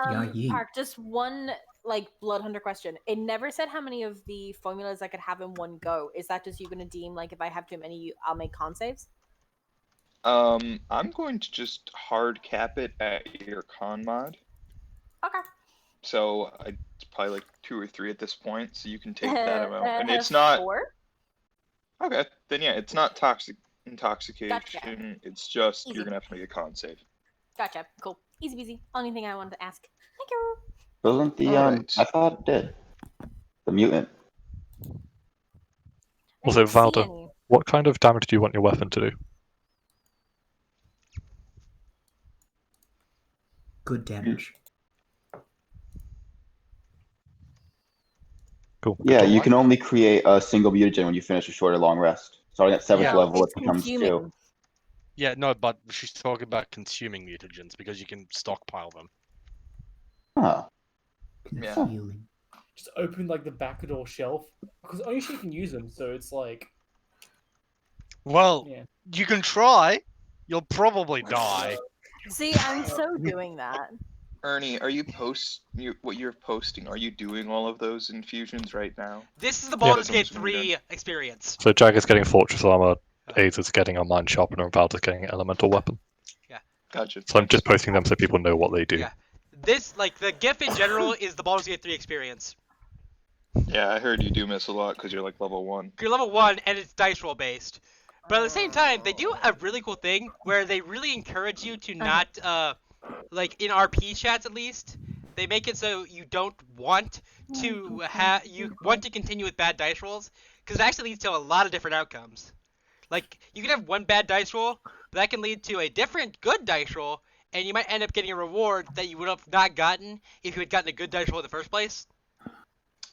Park, just one Blood Hunter question. It never said how many of the formulas I could have in one go. Is that just you gonna deem if I have too many, I'll make con saves? I'm going to just hard cap it at your con mod. Okay. So it's probably 2 or 3 at this point, so you can take that amount. And it's not 4? Okay, then yeah, it's not intoxication. Gotcha. It's just Easy. you're gonna have to make a con save. Gotcha. Cool. Easy peasy. Only thing I wanted to ask. Thank you. Wasn't the Alright. I thought it did. The mutant. Also, Valdr, what kind of damage do you want your weapon to do? Good damage. Cool. Yeah, you can only create a single mutagen when you finish a short or long rest. Starting at 7th level, it becomes consuming. 2. Yeah, no, but she's talking about consuming mutagens because you can stockpile them. Huh. Yeah. Healing. Just open the back door shelf because only she can use them. So it's Well, yeah. you can try. You'll probably die. See, I'm so doing that. Ernie, are you what you're posting? Are you doing all of those infusions right now? This is the Baldur's Gate 3 experience. So Jag is getting Fortress Armor, Ithas is getting a Mind Sharpener, and Valdr is getting an Elemental Weapon. Yeah. Gotcha. So I'm just posting them so people know what they do. Yeah. This, the GIF in general is the Baldur's Gate 3 experience. Yeah, I heard you do miss a lot because you're level 1. You're level 1 and it's dice roll based. But at the same time, they do a really cool thing where they really encourage you to not, in RP chats at least, they make it so you don't want to you want to continue with bad dice rolls, because it actually leads to a lot of different outcomes. You can have one bad dice roll, but that can lead to a different good dice roll, and you might end up getting a reward that you would have not gotten if you had gotten a good dice roll in the first place.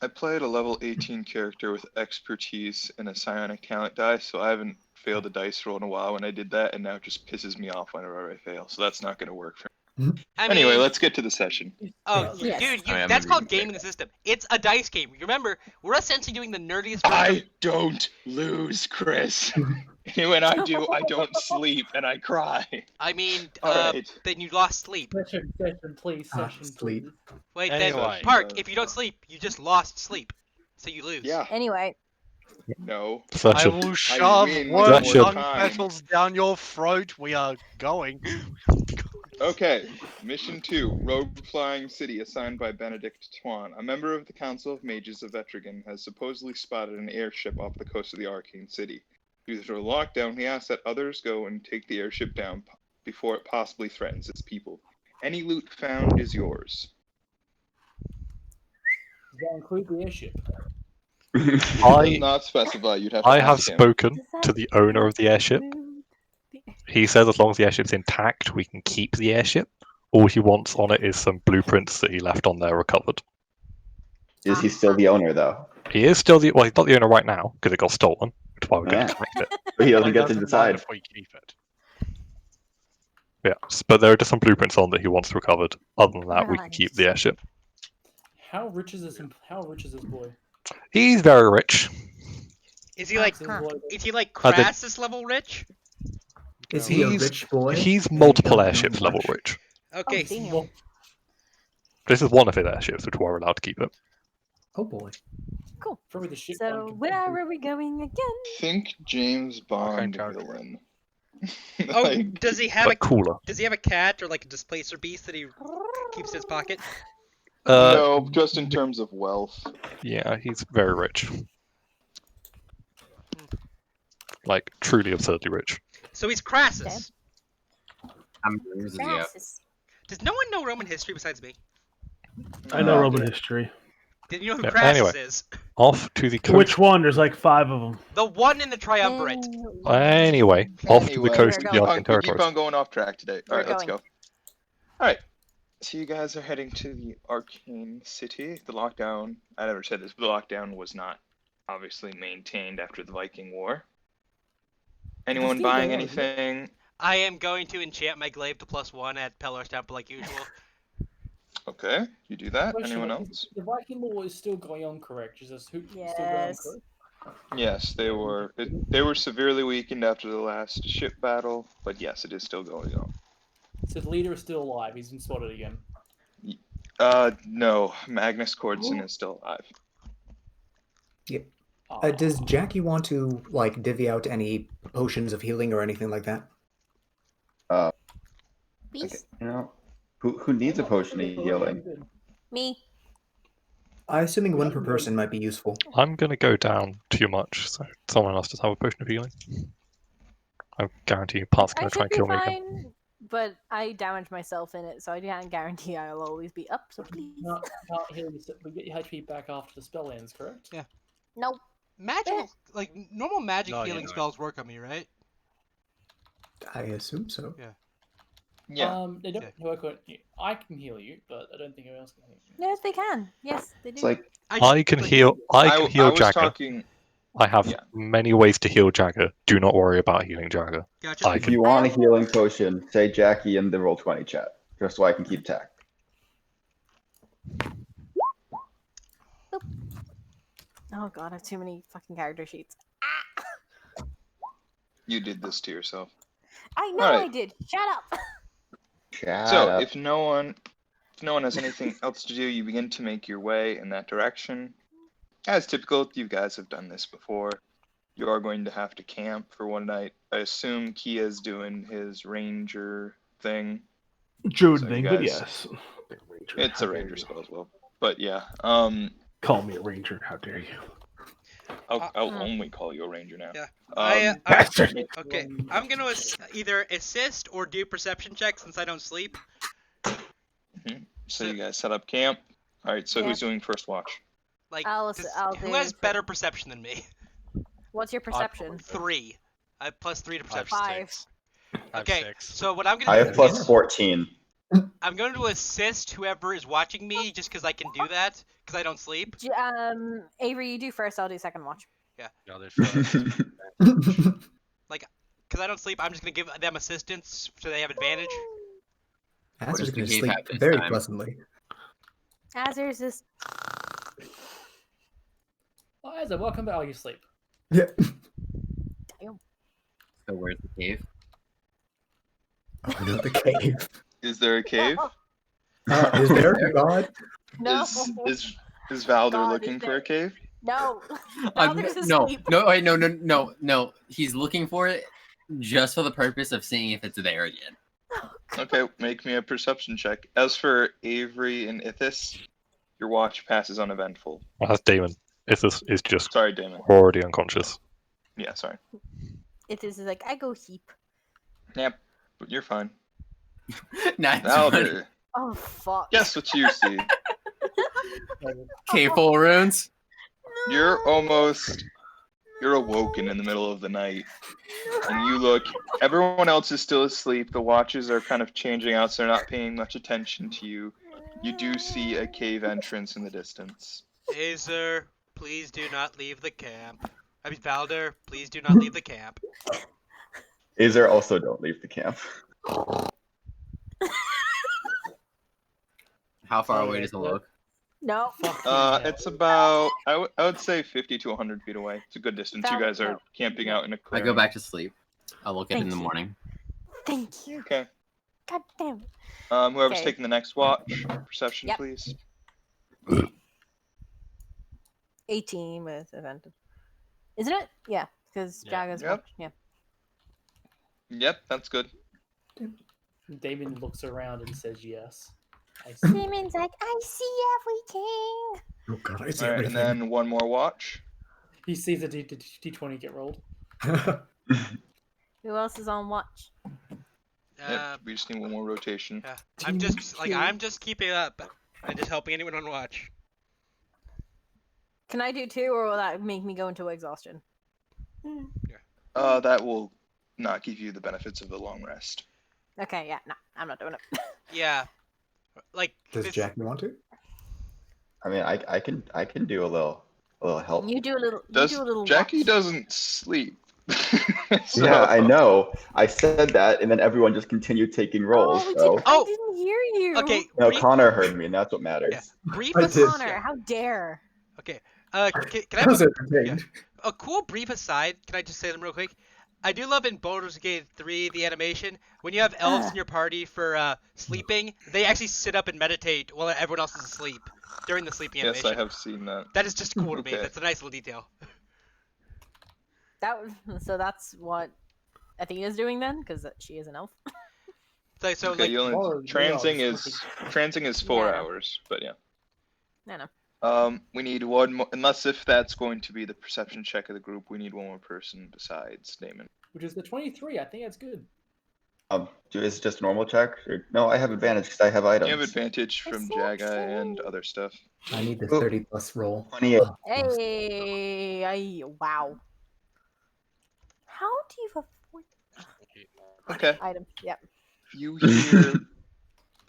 I played a level 18 character with expertise and a psionic talent die, so I haven't failed a dice roll in a while when I did that, and now it just pisses me off whenever I fail, so that's not going to work for me. Anyway, let's get to the session. Oh, yes. dude, that's called gaming the system. It's a dice game. Remember, we're essentially doing the nerdiest I don't lose, Chris. When I do, I don't sleep, and I cry. I mean, Alright. then you lost sleep. Session, please. Session, sleep. please. Wait, Anyway. then, Park, if you don't sleep, you just lost sleep. So you lose. Yeah. Anyway. No. I Session. will shove win one one tongue time. petals down your throat. We are going. Okay, Mission 2, Rogue Flying City, assigned by Benedict Twan. A member of the Council of Mages of Vetrigan has supposedly spotted an airship off the coast of the Arcane City. Due to a lockdown, he asks that others go and take the airship down before it possibly threatens its people. Any loot found is yours. Does that include the airship? It does not specify. You'd have to I have ask him. spoken to the owner of the airship. He says as long as the airship's intact, we can keep the airship. All he wants on it is some blueprints that he left on there recovered. Is he still the owner, though? He is still he's not the owner right now, because it got stolen, which is why we're going to collect it. But he doesn't It get to doesn't decide. matter if we keep it. Yeah, but there are just some blueprints on that he wants recovered. Other than that, we can keep the airship. How rich is this boy? He's very rich. Is he like did- Crassus level rich? Is he a He's- rich boy? He's multiple Don't know airships level much. rich. Okay. Oh, damn. This is one of his airships, which we're allowed to keep it. Oh boy. Cool. Probably the ship. So where are we going again? Think James Bond character. villain. Oh, does he have But cooler. Does he have a cat or a displacer beast that he keeps in his pocket? No, just in terms of wealth. Yeah, he's very rich. Truly absurdly rich. So he's Crassus. Crassus. Does no one know Roman history besides me? I know Roman history. Did you know who Yeah, Crassus anyway. is? Off to the coast. Which one? There's 5 of them. The one in the Triumvirate. Anyway, off to the coast of the We're Arcane We keep Territories. on going off track today. We're Alright, let's going. go. Alright. So you guys are heading to the Arcane City. The lockdown, I never said this, but the lockdown was not obviously maintained after the Viking War. Anyone still buying going on, isn't it? anything? I am going to enchant my glaive to +1 at Pellar's Temple like usual. Okay, you do that. Question, Anyone like, else? The Viking War is still going on, correct? Is this still going on, Yes. correct? Yes, they were. They were severely weakened after the last ship battle, but yes, it is still going on. So the leader is still alive. He's been spotted again. No. Magnus Cordson is still alive. Does Jackie want to like divvy out any potions of healing or anything like that? Okay, Please? you know, who needs a potion of healing? Me. I assuming one per person might be useful. I'm gonna go down too much, so someone else does have a potion of healing. I guarantee Part's I gonna try should and be kill me again. fine, but I damaged myself in it, so I can't guarantee I'll always be up. So please. Can't heal you, we get your HP back after the spell ends, correct? Yeah. Nope. Magical, like normal magic No, you healing don't. spells work on me, right? I assume so. Yeah. Yeah. They don't work on you. I can heal you, but I don't think anyone else can heal you. Yes, they can. Yes, they do. It's like I can heal. I can heal I was Jagger. talking. I have Yeah. many ways to heal Jagger. Do not worry about healing Jagger. Gotcha. I if can. you want a healing potion, say Jackie in the Roll20 chat, just so I can keep track. Oh god, I have too many fucking character sheets. You did this to yourself. I know Alright. I did. Shut up. Shut So, up. if no one has anything else to do, you begin to make your way in that direction. As typical, you guys have done this before. You are going to have to camp for one night. I assume Kia's doing his ranger thing. Druid So you thing, but guys- yes. Ranger, It's how a dare ranger you. spell as well. But yeah, Call me a ranger, how dare you. I'll only call you a ranger now. Yeah. Bastard! Okay, I'm gonna either assist or do perception checks since I don't sleep. So you guys set up camp. All right. So Yeah. who's doing first watch? Like, I'll who do has per- better perception than me? What's your perception? 3. I have +3 to I have perception. 5. I have Okay, 6. so what I'm gonna I do have plus is 14. I'm going to assist whoever is watching me just because I can do that because I don't sleep. Avery, you do first. I'll do second watch. No, they're first. Because I don't sleep, I'm just gonna give them assistance so they have advantage. Azur's does the going to cave sleep have this very time? pleasantly. Azur's is. Oh, Azza, welcome back. Oh, you sleep. Yeah. So where's the cave? Oh, no, the cave. Is there a cave? Is there a god? No. Is Valdr God, looking is for a cave? No. Valdr's no, asleep. no. He's looking for it just for the purpose of seeing if it's there again. Okay, make me a perception check. As for Avery and Ithas, your watch passes uneventful. That's Damon. Ithas is just Sorry, Damon. already unconscious. Yeah, sorry. It is like I go sleep. Yep, but you're fine. Valdr. Oh fuck. Guess what you see? Cave full of runes. You're awoken in the middle of the night, and you look. Everyone else is still asleep. The watches are kind of changing out, so they're not paying much attention to you. You do see a cave entrance in the distance. Azer, please do not leave the camp. I mean, Valdr, please do not leave the camp. Azer also don't leave the camp. How far away does it look? No. It's about I would say 50 to 100 feet away. It's a good distance. You guys are No. camping out in a I clearing. go back to sleep. I'll look at it in Thank the you. morning. Thank you. Okay. God damn it. Whoever's Okay. taking the next watch, perception, Yep. please. 18 with advantage. Isn't it? Yeah, because Yeah. Jagger's Yep. watch. Yeah. Yep, that's good. Damon looks around and says yes. I see. Demon's like, I see everything. Oh god, I see All right, and everything. then one more watch. He sees the D20 get rolled. Who else is on watch? Yep, we just need one more rotation. Yeah. I'm just keeping up. I'm just helping anyone on watch. Can I do 2, or will that make me go into exhaustion? That will not give you the benefits of the long rest. Okay, yeah, no, I'm not doing it. Yeah. Like Does this- Jackie want to? I mean, I can do a little help. You do a little. Does you do a little. Jackie watch. doesn't sleep? So- Yeah, I know. I said that, and then everyone just continued taking rolls. Oh, So Oh! I didn't hear you. Okay. no, brief- Connor heard me, and that's what matters. Yeah. Brief I as- did. Connor, how dare? Okay. Can I I have was entertained. a cool brief aside? Can I just say them real quick? I do love in Baldur's Gate 3 the animation when you have elves in your party for sleeping. They actually sit up and meditate while everyone else is asleep during the sleeping Yes, animation. I have seen that. That is just cool to me. Okay. That's a nice little detail. So that's what Athena's doing then, because she is an elf. So Okay, like you only, Or, transing no, is 4 Yeah, I know. hours, but yeah. No. We need one more, unless if that's going to be the perception check of the group, we need one more person besides Damon. which is the 23. I think that's good. Is it just a normal check? Or, no, I have advantage because I have items. You have advantage from Jaga and other stuff. I need the Oh. 30 plus roll. 28. Oh, Hey, wow. How do you afford Okay. item? Yep. You hear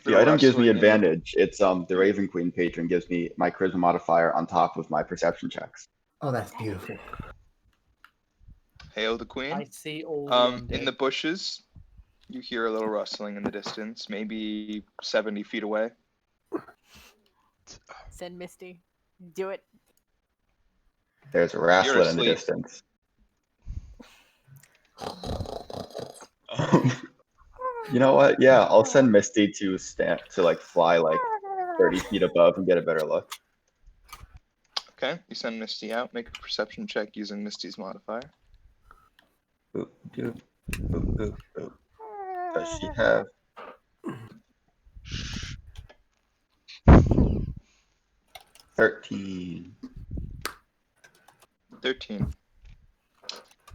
The item gives me rustling in the- advantage. It's the Raven Queen patron gives me my charisma modifier on top of my perception checks. oh, that's beautiful. Hail the Queen. I see all the undead. In the bushes, you hear a little rustling in the distance, maybe 70 feet away. Send Misty. Do it. There's a wrastler in the asleep. distance. You know what? Yeah, I'll send Misty to fly like 30 feet above and get a better look. Okay, you send Misty out. Make a perception check using Misty's modifier. Boop, doop, boop, boop, boop. Does she have? $13. 13.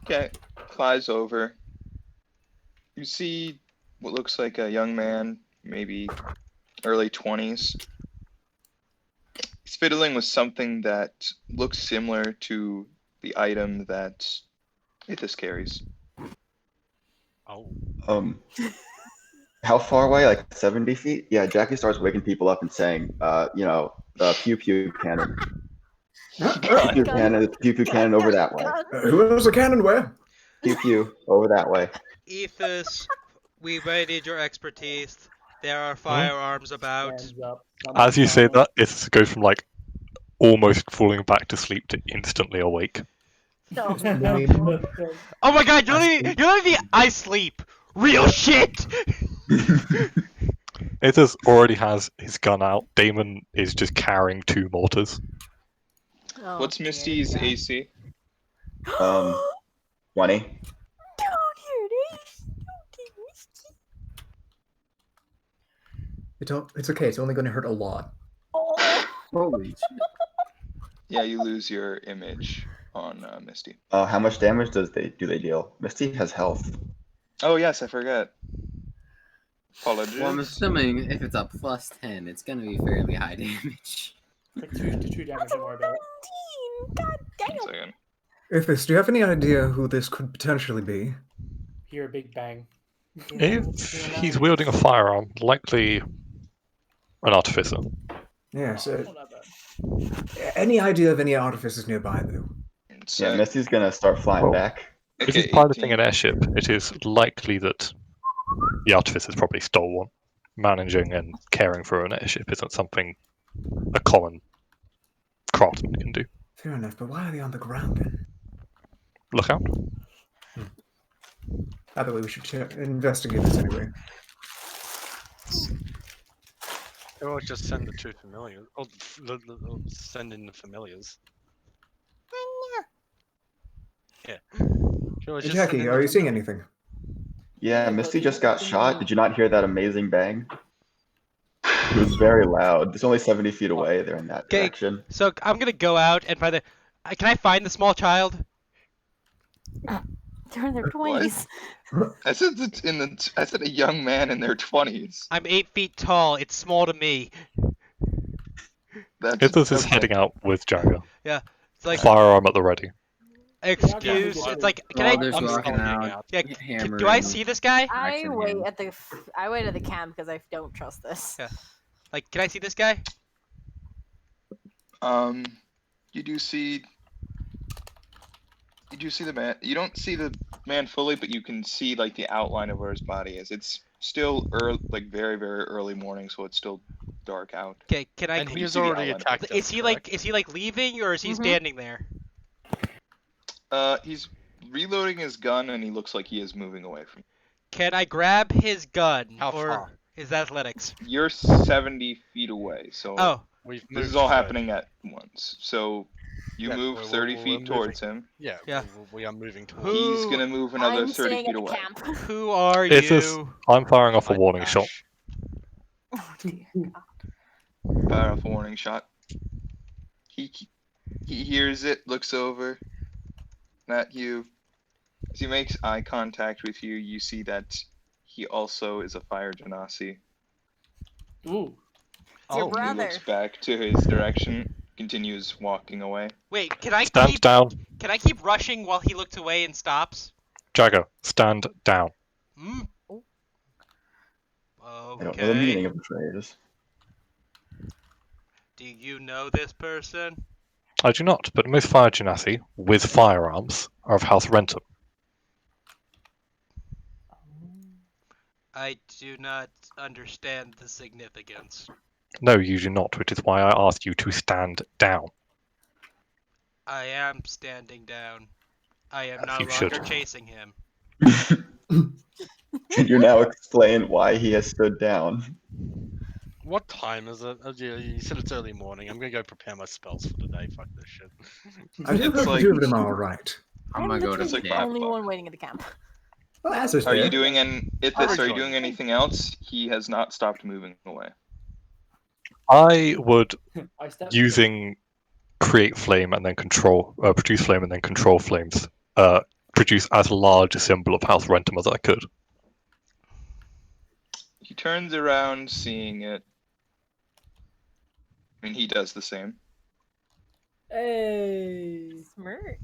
Okay, flies over. You see what looks like a young man, maybe early 20s. He's fiddling with something that looks similar to the item that Ithas carries. Oh. How far away? Like 70 feet? Yeah, Jackie starts waking people up and saying, the pew pew cannon. Pew cannon, pew pew cannon over that way. Who has a cannon where? Pew pew over that way. Ethos, we may need your expertise. There are firearms about. Stands up. As you say that, it goes from like almost falling back to sleep to instantly awake. No. Oh my god, you're letting I sleep. Real shit. Ithas already has his gun out. Damon is just carrying 2 mortars. Oh, What's dear Misty's God. AC? 20. Don't hear this. Don't hear Misty. It's okay. It's only going to hurt a lot. Oh. Holy shit. Yeah, you lose your image on Misty. How much damage do they deal? Misty has health. Oh yes, I forgot. Apologies. Well, I'm assuming if it's a plus 10, it's gonna be fairly high damage. Like 2 damage, don't worry about it. God One damn. second. Ithas, do you have any idea who this could potentially be? Hear a big bang. If he's wielding a firearm, likely an artificer. Yes. Oh, not bad. Any idea of any artificers nearby, though? It's, Yeah, Misty's gonna start flying Oh. back. If okay, he's piloting 18. an airship, it is likely that the artificer's probably stole one. Managing and caring for an airship isn't something a common craftsman can do. Fair enough, but why are they on the ground then? Look out. By the way, we should investigate this anyway. Or just send the 2 familiars. Or send in the familiars. Yeah. Sure, Hey, just send Jackie, in are the you seeing familiars. anything? Yeah, Misty just got shot. Did you not hear that amazing bang? It was very loud. It's only 70 feet away. They're in that Okay. direction. So I'm gonna go out and find the. Can I find the small child? They're in their 20s. I said I said a young man in their 20s. I'm 8 feet tall. It's small to me. That's Ithas is okay. heading out with Jagger. It's like, Firearm at the ready. excuse. It's like, can While I? there's I'm walking stalking out, Yeah. Do I see this guy? I wait Accident. at the camp because I don't trust this. Yeah. Like, can I see this guy? You do see the man. You don't see the man fully, but you can see like the outline of where his body is. It's still like very, very early morning, so it's still dark out. Okay. Can I? And you he's see the already outline. attacked us, Is he correct? like leaving or is he Mhm. standing there? He's reloading his gun, and he looks like he is moving away from you. Can I grab his gun? How or far? is that athletics? You're 70 feet away, so Oh, We've this moved is all 30. happening at once. So you Yeah, move we're 30 moving. feet towards him. Yeah, Yeah. we are moving towards. He's gonna move another I'm 30 staying feet at the away. camp. who are Ithas, you? I'm firing off a I warning dash. shot. Oh, dear God. Fire off a warning shot. He hears it, looks over at you. As he makes eye contact with you, you see that he also is a fire genasi. Ooh. Dear Oh. He brother. looks back to his direction, continues walking away. Wait, can I Stand keep down. rushing while he looks away and stops? Jagger, stand down. Hmm. I don't know the Okay. meaning of the phrase. Do you know this person? I do not, but most fire genasi with firearms are of House Rentham. I do not understand the significance. No, you do not, which is why I asked you to stand down. I am standing down. I am As no you longer should. chasing him. Can you now explain why he has stood down? What time is it? You said it's early morning. I'm gonna go prepare my spells for the day. Fuck this shit. I do It's hope like- the two of them are all right. I'm I'm gonna go literally to like the bed. 5 only o'clock. one waiting at the camp. Well, Azur's Are you there. doing Ithas, are you Overjoyed. doing anything else? He has not stopped moving away. I would, I stepped using create flame and then control, produce flame and then control flames, produce as large a symbol of House Rentham as I could. He turns around, seeing it. And he does the same. Hey. Smart.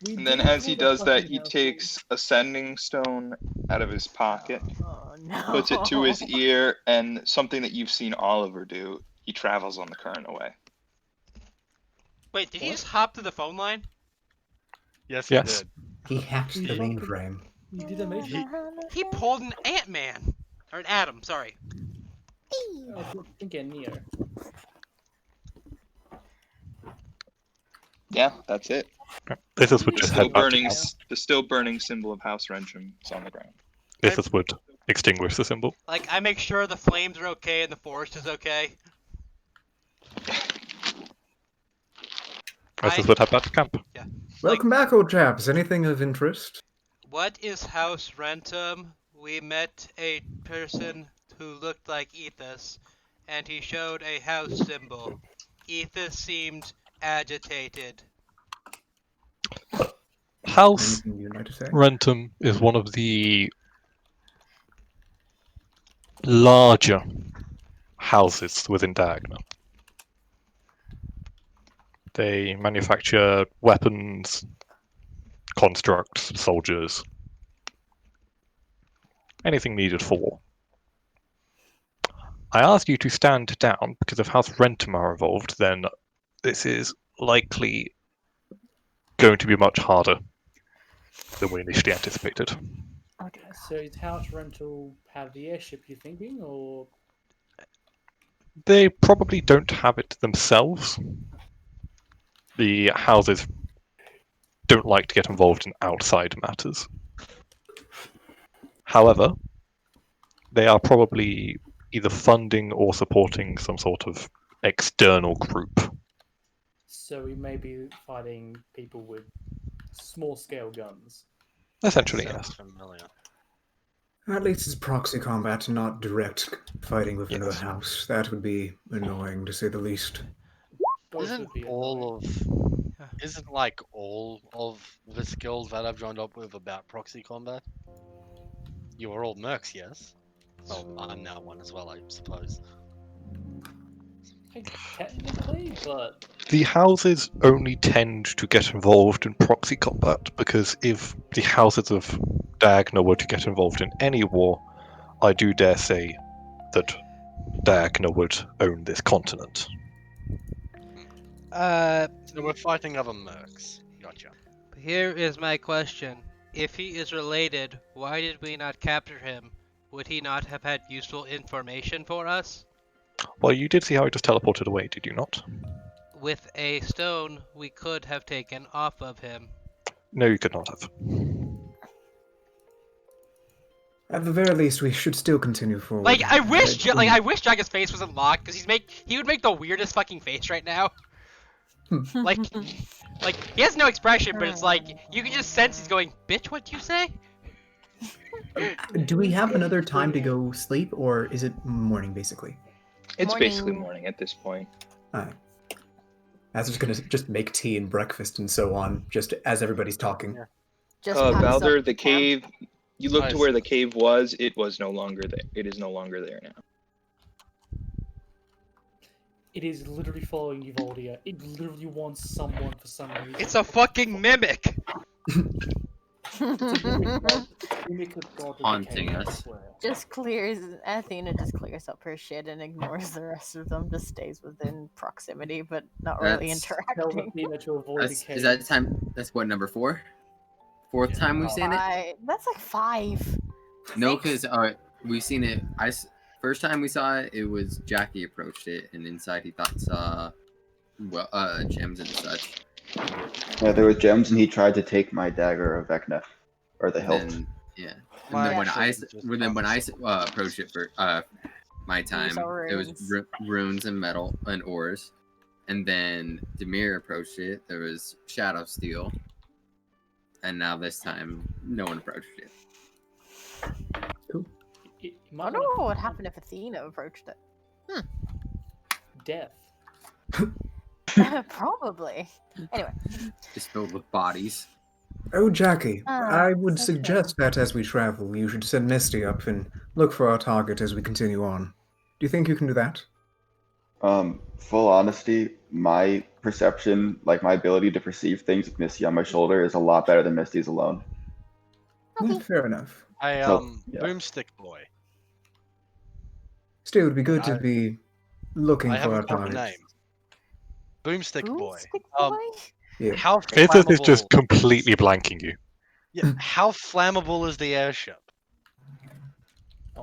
We And then did as call he the does that, fucking he house takes a sending stone out of his pocket, Oh no. puts it to his ear, and something that you've seen Oliver do, he travels on the current away. Wait, did he What? just hop to the phone line? Yes, Yes. he did. He hacked the Yeah. mainframe. You did amazing. He pulled an Ant-Man. Or an Atom, sorry. I was thinking Neo. Yeah, that's it. Ithas would The just still head back to burning, camp. the still burning symbol of House Rentham is on the ground. Ithas would extinguish the symbol. Like, I make sure the flames are okay and the forest is okay. Ithas would head back to camp. Welcome back, old chaps. Anything of interest? What is House Rentham? We met a person who looked like Ithas, and he showed a house symbol. Ithas seemed agitated. House Anything you'd like to say? Rentham is one of the larger houses within Diagna. They manufacture weapons, constructs, soldiers, anything needed for war. I asked you to stand down because if House Rentham are involved, then this is likely going to be much harder than we initially anticipated. So is House Rental have the airship you're thinking, or They probably don't have it themselves. The houses don't like to get involved in outside matters. However, they are probably either funding or supporting some sort of external group. so we may be fighting people with small scale guns? Essentially, Sounds yes. familiar. At least it's proxy combat, not direct fighting with another Yes. house. That would be annoying, to say the least. Both Isn't would be all annoying. of isn't like all of this guild that I've joined up with about proxy combat? You are all mercs, yes? Well, I'm now one as well, I suppose. Technically, but The houses only tend to get involved in proxy combat because if the houses of Diagna were to get involved in any war, I do dare say that Diagna would own this continent. So we're fighting other mercs. Gotcha. Here is my question. If he is related, why did we not capture him? Would he not have had useful information for us? Well, you did see how he just teleported away, did you not? With a stone we could have taken off of him. No, you could not have. At the very least, we should still continue forward. Like I wish, I wish Jaga's face wasn't locked because he would make the weirdest fucking face right now. like he has no expression, but it's like you can just sense he's going, "Bitch, what'd you say?" Do we have another time to go sleep, or is it morning basically? It's basically morning at this point. Alright. I was just gonna just make tea and breakfast and so on, just as everybody's talking. Just Valdr, the cave. You look to where the cave was. It was no longer there. It is no longer there now. It is literally following you, Valdr. It literally wants someone for some reason. It's a fucking mimic. Haunting us. Just clears Athena just clears up her shit and ignores the rest of them. Just stays within proximity, but not really interacting. Is that time? That's what, number 4? Fourth time we've seen it? That's like 5. No, because we've seen it. First time we saw it, it was Jackie approached it, and inside he thought saw gems and such. Yeah, there was gems, and he tried to take my dagger of Vecna, or the hilt. And then when I approached it for my time, it was runes and metal and ores. And then Demir approached it. There was shadow steel. And now this time, no one approached it. Cool. I don't know what happened if Athena approached it. Death. Probably. Anyway. Just filled with bodies. Oh, Jackie, I would suggest that as we travel, you should send Misty up and look for our target as we continue on. Do you think you can do that? Full honesty, my perception, like my ability to perceive things with Misty on my shoulder is a lot better than Misty's alone. Yeah, fair enough. Boomstick boy. Still, it would be good to be looking for our target. Name. Boomstick boy. Yeah. How Ithas is just completely blanking you. Yeah, how flammable is the airship?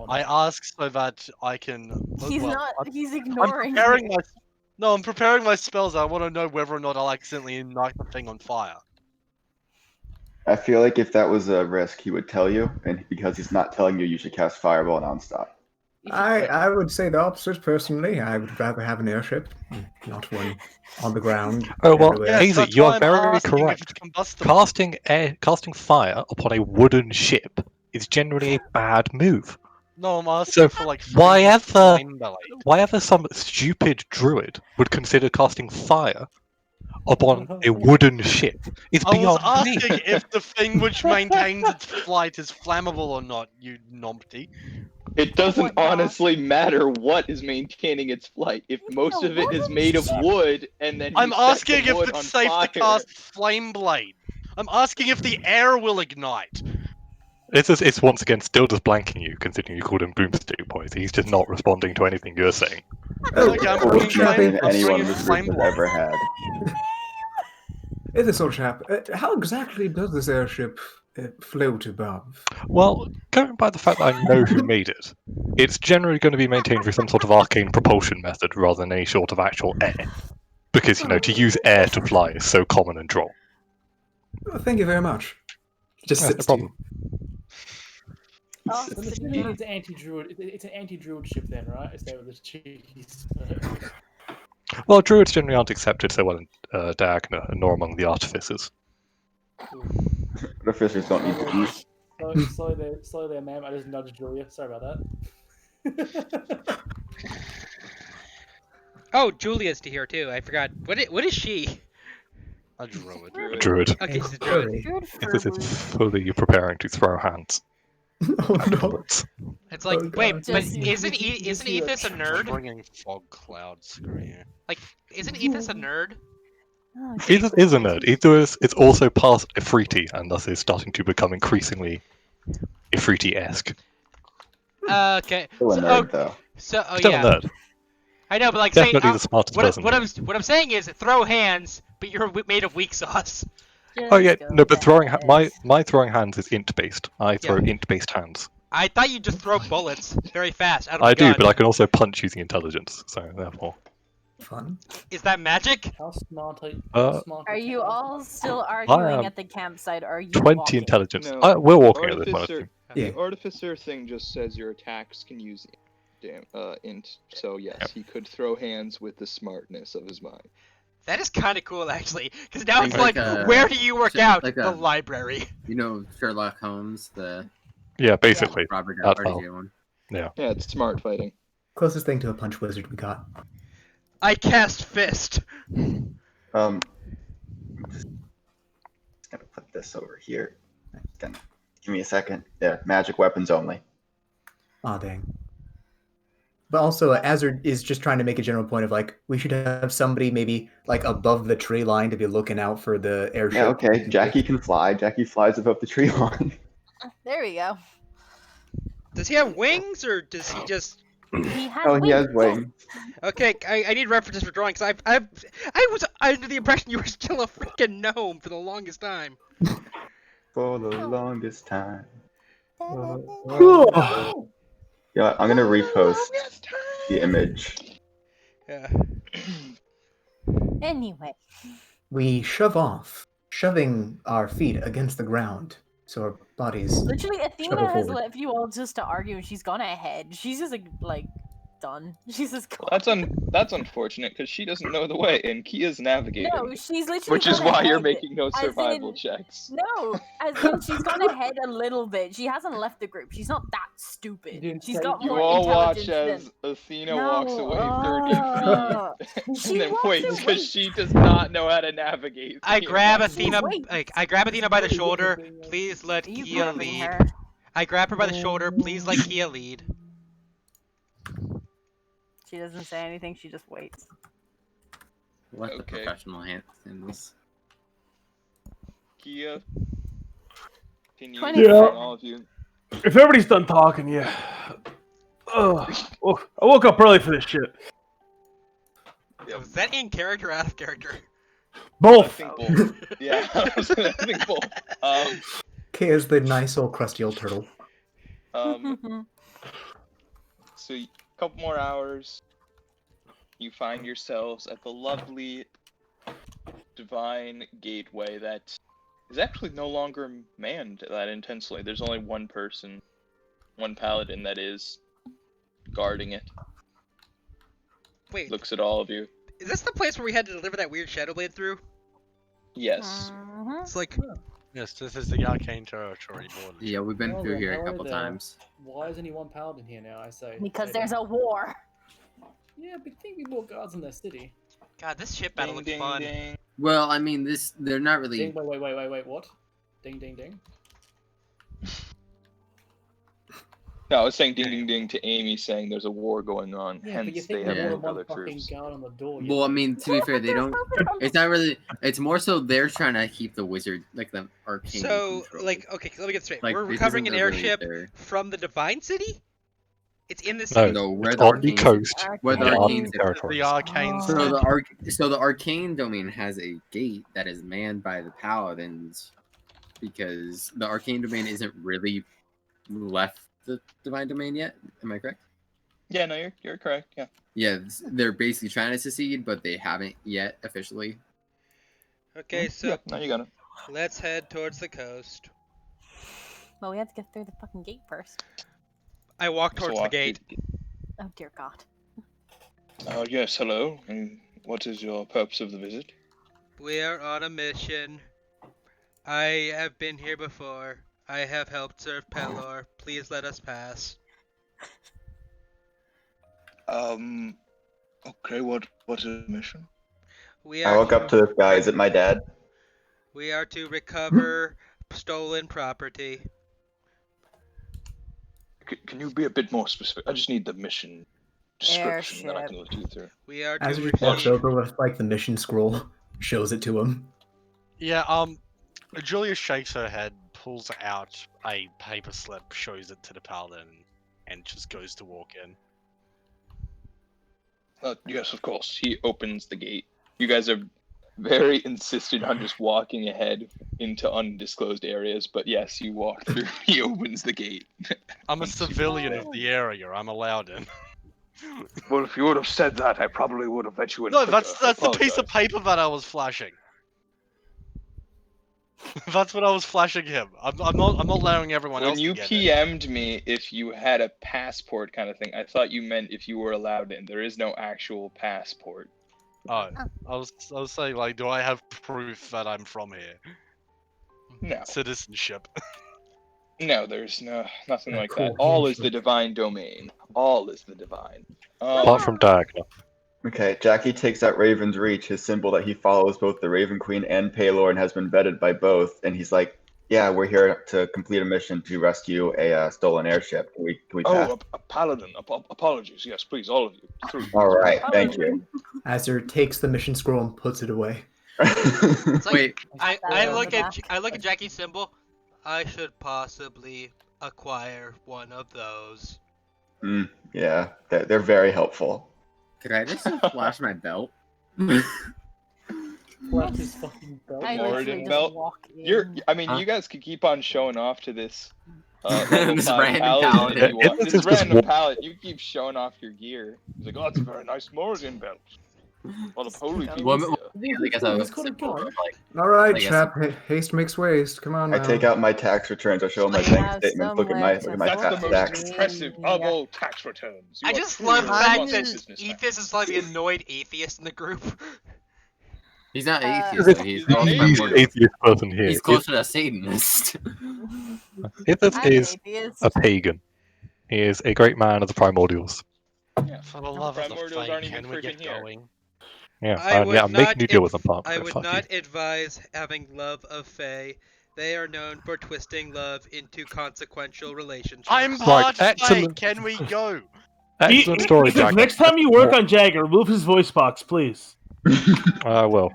I ask so that I can. He's ignoring. I'm preparing my spells. I want to know whether or not I'll accidentally ignite the thing on fire. I feel like if that was a risk, he would tell you, and because he's not telling you, you should cast Fireball nonstop. I would say the opposite, personally. I would rather have an airship, not one on the ground. Oh, well, Hazy, you are very correct. Casting fire upon a wooden ship is generally a bad move. No, I'm asking for like why ever some stupid druid would consider casting fire upon a wooden ship is beyond me. I was asking if the thing which maintains its flight is flammable or not, you numpty. It doesn't honestly matter what is maintaining its flight. If most of it is made of wood, and then I'm asking if it's safe to cast Flame Blade. I'm asking if the air will ignite. It's once again still just blanking you, considering you called him Boomstick Boy. He's just not responding to anything you're saying. Worst champion anyone in this group has ever had. It's a chap. How exactly does this airship float above? Well, going by the fact that I know who made it, it's generally going to be maintained through some sort of arcane propulsion method rather than any sort of actual air. Because, to use air to fly is so common and droll. Well, thank you very much. Just no problem. It's an anti-druid. It's an anti-druid ship then, right? Instead of the cheese. Well, druids generally aren't accepted so well in Diagna, nor among the artificers. Artificers don't need to eat. Sorry there, ma'am. I just nudged Julia. Sorry about that. Oh, Julia's to here too. I forgot. What is she? A druid. A druid. Okay, she's a druid. This is fully preparing to throw hands. Oh no! It's like, wait, but isn't Ithas a nerd? Bringing fog clouds. Screw you. Like, isn't Ithas a nerd? Ithas is a nerd. Ithas is also past Ifriti, and thus is starting to become increasingly Ifriti-esque. Okay. Still a nerd, though. Still a nerd. I know, but like, definitely the smartest person. What I'm saying is, throw hands, but you're made of weak sauce. Oh yeah, no, but my throwing hands is int based. I throw int based hands. I thought you just throw bullets very fast. I do, but I can also punch using intelligence, so therefore. Fun. Is that magic? How smart are you? Are you all still arguing at the campsite, or are you 20 walking? intelligence. No, We're walking at this point. I think. The artificer thing just says your attacks can use int. So yes, he could throw hands with the smartness of his mind. That is kind of cool, actually, because now it's Like like, where do you work out? like The a- library. You know Sherlock Holmes, the Yeah, basically. Robert That's RDJ how. one. Yeah. Yeah, it's smart fighting. Closest thing to a punch wizard we got. I cast fist. Just gonna put this over here. Give me a second. There, magic weapons only. Aw, dang. But also, Azure is just trying to make a general point of like, we should have somebody maybe like above the tree line to be looking out for the airship. Yeah, okay. Jackie can fly. Jackie flies above the tree line. There we go. Does he have wings, or does he just... He has Oh, wings. he has wings. Okay, I need references for drawing, because I was under the impression you were still a freaking gnome for the longest time. For the longest time. Cool. Yeah, I'm gonna repost the image. Yeah. Anyway. We shove off, shoving our feet against the ground, so our bodies. Literally, shuttle Athena has forward. left you all just to argue, and she's gone ahead. She's just like done. She's just gone. That's unfortunate because she doesn't know the way, and Kia's navigating. No, she's literally. Which is gone why you're ahead, making no as survival in- checks. No, as in she's gone ahead a little bit. She hasn't left the group. She's not that stupid. She's got You more all watch intelligence as Athena No, walks away 30 feet, She and then wants waits to because she does not know how to navigate. I the grab environment. Athena. I grab Athena by the shoulder. Please let You Kia grabbing lead. her. I grab her by the shoulder. Please let Kia lead. She doesn't say anything. She just waits. Let the Okay. professional hand in this. Kia, can you Yeah. all of you? If everybody's done talking, yeah. Oh, I woke up early for this shit. Was that in character or out of character? I Both. think both. Yeah, I think both. Kay is the nice old crusty old turtle. So a couple more hours, you find yourselves at the lovely divine gateway that is actually no longer manned that intensely. There's only one person, one paladin that is guarding it. Wait, Looks at all of you. is this the place where we had to deliver that weird shadow blade through? Yes. It's like, Yes, this is the arcane territory border. Yeah, we've been Well, through then, here a how couple are times. Why is only one paladin here now? I say. Because say there's that. a war. Yeah, but think we more guards in their city. God, this ship battle looks fun. Well, I mean, they're not really. Ding, wait, what? Ding, ding, ding. No, I was saying ding ding ding to Amy, saying there's a war going on. Yeah, but you Hence, think they they have have moved one other fucking troops. guard on the door. Well, I mean, to be fair, they don't. It's not really. It's more so they're trying to keep the wizard, like the arcane. So, controlled. like, okay, let me get straight. Like, We're this recovering an isn't really airship their- from the Divine City? It's in the No, city? No, where it's the on the arcane. coast. Where the on the arcane. territories. The arcane. So the arcane domain has a gate that is manned by the paladins, because the arcane domain isn't really left the divine domain yet. Am I correct? Yeah, no, you're correct. Yeah. Yeah, they're basically trying to secede, but they haven't yet officially. Okay, so Yeah, no, you got it. let's head towards the coast. Well, we had to get through the fucking gate first. I walk So towards the walk gate. Oh dear God. Oh yes, hello. And what is your purpose of the visit? We are on a mission. I have been here before. I have helped serve Pelor. Please let us pass. Okay, what is the mission? We I are woke up to this guy. Is it my dad? We are to recover stolen property. Can you be a bit more specific? I just need the mission description that I Airship. can look you through. We are As to he walks retrieve. over with like the mission scroll, shows it to him. Yeah, Julia shakes her head, pulls out a paper slip, shows it to the paladin, and just goes to walk in. Yes, of course. He opens the gate. You guys are very insistent on just walking ahead into undisclosed areas, but yes, you walk through. He opens the gate. I'm a civilian of the area. I'm allowed in. Well, if you would have said that, I probably would have let you in. No, quicker. that's the piece of paper that I was flashing. That's what I was flashing him. I'm not allowing everyone else When you to get PM'd me if you had a passport kind of thing, I thought you meant if you were allowed in. There is no actual passport. Oh, I was saying, like, do I have proof that I'm from here? No. Citizenship. No, there's nothing like cool that. All is the handshake. divine domain. All is the divine. Apart from Dagna. Okay, Jackie takes out Raven's Reach, his symbol that he follows both the Raven Queen and Paylor and has been vetted by both, and he's like, "Yeah, we're here to complete a mission to rescue a stolen airship. Can we pass?" a paladin. Apologies. Yes, please, all of you. Through. All right, thank you. Azure takes the mission scroll and puts it away. It's like, Wait. I look at Jackie's symbol. I should possibly acquire one of those. Yeah, they're very helpful. Could I just flash my belt? Flash his fucking belt. I Lord literally and just belt. walk in. I mean, you guys could keep on showing off to this. Level This 5 random paladin paladin. if you want. It's This just random one- paladin, you keep showing off your gear. He's like, oh, it's a very nice Morrigan belt. Well, of holy Well, people. Well, I guess I was He's got a gun. like, All right, I guess- chap. Haste makes waste. Come on I now. take out my tax returns. I show them my I bank have statements. Look at my somewhere That's fat the most stacks. impressive of all tax returns. You I are just truly love the a fact responsible that businessman. Ethas is like the annoyed atheist in the group. he's not atheist, He's though. He's not also atheist. He's more- the atheist person here. He's closer to Satanist. Ithas I'm an is atheist. a pagan. He is a great man of the primordials. Yeah. For the love of the Primordials faith, aren't even can we get freaking here. going? Yeah, I and would yeah, I'm not making you deal with them, Pop. I would Fuck not you. advise having love of Fae. They are known for twisting love into consequential relationships. I'm Right, part Fae. excellent. Can we go? Excellent story, Ethas, Jack. next time you work on Jagger, remove his voice box, please. Well,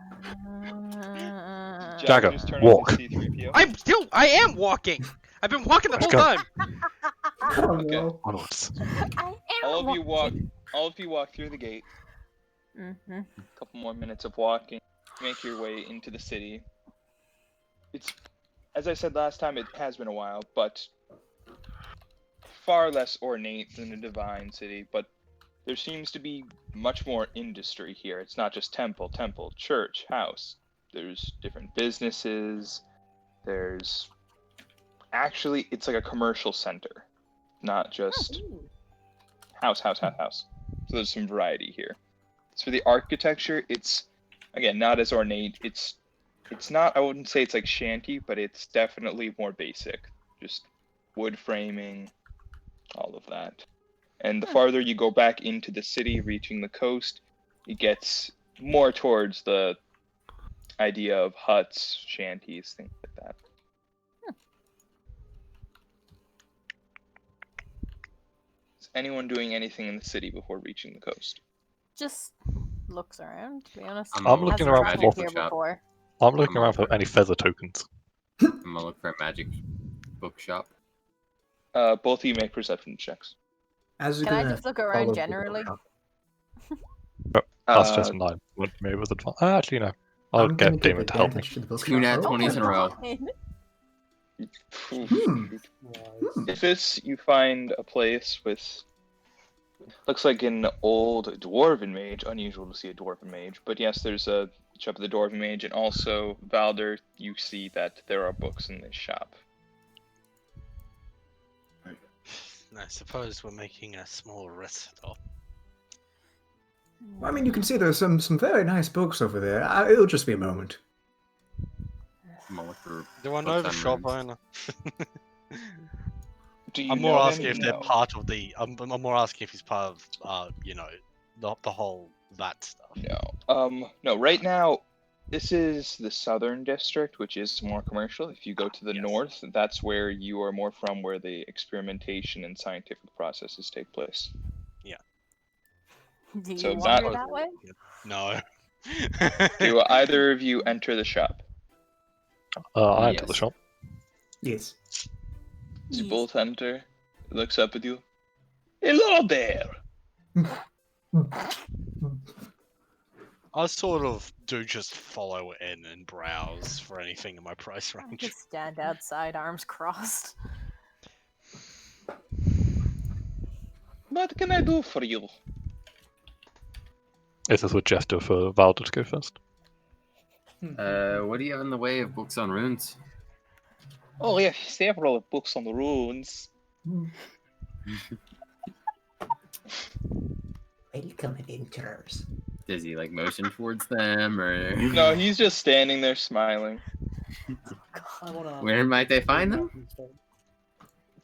Jagger, Jagger, just turn walk. into C-3PO. I am walking. I've been walking the Let's whole go. time. Oh, Okay. no. onwards. I am All of you walking. walk through the gate. Mm-hmm. A couple more minutes of walking. Make your way into the city. It's, as I said last time, it has been a while, but far less ornate than a divine city. But there seems to be much more industry here. It's not just temple, church, house. There's different businesses. There's actually, it's like a commercial center, not just house. So there's some variety here. So for the architecture, it's again not as ornate. It's not, I wouldn't say it's like shanty, but it's definitely more basic. Just wood framing, all of that. And the farther you go back into the city, reaching the coast, it gets more towards the idea of huts, shanties, things like that. Is anyone doing anything in the city before reaching the coast? Just looks around, to be honest. I'm looking Hasn't around traveled for here shop. before. I'm looking around for any feather tokens. I'm gonna look for a magic bookshop. Both of you make perception checks. Azure Can I gonna just look follow around the generally? book. That's Uh, just 9. Maybe with advantage. Actually, no. I'll I'm gonna get give Damon to help me. advantage to the book. 2 nat Oh, 20s in a row. If this, you find a place with, looks like an old dwarven mage. Unusual to see a dwarven mage, but yes, there's a shop of the dwarven mage, and also Valdr. You see that there are books in this shop. I suppose we're making a small risk, though. I mean, you can see there's some very nice books over there. It'll just be a moment. I'm gonna look for Do I know the books on shop runes. owner? Do you I'm know more him? asking if they're No. part of the. I'm more asking if he's part of, you know, the whole that stuff. No. No. Right now, this is the southern district, which is more commercial. If you go to the north, that's where you are more from, where the experimentation and scientific processes take place. Do you So wander that- that way? No. Do either of you enter the shop? I enter the Yes. shop. Yes. You both enter. Looks up at you. Hello there. I sort of do just follow in and browse for anything in my price I range. just stand outside, arms crossed. What can I do for you? Ithas would gesture for Valdr to go first. What do you have in the way of books on runes? Oh, we have several books on the runes. Welcome, adventurers. Does he like motion towards them, or No, he's just standing there smiling. where might they find them?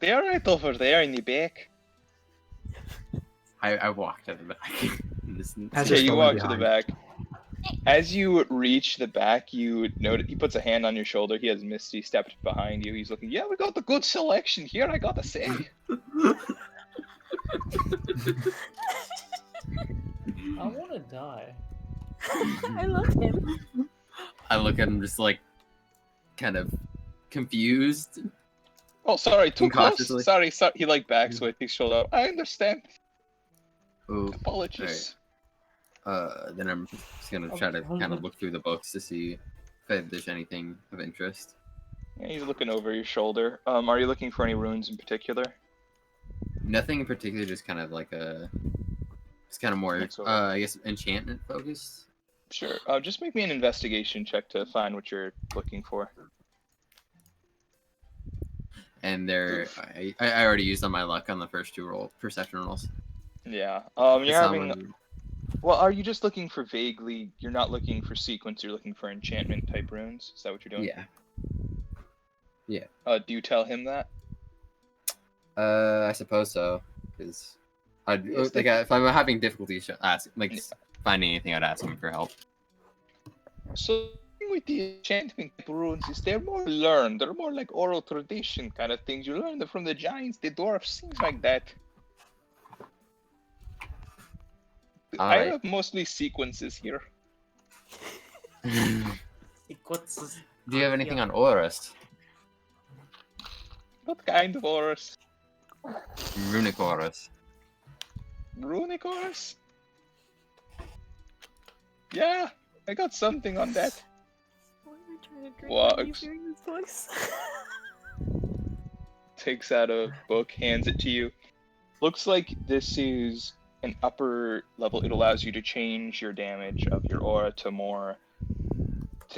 They are right over there in the back. I walked to the back. Okay, you walk to the back. As you reach the back, you notice he puts a hand on your shoulder. He has Misty stepped behind you. He's looking. Yeah, we got the good selection here. I gotta say. I want to die. I love him. I look at him just like kind of confused. Oh, sorry, too close. Incautiously. Sorry. He like backs with his shoulder. I understand. Ooh, Apologies. then I'm just gonna try to kind of look through the books to see if there's anything of interest. Yeah, he's looking over your shoulder. Are you looking for any runes in particular? Nothing in particular, just kind of like it's kind of more, I guess, enchantment focused. Sure. Just make me an investigation check to find what you're looking for. And I already used on my luck on the first two perception rolls. Yeah. You're having. Well, are you just looking for vaguely? You're not looking for sequence. You're looking for enchantment type runes. Is that what you're doing? Yeah. Yeah. Do you tell him that? I suppose so. Because if I'm having difficulty finding anything, I'd ask him for help. So with the enchantment type runes, is they're more learned. They're more like oral tradition kind of things. You learn them from the giants, the dwarfs, things like that. I have mostly sequences here. Sequences. Do you have anything on Auras? What kind of auras? Runic Auras. Runic auras? Yeah, I got something on that. Walks. Takes out a book, hands it to you. Looks like this is an upper level. It allows you to change your damage of your aura to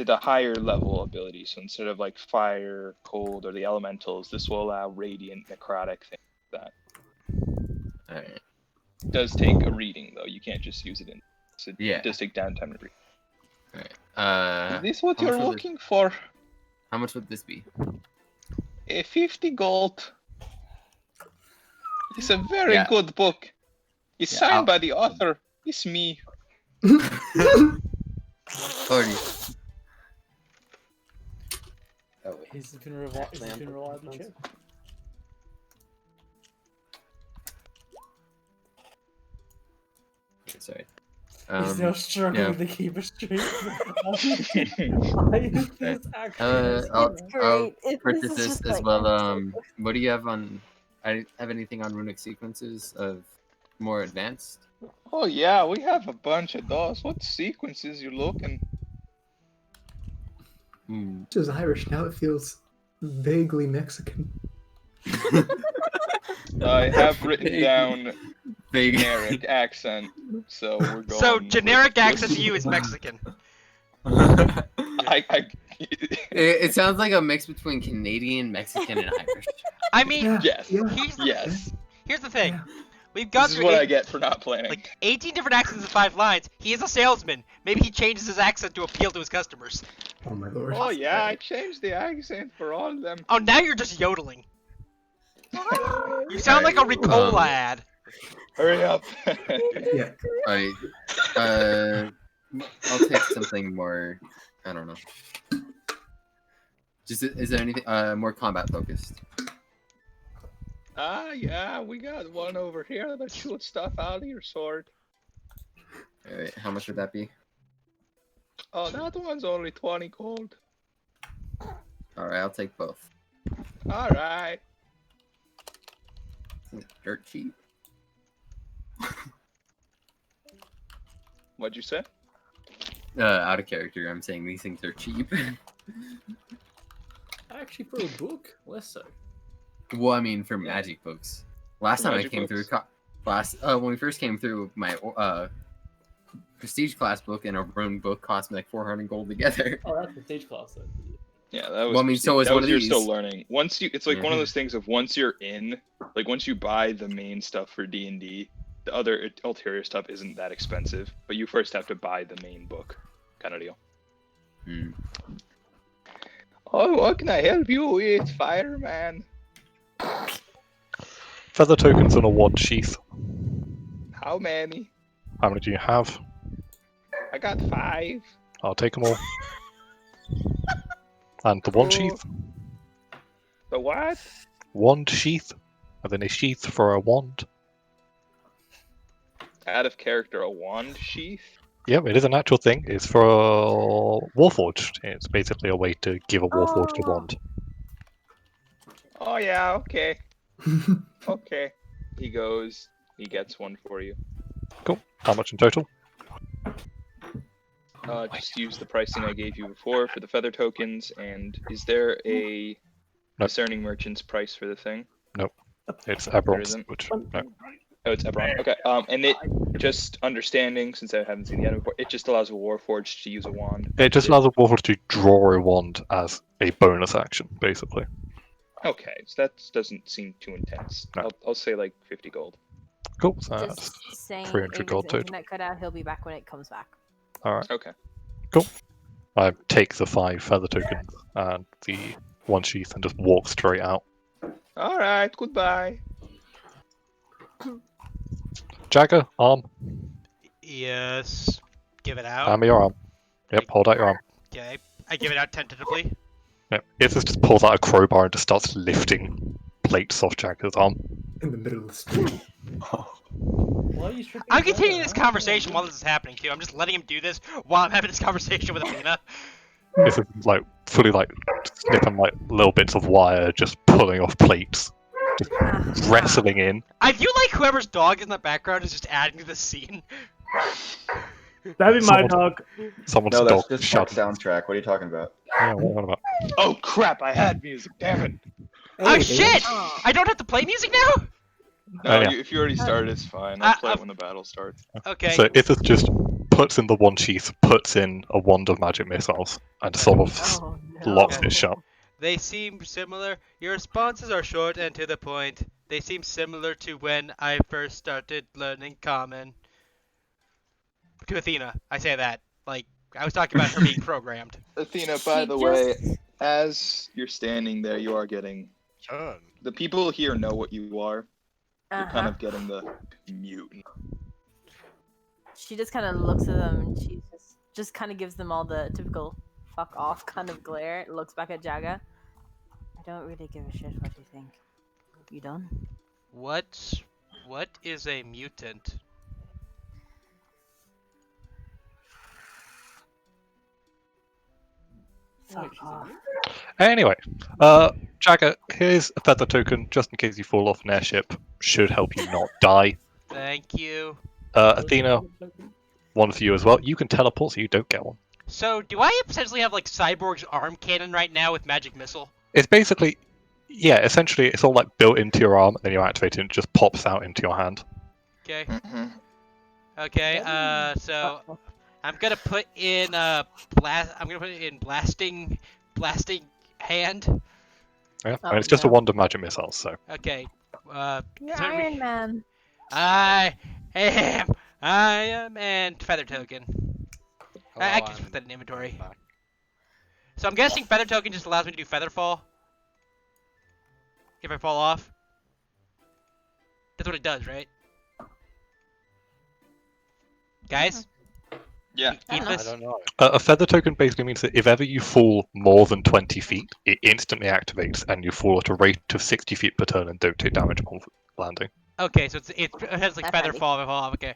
the higher level ability. So instead of like fire, cold, or the elementals, this will allow radiant, necrotic, things like that. Alright. It does take a reading though. You can't just use it in. So it does take downtime to read. Alright. Is this what you're looking for? How much would this be? 50 gold. It's a very good book. It's signed by the author. It's me. 40. Oh, wait. He's been reliably checked. Sorry. He's now struggling to keep a straight. I'll purchase this as well. What do you have on? I have anything on runic sequences of more advanced? Oh yeah, we have a bunch of those. What sequences you looking? It was Irish. Now it feels vaguely Mexican. I have written down generic accent, so we're going. So generic accent to you is Mexican. It sounds like a mix between Canadian, Mexican, and Irish. I mean, yes. Here's the thing. We've got this is what I get for not planning. Like 18 different accents in 5 lines. He is a salesman. Maybe he changes his accent to appeal to his customers. Oh my lord. Oh yeah, I changed the accent for all of them. Oh, now you're just yodeling. You sound like a Ricola ad. Hurry up. Yeah. Alright. I'll take something more. I don't know. Just is there anything more combat focused? Yeah, we got one over here that shoots stuff out of your sword. Alright, how much would that be? Oh, that one's only 20 gold. Alright, I'll take both. Alright. Dirt cheap. What'd you say? Out of character, I'm saying these things are cheap. Actually, for a book, less so. Well, I mean, for magic books. Last time I came through, when we first came through, my prestige class book and a rune book cost me like 400 gold together. Oh, that's prestige class. Then. Yeah, that was. Well, I mean, so is that one was of you're these. still learning. Once you, it's like one of Mhm. those things of once you're in, like once you buy the main stuff for D&D, the other ulterior stuff isn't that expensive. But you first have to buy the main book, kind of deal. Hmm. Oh, what can I help you with, fireman? Feather tokens in a wand sheath. How many? How many do you have? I got 5. I'll take them all. And the wand Oh. sheath? The what? Wand sheath? And then a sheath for a wand. Out of character, a wand sheath? Yep, it is an actual thing. It's for Warforged. It's basically a way to give a Warforged a wand. Oh yeah, okay. Okay. He goes, he gets one for you. Cool. How much in total? Just use the pricing I gave you before for the feather tokens, and is there a discerning merchant's price for the thing? Nope. It's There Eberron's, isn't? which no. Oh, it's Ebron. Okay. And it just understanding, since I haven't seen the item before, it just allows a Warforged to use a wand. It just allows a Warforged to draw a wand as a bonus action, basically. Okay, so that doesn't seem too intense. No. I'll say like 50 gold. Cool. So that's Just saying, 300 Avery's gold total. internet cut out. He'll be back when it comes back. Alright. Okay. Cool. I take the 5 feather tokens and the one sheath and just walk straight out. All right. Goodbye. Jagger, arm. Yes. Give it out. Arm your arm. Yep, hold out your arm. Okay. I give it out tentatively. Yep. Ithas just pulls out a crowbar and just starts lifting plates off Jagger's arm. In the middle of the street. Why are you stripping I'm down? continuing this How conversation while this is happening too. I'm just letting him do this while I'm having this conversation with Athena. Ithas is like fully like snipping like little bits of wire, just pulling off plates, just wrestling in. I feel like whoever's dog in the background is just adding to the scene. That'd be my Someone- dog. Someone's No, that's dog just Park shouting. soundtrack. What are you talking about? Yeah, what about? Oh crap! I had music. Damn it. Oh shit! I don't have to play music now? No, yeah. if you already started, it's fine. I'll play it when the battle starts. Okay. So Ithas just puts in the wand sheath, puts in a wand of magic missiles, and sort of Oh, no. locks Okay. it shut. They seem similar. Your responses are short and to the point. They seem similar to when I first started learning common. To Athena, I say that. Like, I was talking about her being programmed. Athena, by the way, as you're standing there, you are getting. The people here know what you are. You're kind of getting the mutant. She just kind of looks at them and she just kind of gives them all the typical fuck off kind of glare. Looks back at Jagga. I don't really give a shit what you think. You done? What is a mutant? Fuck off. Anyway, Jagger, here's a feather token just in case you fall off an airship. Should help you not die. Thank you. Athena, one for you as well. You can teleport, so you don't get one. So, do I potentially have like Cyborg's arm cannon right now with magic missile? It's basically, yeah, essentially it's all like built into your arm, and then you activate it, and it just pops out into your hand. Okay. Okay. So I'm gonna put in I'm gonna put it in blasting hand. Yeah, Oh, and it's just a no. wand of magic missiles, so. Okay. You're so Iron Man. I am and feather token. I can just put that in inventory. So I'm guessing feather token just allows me to do feather fall. If I fall off. That's what it does, right? Guys? Yeah. Eat I this. don't know. A feather token basically means that if ever you fall more than 20 feet, it instantly activates, and you fall at a rate of 60 feet per turn and don't take damage upon landing. Okay, so it has like That's feather handy. fall if I fall off. Okay.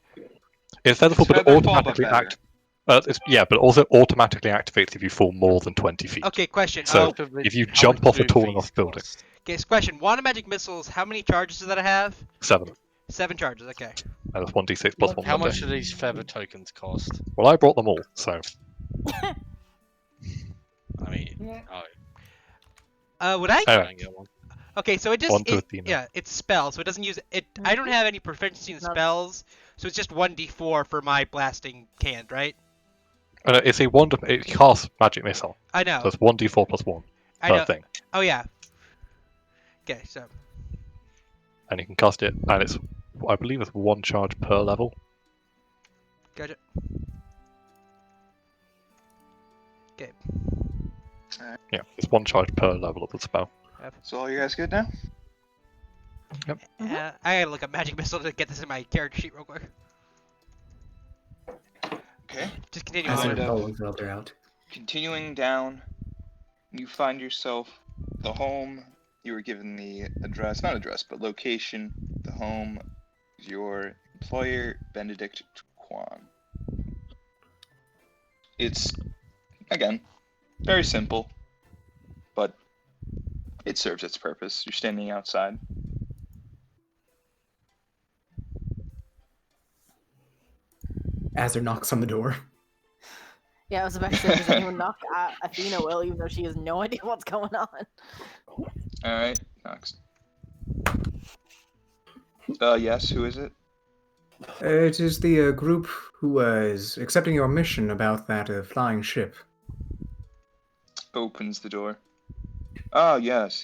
It's feather fall, It's but it feather fall, but automatically better. but also automatically activates if you fall more than 20 feet. Okay, question. So, if you jump off a tall enough building. Okay, question. Wand of magic missiles, how many charges does that have? 7. 7 charges, okay. And that's 1d6 plus 1 How per much day. do these feather tokens cost? Well, I brought them all, so. I mean, Would I? Anyway, get one. Okay, so it just On to Athena. yeah, it's spell, so it doesn't use it. I don't have any proficiency in Not- spells, So it's just 1d4 for my blasting hand, right? It's a one. It casts magic missile. I know. So it's 1d4 plus 1 I per know. thing. Oh yeah. Okay, so. And you can cast it, and it's, I believe it's 1 charge per level. Gotcha. Okay. Yeah, it's 1 charge per level of the spell. So all you guys good now? Yep. I gotta look up magic missile to get this in my character sheet real quick. Okay. Just continue As on. they're following Valdr out. Continuing down, you find yourself the home. You were given the address, not address, but location. The home is your employer, Benedict Twan. It's, again, very simple, but it serves its purpose. You're standing outside. Azur knocks on the door. Yeah, I was about to say, does anyone knock? Athena will, even though she has no idea what's going on. Alright, knocks. Yes, who is it? It is the group who is accepting your mission about that flying ship. Opens the door. Ah, yes.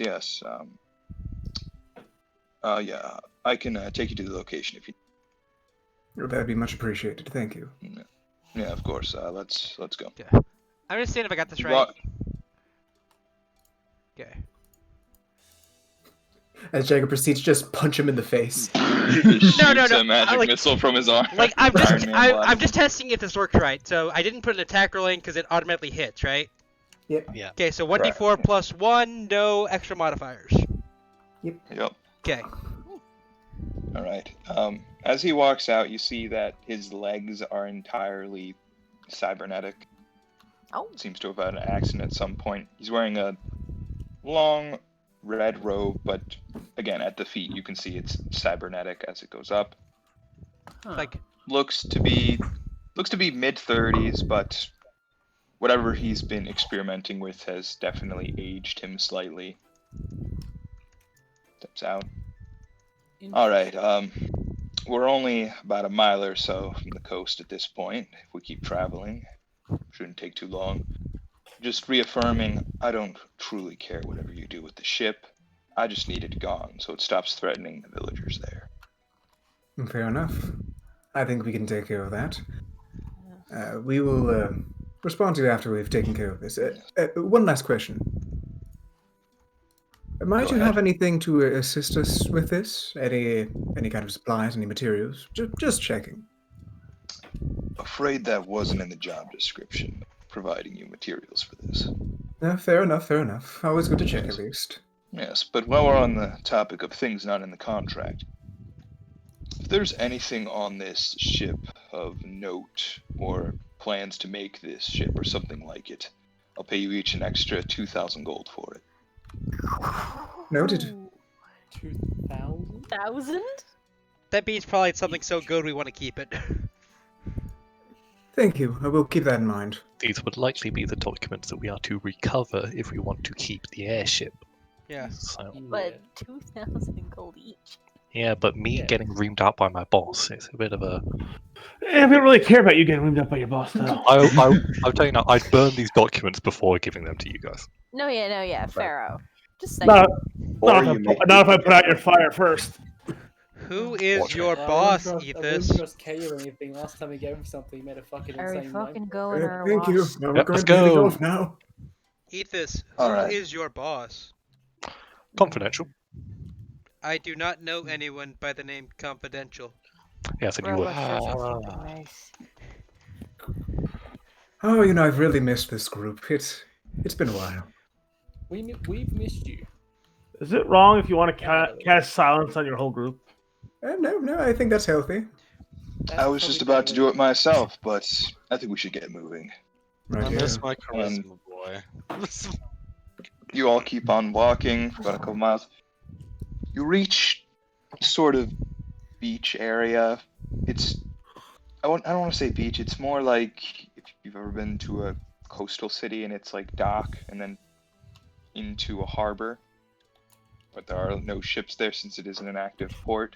Yeah, I can take you to the location if you. That'd be much appreciated. Thank you. Yeah, of course. Let's go. Yeah. I'm just seeing if I got this right. Okay. As Jagger proceeds to just punch him in the face. No. A magic missile from his arm. Like I'm just testing if this works right. So I didn't put an attack roll in because it automatically hits, right? Yep. Yeah. Okay, so 1d4 plus 1, no extra modifiers. Yep. Okay. All right. As he walks out, you see that his legs are entirely cybernetic. Oh. Seems to have had an accident at some point. He's wearing a long red robe, but again, at the feet, you can see it's cybernetic as it goes up. Huh. Like Looks to be mid-30s, but whatever he's been experimenting with has definitely aged him slightly. Steps out. All right. We're only about a mile or so from the coast at this point. If we keep traveling, shouldn't take too long. Just reaffirming, I don't truly care whatever you do with the ship. I just need it gone so it stops threatening the villagers there. Fair enough. I think we can take care of that. We will respond to you after we've taken care of this. One last question. Might you have anything to assist us with this? Any kind of supplies, any materials? Just checking. Afraid that wasn't in the job description, providing you materials for this. Fair enough. Always good to check, at least. Yes, but while we're on the topic of things not in the contract, if there's anything on this ship of note, or plans to make this ship or something like it, I'll pay you each an extra 2,000 gold for it. Noted. 2,000? 1,000? that means probably something so good we want to keep it. Thank you. I will keep that in mind. These would likely be the documents that we are to recover if we want to keep the airship. Yeah. So, But 2,000 gold each. yeah, but me getting reamed out by my boss is a bit of a... I don't really care about you getting reamed up by your boss, though. I'll tell you now, I'd burn these documents before giving them to you guys. No, Pharaoh. Just saying. Not if I put out your fire first. Who is Watch your I boss, wouldn't Ethas? trust Kay or anything. Last time we gave him something, he made a fucking Are we insane fucking noise. going or Thank you. what? We're Yep, going let's to head go. off now. Ethas, All who right. is your boss? Confidential. I do not know anyone by the name Confidential. Yes, and you Bro, were... that's fucking nice. Oh, I've really missed this group. It's been a while. We've missed you. Is it wrong if you want to cast silence on your whole group? No, I think that's healthy. I was just about to do it myself, but I think we should get moving. Right I here. miss my charisma boy. You all keep on walking for about a couple miles. You reach sort of beach area. I don't want to say beach. It's more like if you've ever been to a coastal city and it's like dock and then into a harbor. But there are no ships there since it isn't an active port.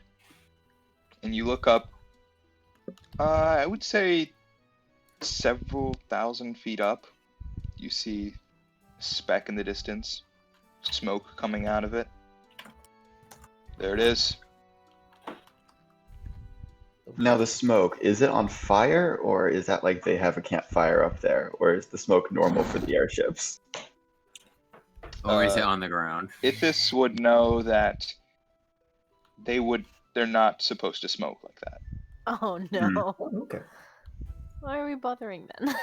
And you look up I would say several thousand feet up, you see a speck in the distance, smoke coming out of it. There it is. Now the smoke, is it on fire, or is that like they have a campfire up there, or is the smoke normal for the airships? Or is it on the ground? Ithas would know that they're not supposed to smoke like that. Oh no. Okay. Why are we bothering then?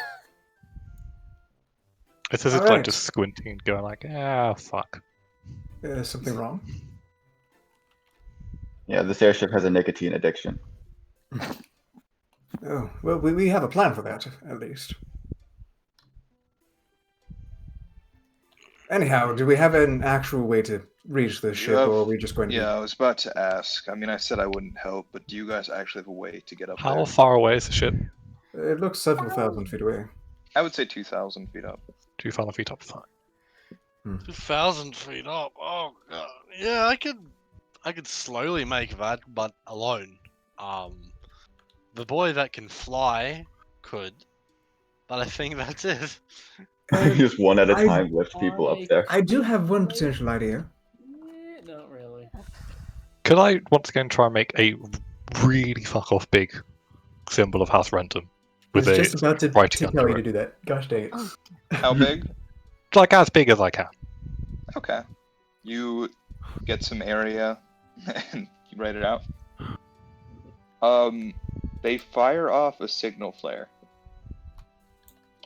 It's as if like just squinting and going like, ah, fuck. Is something wrong? Yeah, this airship has a nicotine addiction. Oh, well, we have a plan for that, at least. Anyhow, do we have an actual way to reach the ship, or are we just going to Yeah, I was about to ask. I mean, I said I wouldn't help, but do you guys actually have a way to get up How there? far away is the ship? It looks several thousand feet away. I would say 2,000 feet up. 2,000 feet up, fine. 2,000 feet up. Oh god. Yeah, I could slowly make that, but alone. The boy that can fly could, but I think that's it. Just one at a time lift people up there. I do have one potential idea. Not really. Could I once again try and make a really fuck off big symbol of House Renton? I was With just about to writing tell under you to it? do that. Gosh dang it. How big? Like as big as I can. Okay. You get some area and you write it out. They fire off a signal flare,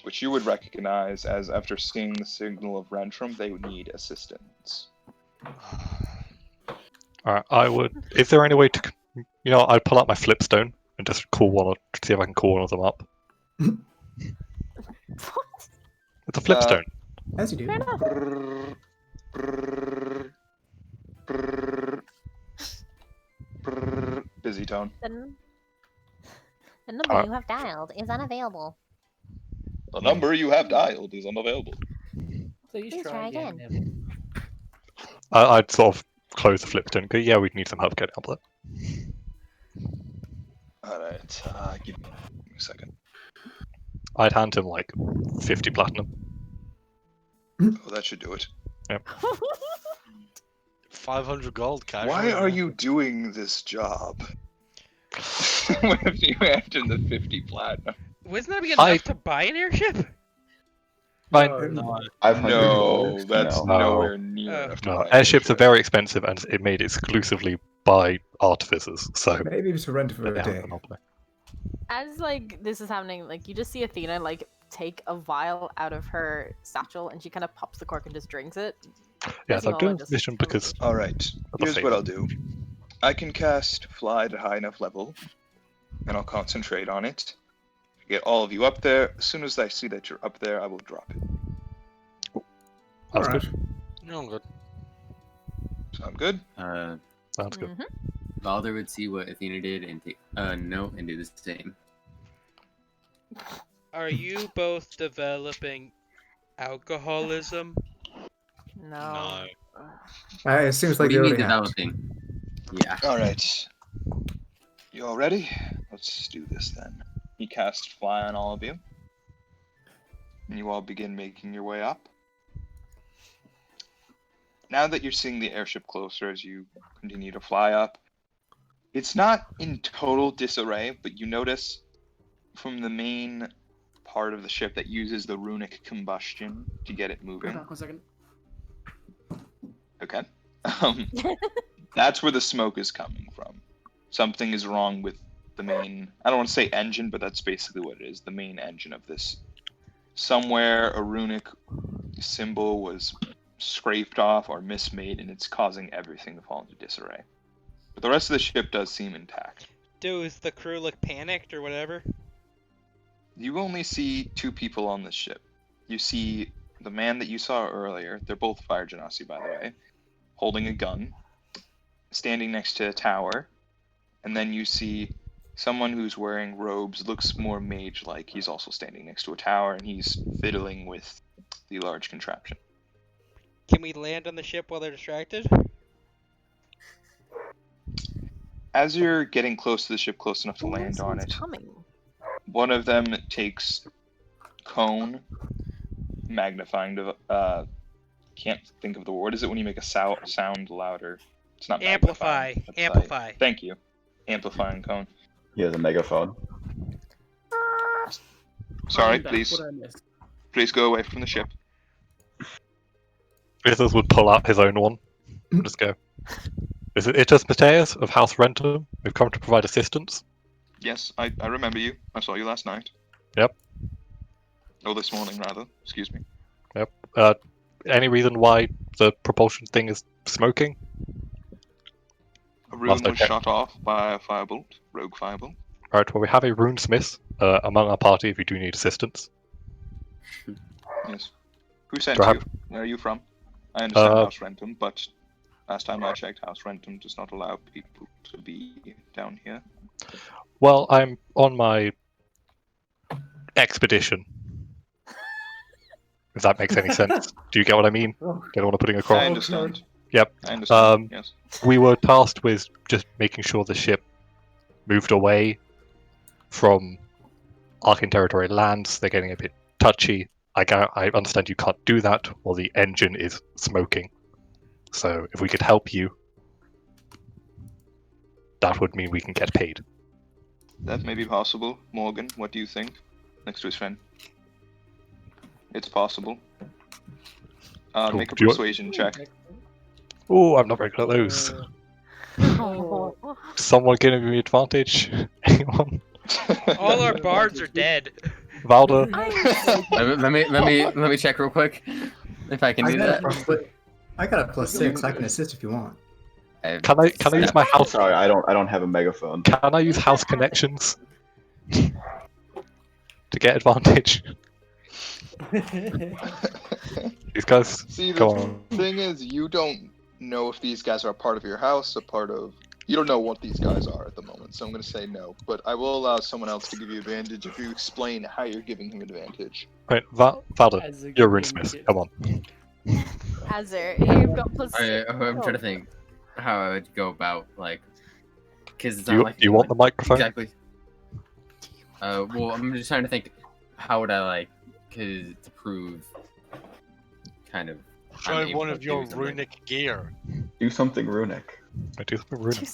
which you would recognize as after seeing the signal of Rentrum, they would need assistance. Alright, I would. Is there any way to. I'd pull out my flipstone and just call one, see if I can call one of them up. It's a flipstone. As you do. Busy tone. The number you have dialed is unavailable. The number you have dialed is unavailable. Please try again. I'd sort of close the flipstone because we'd need some help getting up there. Alright, give me a second. I'd hand him like 50 platinum. Oh, that should do it. Yep. 500 gold cash. Why are you doing this job? What if you after the 50 platinum? Wasn't that enough to buy an airship? Fine. No, that's nowhere near enough to No, buy an airships are very expensive and it's made exclusively by artificers, so... Maybe just rent for a day. As like this is happening, like you just see Athena like take a vial out of her satchel and she kind of pops the cork and just drinks it. Yeah, so I'm doing this mission because... Alright, here's what I'll do. I can cast Fly at a high enough level, and I'll concentrate on it. Get all of you up there. As soon as I see that you're up there, I will drop it. That's good. No, I'm good. Sound good? Sounds good. Valdr would see what Athena did and take a note and do the same. Are you both developing alcoholism? No. It seems like What do you they mean already have. developing? Yeah. Alright. You all ready? Let's do this then. He casts Fly on all of you. And you all begin making your way up. Now that you're seeing the airship closer as you continue to fly up, it's not in total disarray, but you notice from the main part of the ship that uses the runic combustion to get it moving. Hold on 1 second. Okay. That's where the smoke is coming from. Something is wrong with the main, I don't want to say engine, but that's basically what it is, the main engine of this. Somewhere a runic symbol was scraped off or mismade, and it's causing everything to fall into disarray. But the rest of the ship does seem intact. Is the crew look panicked or whatever? You only see two people on this ship. You see the man that you saw earlier, they're both fire genasi by the way, holding a gun, standing next to a tower, and then you see someone who's wearing robes, looks more mage-like. He's also standing next to a tower, and he's fiddling with the large contraption. Can we land on the ship while they're distracted? as you're getting close to the ship, close enough to land on it, Coming. one of them takes cone, magnifying to can't think of the word. What is it when you make a sound louder? It's not Amplify. magnifying. That's Amplify. Thank you. Amplifying cone. He has a megaphone. Sorry, Back, please. what I missed. Please go away from the ship. Ithas would pull out his own one. And just go. Is it Ithas Mateus of House Rentum? We've come to provide assistance. Yes, I remember you. I saw you last night. Yep. Oh, this morning, rather. Excuse me. Yep. Any reason why the propulsion thing is smoking? A rune Last I was checked. shot off by a firebolt, rogue firebolt. Alright, well, we have a runesmith among our party if you do need assistance. Yes. Who sent Do I you? have- Where are you from? I understand Uh, House Rentum, but last time I checked, House Rentum does not allow people to be down here. Well, I'm on my expedition. If that makes any sense. Do you get what I mean? Get what I'm putting I across? understand. Yep. I understand, yes. We were tasked with just making sure the ship moved away from Arcane territory lands. They're getting a bit touchy. I understand you can't do that while the engine is smoking. So if we could help you, that would mean we can get paid. That may be possible. Morgan, what do you think? Next to his friend. It's possible. Make a do you- persuasion check. Oh, I'm not very good at those. Someone giving me advantage? Anyone? All our bards are dead. Valdr? let me check real quick if I can do that. I got a +6. I can assist if you want. Can I use my house? Sorry, I don't have a megaphone. Can I use house connections to get advantage? These guys, See, go the on. thing is, you don't know if these guys are a part of your house, a part of... You don't know what these guys are at the moment, so I'm going to say no. But I will allow someone else to give you advantage if you explain how you're giving him advantage. Right, Valdr, you're a runesmith. Come on. Azure, you've got I'm trying to think how I would go about, like, because it's Do not you, like do you want the microphone? exactly. Well, I'm just trying to think how would I like to prove kind of. I'm Show able one to of your do something. runic gear. Do something runic. I do something runic.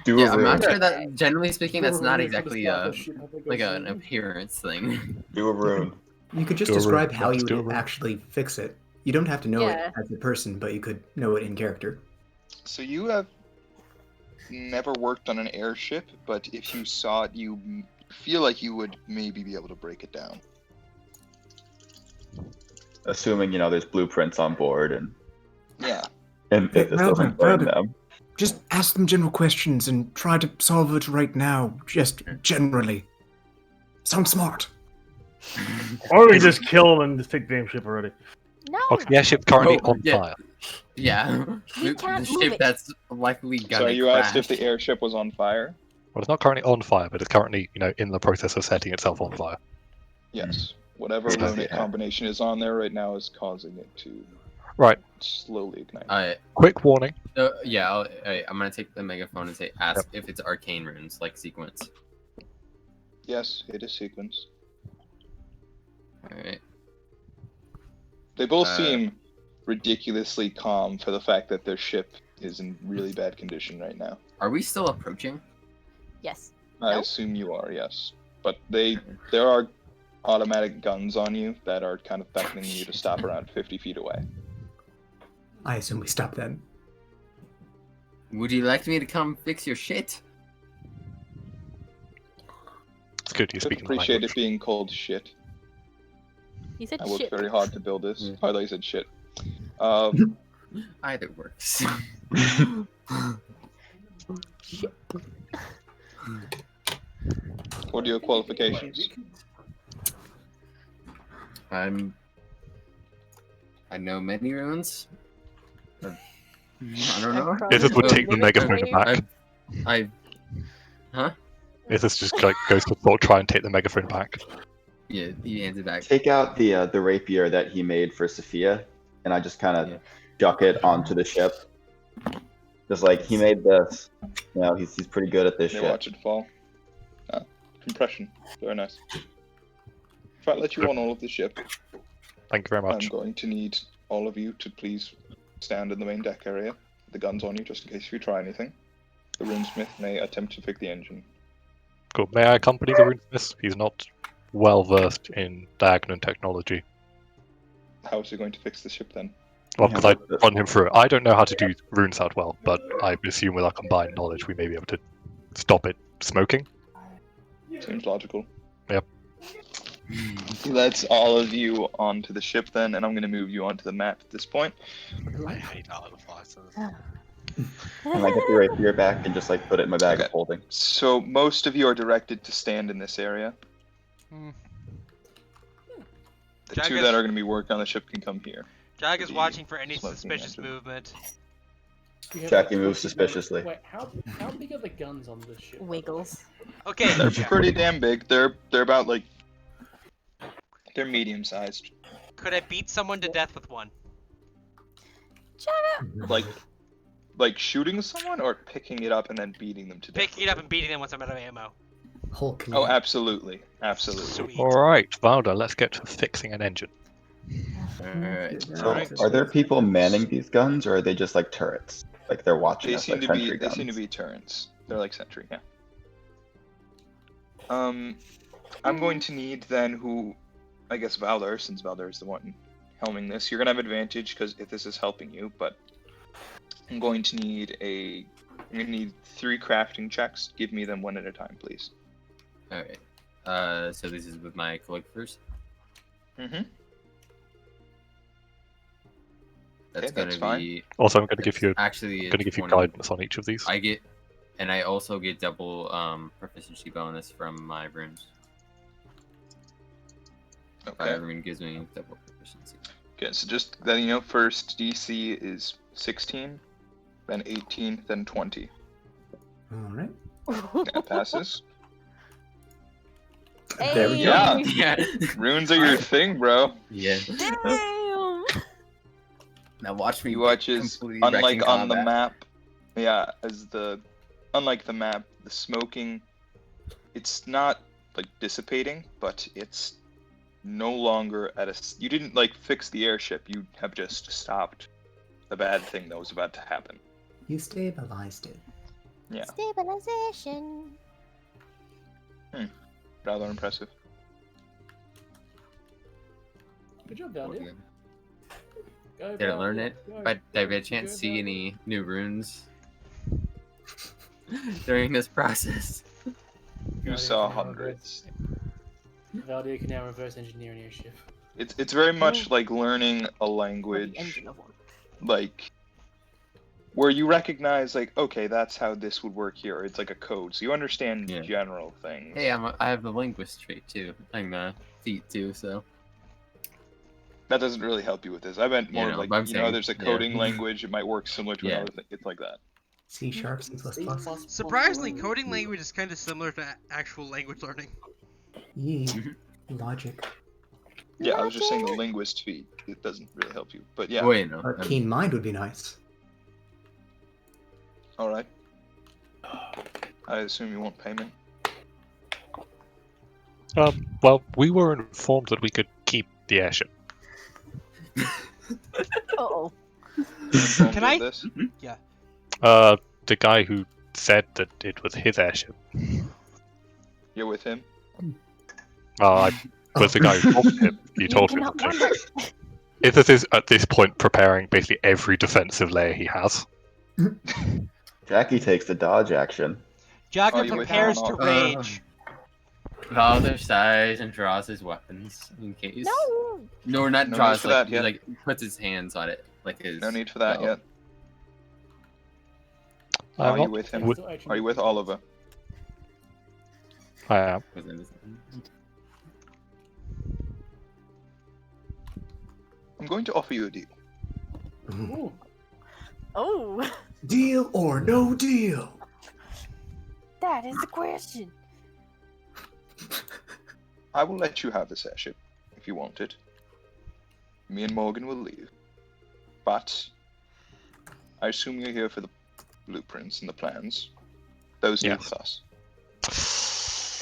Do Yeah, a I'm rune. not sure that generally speaking, that's not Runic for the exactly starfish, I think like I've an seen. appearance thing. Do a rune. You could just Do a rune. describe how Just you do a would rune. actually fix it. You don't have to know Yeah. it as a person, but you could know it in character. So you have never worked on an airship, but if you saw it, you feel like you would maybe be able to break it down. Assuming, there's blueprints on board and Yeah. if this doesn't burn them. Just ask them general questions and try to solve it right now, just generally. Sound smart. Or we just kill him and just take the damn ship already. No. Okay, the airship's currently on yeah. fire. Yeah, He the can't move ship it. that's likely gonna So you crash. asked if the airship was on fire? Well, it's not currently on fire, but it's currently, in the process of setting itself on fire. Yes. Whatever Yeah. runic combination is on there right now is causing it to Right. slowly ignite. Alright, Quick warning. yeah, I'm gonna take the megaphone and say, ask if it's arcane runes, like sequence. Yes, it is sequence. Alright. They both Uh, seem ridiculously calm for the fact that their ship is in really bad condition right now. Are we still approaching? Yes. I Nope. assume you are, yes. But there are automatic guns on you that are kind of beckoning you to stop around 50 feet away. I assume we stop then. Would you like me to come fix your shit? It's good you I speaking appreciate language. it being called shit. He said I worked shit. very hard to build this. Yeah. I thought you said shit. Either works. Shit. What are your qualifications? I know many runes. I don't know. Ithas would take the megaphone back. Huh? Ithas just goes to try and take the megaphone back. Yeah, he hands it back. Take out the rapier that he made for Sophia, and I just kind of duck it onto the ship. Just like he made this. You know, he's pretty good at this They shit. watch it fall. Compression. Very nice. If I let you on all of the ship, Thank you very much. I'm going to need all of you to please stand in the main deck area. The guns on you, just in case you try anything. The runesmith may attempt to pick the engine. Cool. May I accompany the runesmith? He's not well versed in diagonal technology. How is he going to fix the ship then? Well, because I run him through it. I don't know how to do runes that well, but I assume with our combined knowledge we may be able to stop it smoking. Seems logical. Yep. Let's all of you onto the ship then, and I'm going to move you onto the map at this point. I hate Island of Fighters. And I get the rapier back and just like put it in my bag of holding. So most of you are directed to stand in this area. The two that are going to be working on the ship can come here. Jag is watching for any suspicious movement. Jackie moves suspiciously. Wait, how big are the guns on this ship? Wiggles. Okay. They're pretty damn big. They're about like they're medium sized. Could I beat someone to death with one? Like shooting someone or picking it up and then beating them to death? Picking it up and beating them once I'm out of ammo. Oh, absolutely, absolutely. All right, Valdr, let's get to fixing an engine. Alright. So, are there people manning these guns, or are they just like turrets? Like they're watching They us seem like to be. sentry They guns? seem to be turrets. They're like sentry. Yeah. I'm going to need then who, I guess Valdr, since Valdr is the one helming this. You're gonna have advantage because if this is helping you, but I'm going to need 3 crafting checks. Give me them one at a time, please. Alright. So this is with my collectors? Mm-hmm. That's Okay, gonna that's fine. be. Also, I'm going to give you actually going to give you 20. guidance on each of these. And I also get double proficiency bonus from my runes. Okay. Rune gives me double proficiency. Okay, so just then you know, first DC is 16, then 18, then 20. Alright. That passes. There we go. Yeah. Yeah. Runes are your thing, bro. Yeah. Damn. Now watch me. You watch is completely wreck in unlike on the combat. map. Yeah, unlike the map, the smoking, it's not like dissipating, but it's no longer at a. You didn't like fix the airship. You have just stopped the bad thing that was about to happen. You stabilized it. Yeah. Stabilization. Rather impressive. Good job, Valdr. Go, Did I learn Valdr, it? go. But did I by chance Go, see Valdr. any new runes during this process? You Valdr saw can now hundreds. Valdr can now reverse engineer an airship. It's very much like learning a language, engine of one. like where you recognize like, okay, that's how this would work here. It's like a code, so you understand general things. Hey, I have the linguist trait too. I'm the feat too, so. That doesn't really help you with this. I meant more Yeah, no, like, but I'm you know, saying, there's a yeah. coding language. It might work similar to Yeah. another thing. It's like that. C#, C++. Surprisingly, coding language is kind of similar to actual language learning. Yee. Logic. Yeah, I was just saying the linguist feat. It doesn't really help you, but yeah. Wait, no. Or keen mind would be nice. All right. I assume you want payment. Well, we were informed that we could keep the airship. Uh-oh. Can I? This? Yeah. The guy who said that it was his airship. You're with him. I was the guy who told him. You told him. Ithas is at this point preparing basically every defensive layer he has. Jackie takes the dodge action. Jagger you with prepares him? to rage. Valdr sighs and draws his weapons in case. No, not No draws. need for Like, that he yet. like puts his hands on it, like his. No need for that bow. yet. I'm Are you not- with him? would- Are you with Oliver? I am. I'm going to offer you a deal. Ooh. Oh, Deal or no deal? that is the question. I will let you have this airship if you want it. Me and Morgan will leave. But I assume you're here for the blueprints and the plans. Those leave with us.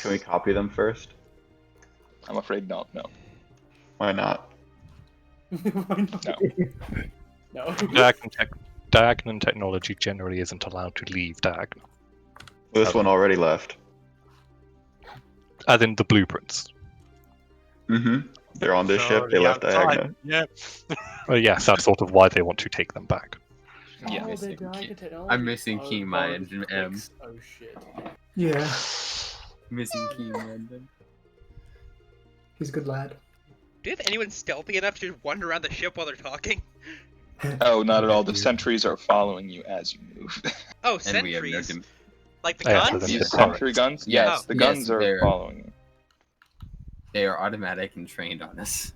Can we copy them first? I'm afraid not, no. Why not? Why not? No. No. Diagonal technology generally isn't allowed to leave Diagonal. This one already left. As in the blueprints. Mm-hmm. They're on this ship, they left Diagonal. Yep. Well, yes, that's sort of why they want to take them back. Yeah. Oh, Missing they're key. Diagonal technology. I'm missing key both mind, M. fix- Oh shit. Yeah, Missing key mind. he's a good lad. Do you have anyone stealthy enough to wander around the ship while they're talking? Oh, not at all. The sentries are following you as you move. Oh, And we have no sentries. dim- Like the Yeah, so guns? then- These sentry guns? Yes, the Yes, guns are they're- following you. They are automatic and trained on us.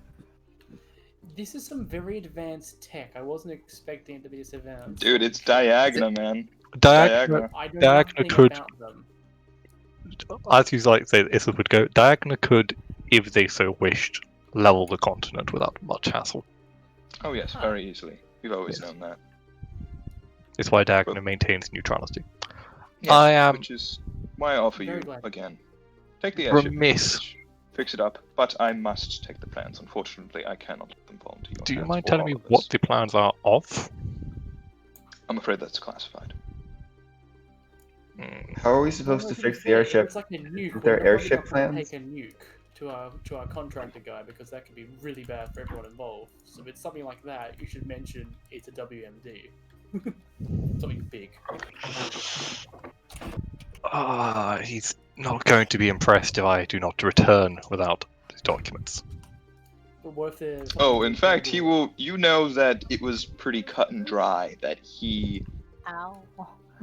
This is some very advanced tech. I wasn't expecting it to be this advanced. Dude, it's Diagonal, man. Diagonal, I don't Diagonal know could- anything about them. as you like say, this would go. Diagonal could, if they so wished, level the continent without much hassle. Oh yes, very easily. We've always known that. It's why Diagonal maintains neutrality. Yes, I am which is why I offer Very you glad. again. Take the airship. remiss. Fix it up, but I must take the plans. Unfortunately, I cannot let them fall into your Do you hands mind or telling me all of what us. the plans are of? I'm afraid that's classified. How are we supposed to fix the airship? It's like a nuke. With their we're probably airship not gonna plans? Take a nuke to our contractor guy because that could be really bad for everyone involved. So if it's something like that, you should mention it's a WMD. Something big. He's not going to be impressed if I do not return without his documents. But what if there's Oh, in fact, he will. You know that it was pretty cut and dry that he Ow.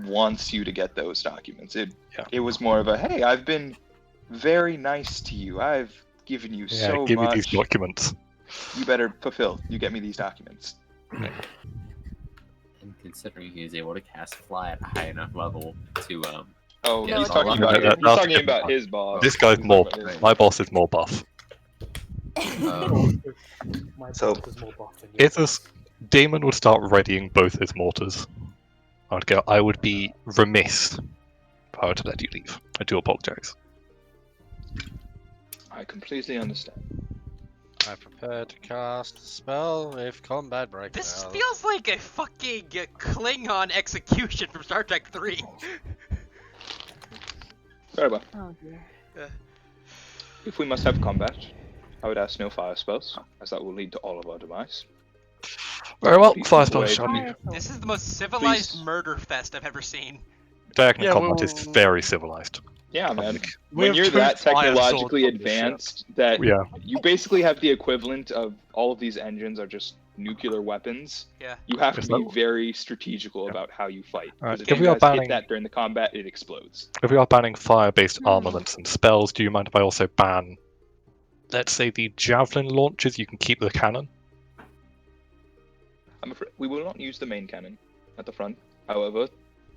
wants you to get those documents. Yeah. It was more of a, hey, I've been very nice to you. I've given you Yeah, so give me much. these documents. You better fulfill. You get me these documents. And considering he is able to cast fly at a high enough level to Oh, Yeah, he's it's talking all about, about- he's talking about his boss. This guy's He's more. talking about his My boss is more buff. My So- boss is more buff than yours. Ithas, Damon would start readying both his mortars. I would go. I would be remiss if I were to let you leave. I do apologize. I completely understand. I prepare to cast a spell if combat breaks This out. feels like a fucking Klingon execution from Star Trek 3. Very well. Oh dear. If we must have combat, I would ask no fire spells, as that will lead to all of our demise. Very well. Please Fire move spell away shall from be. me. This is the most civilized Please. murder fest I've ever seen. Diagonal Yeah, combat well- is very civilized. Yeah, man. We When have you're two that fire technologically swords on the ship. advanced that Yeah. you basically have the equivalent of all of these engines are just nuclear weapons. Yeah. You have to Is be that- very strategical about how you fight. Alright, Because if if we you are guys banning- hit that during the combat, it explodes. If we are banning fire-based armaments and spells, do you mind if I also ban, let's say, the javelin launchers? You can keep the cannon. I'm afraid we will not use the main cannon at the front. However,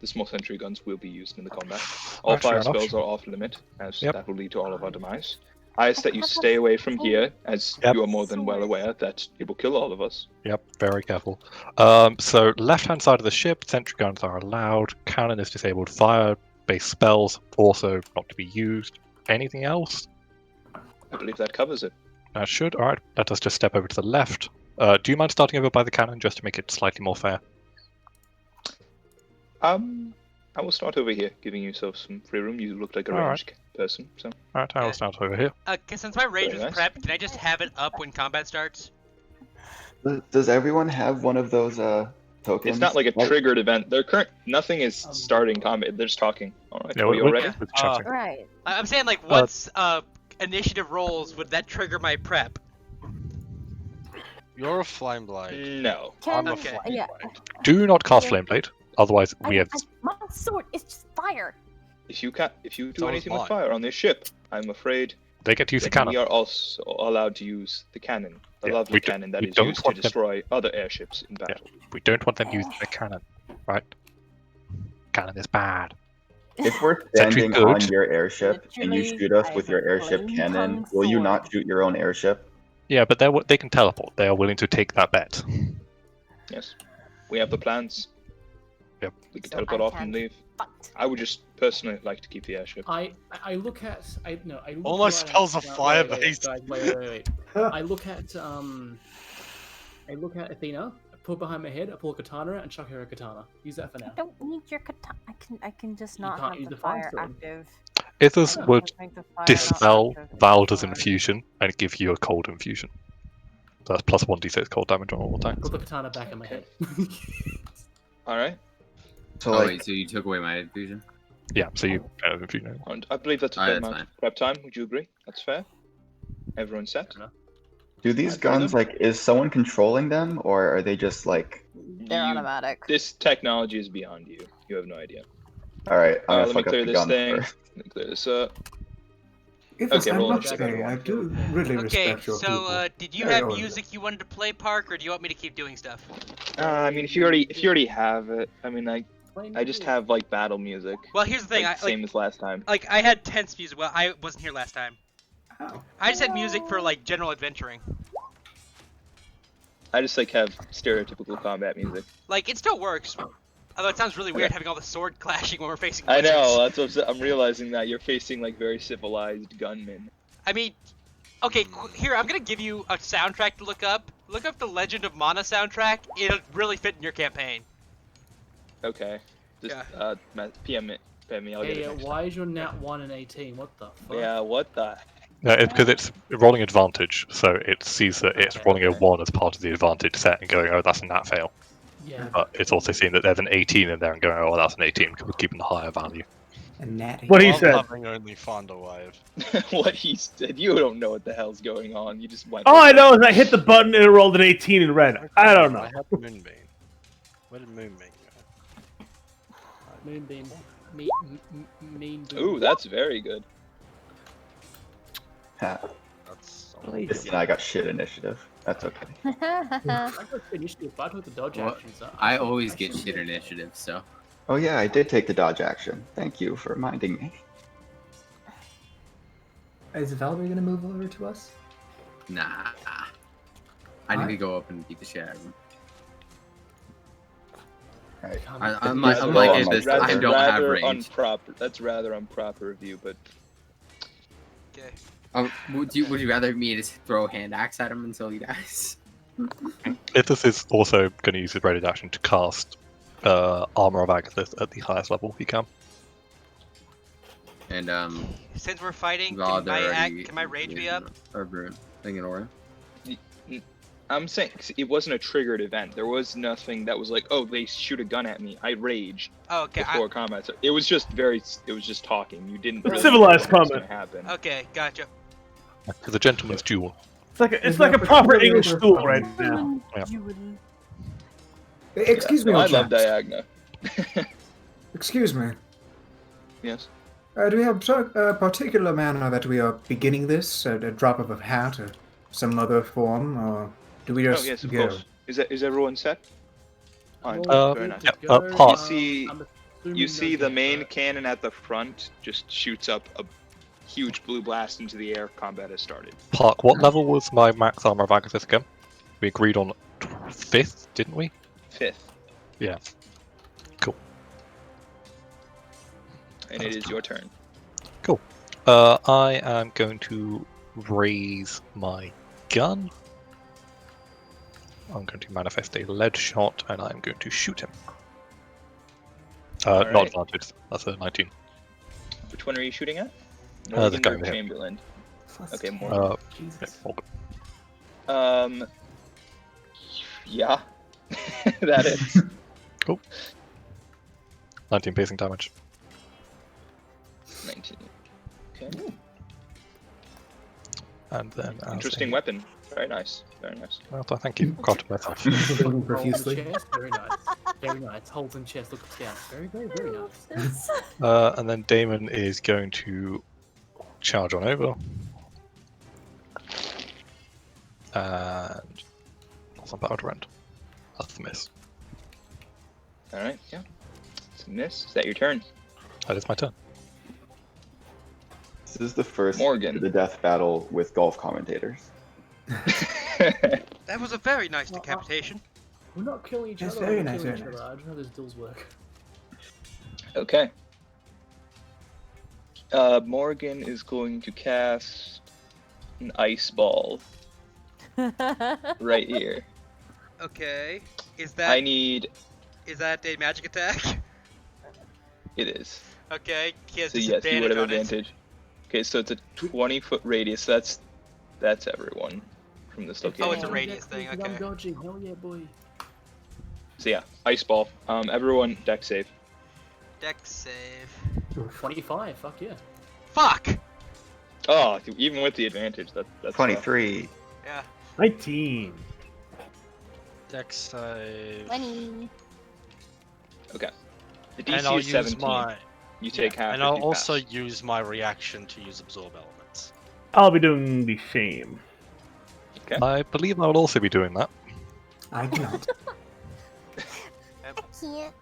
the small sentry guns will be used in the combat. All Alright, fair fire enough. spells are off limit, as Yep. that will lead to all of our demise. I ask that you stay away from here, as Yep. you are more than well aware that it will kill all of us. Yep, very careful. So left-hand side of the ship, sentry guns are allowed. Cannon is disabled. Fire-based spells also not to be used. Anything else? I believe that covers it. That should. All right. Let us just step over to the left. Do you mind starting over by the cannon just to make it slightly more fair? I will start over here, giving yourself some free room. You look like a Alright. ranged person, so. All right. I will start over here. Since my range Very was nice. prepped, can I just have it up when combat starts? Does everyone have one of those tokens? It's not like a Right. triggered event. Nothing is starting combat. They're just talking. All right, Yeah, are you all ready? with chatting. Right. I'm saying, like, once initiative rolls, would that trigger my prep? You're a flame blade. No. I'm a Okay. flame Yeah. blade. Do not cast Yeah. flame blade. Otherwise, we have. My sword is just fire. If you do So is anything with mine. fire on this ship, I'm afraid They get to use the that cannon. we are also allowed to use the cannon, the Yeah, lovely we do- cannon that we is don't used to want them- destroy other airships in battle. We don't want them using the cannon, right? Cannon is bad. If we're Sentry standing good. on your airship and you Literally, shoot us I with have your a airship flame cannon, tongue will you not sword. shoot your own airship? Yeah, but they can teleport. They are willing to take that bet. Yes, we have the plans. Yep. We could So teleport I off and can leave. fight. I would just personally like to keep the airship. I look at I look All my right spells at, are fire wait, based. guys, wait. I look at Athena. I pull behind my head. I pull a katana out and chuck her a katana. Use that for now. I don't need your katana. I can just not can't have use the the fire fire sword. active. Ithas I would just make the fire not dispel active. Valdr's infusion and give you a cold infusion. So that's plus 1d6 cold damage on all attacks. Put the katana back in my head. All right. So Oh like, wait, so you took away my infusion? Yeah, so you have infusion. And I believe that's a Alright, fair that's amount of prep time. Would you agree? That's fair. Everyone set? do these Alright, guns them. like is someone controlling them or are they just like? They're automatic. This technology is beyond you. You have no idea. All right, I'm gonna Let me fuck up clear the this gun thing. first. Let me clear this up. Ithas, Okay, I roll must initiative, say, I everyone. do really Okay, respect your so people. did you Very have well. music you wanted to play, Park, or do you want me to keep doing stuff? I mean, if you already have it, I mean, I just have like battle music. Well, here's the thing. Like, same as last time. Like I had tense music. Well, I wasn't here last time. Oh. I just had music for like general adventuring. I just like have stereotypical combat music. Like it still works. Although it sounds really weird having all the sword clashing when we're facing. I know. wizards. That's what I'm realizing that you're facing like very civilized gunmen. I mean, okay, here I'm gonna give you a soundtrack to look up. Look up the Legend of Mana soundtrack. It'll really fit in your campaign. Okay. Just PM me. I'll get Hey, it next why is your nat 1 and 18? What the fuck? time. Yeah. What the? No, it's because it's rolling advantage, so it sees that it's rolling a 1 as part of the advantage set and going, oh, that's a nat fail. Yeah. But it's also seeing that there's an 18 in there and going, oh, that's an 18, because we're keeping the higher value. A natty. What he Love said. having only find a way of. What he said. You don't know what the hell's going on. You just went. All I know is I hit the button and it rolled an 18 in red. I don't know. I had Moonbeam. Where did Moonbeam go? Moonbeam. Mean beam. Ooh, that's very good. Ha. That's You know, I got shit initiative. That's okay. I got initiative, but I took the dodge Well, action. So I always get shit initiative, so. Oh yeah, I did take the dodge action. Thank you for reminding me. Is Valdr gonna move over to us? Nah. I need to go up and beat the shit out of him. Right. I'm like this. I don't have range. That's rather improper of you, but. Okay. Would you rather me just throw a hand axe at him until he dies? Ithas is also going to use his ready action to cast Armor of Agathis at the highest level he can. And Since we're fighting, Valdr can my rage be up? Or Brune, thing in aura. I'm saying it wasn't a triggered event. There was nothing that was like, oh, they shoot a gun at me. I rage before combat. So it was just talking. You didn't really civilized know what was combat. gonna happen. Okay, gotcha. Because a gentleman's duel. It's like a proper English duel right now. Yeah. Excuse me, No, I old love chaps. Diagna. Excuse me. Yes. Do we have a particular manner that we are beginning this? A drop of a hat or some other form? Or do we just Oh yes, of go? course. Is everyone set? Fine. Very nice. Park. You see the main cannon at the front just shoots up a huge blue blast into the air. Combat has started. Park, what level was my max Armor of Agathis again? We agreed on 5th, didn't we? 5th. Yeah. Cool. And it is your turn. Cool. I am going to raise my gun. I'm going to manifest a lead shot, and I'm going to shoot him. Not Alright. advantage. That's a 19. Which one are you shooting at? The Morgan guy or over here. Chamberlain? Okay, Morgan. Morgan. Yeah. That is. Cool. 19 piercing damage. 19. Okay. And then Interesting weapon. Very nice. Very nice. Well, thank you. Crafted myself. Profusely. Chest, very nice. Very nice. Holes in chest, look down. Very, very, very nice. And then Damon is going to charge on over. And what's on power to rend? That's the miss. Alright, yeah. It's a miss. Is that your turn? That is my turn. This is the first Morgan. to the death battle with golf commentators. That was a very nice decapitation. We're not killing each That's other. very we're nice, killing very each nice. other. I don't know how those duels work. Okay. Morgan is going to cast an ice ball right here. Okay. Is I that need. is that a magic attack? It is. Okay. He has So yes, you would disadvantage have on it. advantage. Okay, so it's a 20-foot radius. That's everyone from this location. Oh, it's a radius thing. I'm Okay. dodging. Hell yeah, boy. So yeah, ice ball. Everyone, deck save. Dex save. 25. Fuck yeah. Fuck. Oh, even with the advantage, that's 23. Yeah. 19. Dex save. 20. Okay. The And DC I'll is use 17. my. You take half. And if I'll you also pass. use my reaction to use absorb elements. I'll be doing the same. Okay. I believe I will also be doing that. I cannot. I can't.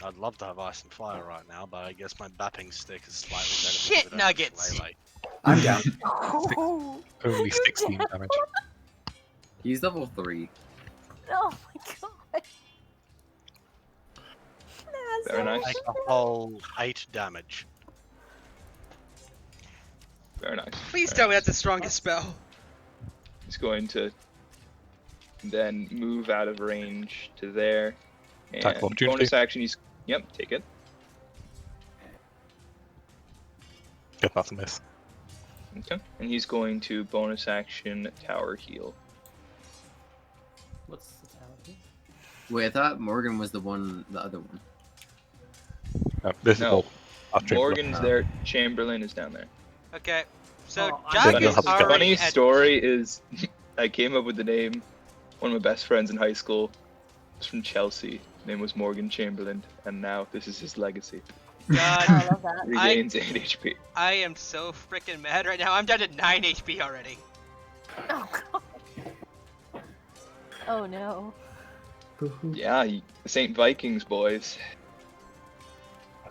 I'd love to have ice and fire right now, but I guess my bapping stick is slightly better. Shit because I don't have nuggets. Lele. I'm down. Only 16 damage. He's level 3. Oh my god. Very nice. Take a whole 8 damage. Very nice. Please Very tell me nice. that's the strongest spell. He's going to then move out of range to there. And Attack of opportunity. bonus action, he's... Yep, take it. Get that's a miss. Okay. And he's going to bonus action tower heal. What's the tower here? Wait, I thought Morgan was the other one. This No. is all. Morgan's there. Chamberlain is down there. Okay. So Oh, Jack I is have to go. already Funny at... story is, I came up with the name. One of my best friends in high school was from Chelsea. His name was Morgan Chamberlain, and now this is his legacy. God, I love that. Regains 8 HP. I am so freaking mad right now. I'm down to 9 HP already. Oh god. Oh no. Yeah, this ain't Vikings, boys.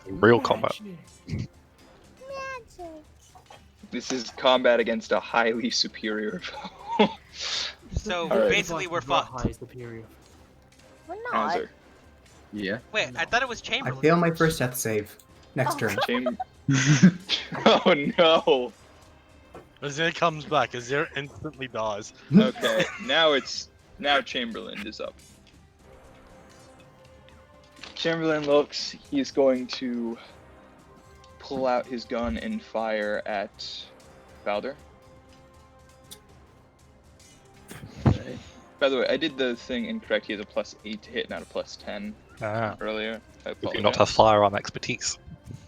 Real combat. Magic. This is combat against a highly superior foe. So Alright. basically we're fucked. High superior. We're not. Hauser. Yeah. Wait, I thought it was I Chamberlain. fail my first death save. Next Oh, turn. Oh no! Azir comes back. Azir instantly dies. Okay, now Chamberlain is up. Chamberlain looks, he's going to pull out his gun and fire at Valdr. Okay. By the way, I did the thing incorrect. He has a +8 to hit, not a +10 Ah, earlier. I you apologize. do not have firearm expertise.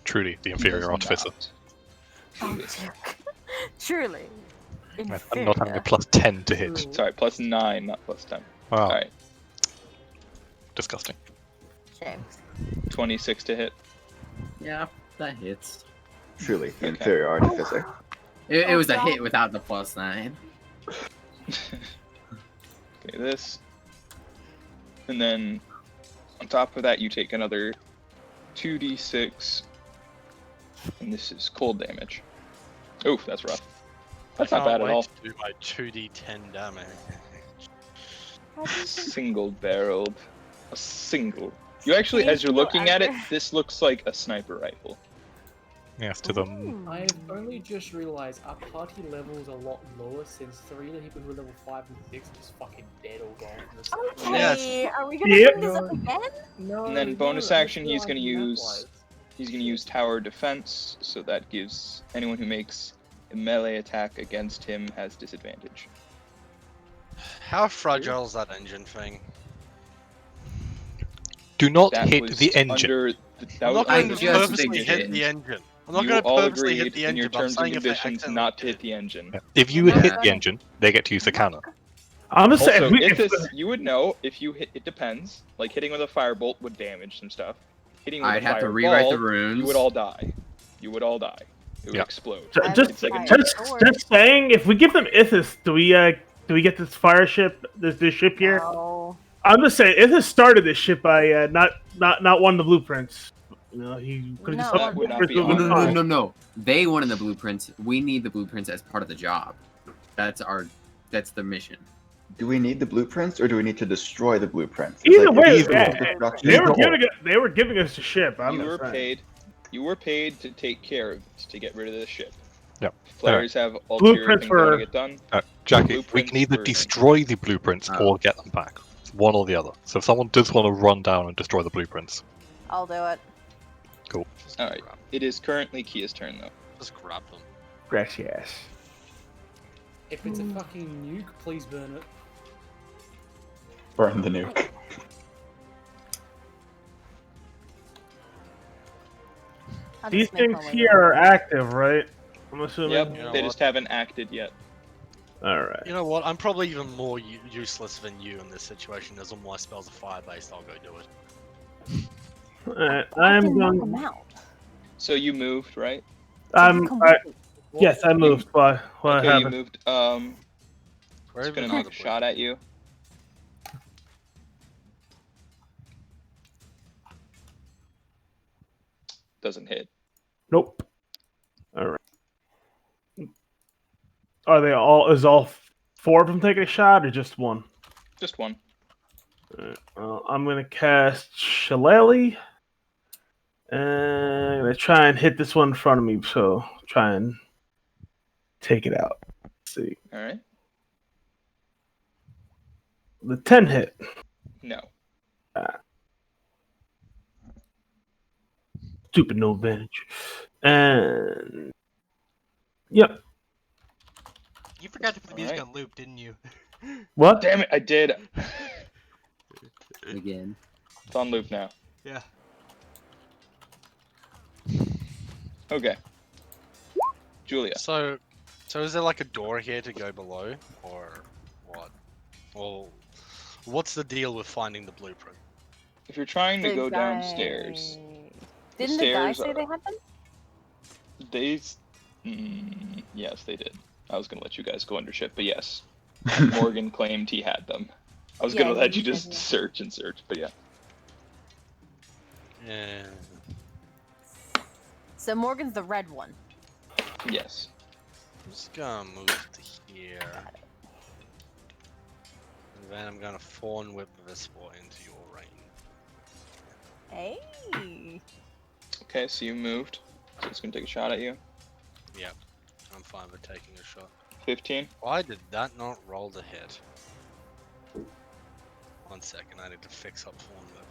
Truly, the He inferior does artificer. not. Oh, dear. Truly. I'm not having a +10 to hit. Sorry, +9, not +10. Wow, Alright, disgusting. Shame. 26 to hit. Yeah, that hits. Truly, the Okay. inferior artificer. It was a God. hit without the +9. Okay, this. And then on top of that, you take another 2d6. And this is cold damage. Oof, that's rough. That's I not can't bad at wait all. to do my 2d10 damage. Single barreled. A single. You actually, Please as you're go looking at it, under. this looks like a sniper rifle. Yes, to the Ooh. I've only just realized our party level is a lot lower since 3 of the people who are level 5 and 6 are just fucking dead or gone. from the start. Okay, are we gonna Yep. bring this up again? No, And then no, bonus I just action, he's gonna realized use- map-wise. He's going to use tower defense, so that gives anyone who makes a melee attack against him has disadvantage. How fragile is that engine thing? do not That hit was the engine. Under that I'm was not going under to just purposely think hit it the is. engine. I'm not You going to all purposely hit agreed the in your engine, but I'm terms and saying if I conditions accidentally not to do hit the engine. If you Yeah. hit the engine, they get to use the counter. I'm just saying, Also, if Ithas, you would know if you hit. It depends. Like hitting with a firebolt would damage some stuff. Hitting with I'd a have to fireball, rewrite the runes. you would all die. You would all die. It would Yeah. explode. just, It's like a just saying, if we give them Ithas, do we get this fire ship, this ship here? No. I'm just saying, Ithas started this ship by not one of the blueprints. You know, he could have No, just that would not be No, no, no, honorable. no, no. They wanted the blueprints. We need the blueprints as part of the job. That's the mission. do we need the blueprints or do we need to destroy the blueprints? Either like, way, they were giving us the ship. I'm You not were saying. paid. You were paid to take care of it, to get rid of the ship. Yep. Flares have ulterior Blueprints things they want were- to get done. Jackie, we Blueprints can either were- destroy the blueprints or get them back. One or the other. So if someone does want to run down and destroy the blueprints, I'll do it. cool. All right. It is currently Kia's turn though. Just grab them. Gracias. If it's a fucking nuke, please burn it. Burn the nuke. I'll These just make things my way here there. are active, right? I'm assuming. Yep. You know They what? just haven't acted yet. Alright. You know what? I'm probably even more useless than you in this situation, as all my spells are fire-based. I'll go do it. Alright, I I'm didn't knock him going. out. So you moved, right? Yes, I moved. Why? What Okay, you happened? moved. Where Just even gonna are make the a shot at you. Doesn't hit. Nope. Alright. Are they all? Is all four of them taking a shot, or just one? Just one. Alright, well, I'm gonna cast Shillelagh, and I'm gonna try and hit this one in front of me. So try and take it out. Let's see. All right. The 10 hit. No. Stupid no advantage. And yep. You forgot to put the music Alright. on loop, didn't you? What? Damn it! I did. Again. It's on loop now. Yeah. Okay. Julia. So is there like a door here to go below, or what? Well, what's the deal with finding the blueprint? If you're trying to The go guy- downstairs, Didn't the guy stairs say are- they had them? yes, they did. I was gonna let you guys go under ship, but yes, Morgan claimed he had them. I was Yeah, gonna let he you said just he- search and search, but yeah. Yeah. So Morgan's the red one. Yes. I'm just gonna move to here. And then I'm gonna fawn whip this boy into your range. Hey. Okay, so you moved. So it's gonna take a shot at you. Yep. I'm fine with taking a shot. 15. Why did that not roll the hit? 1 second, I need to fix up fawn whip.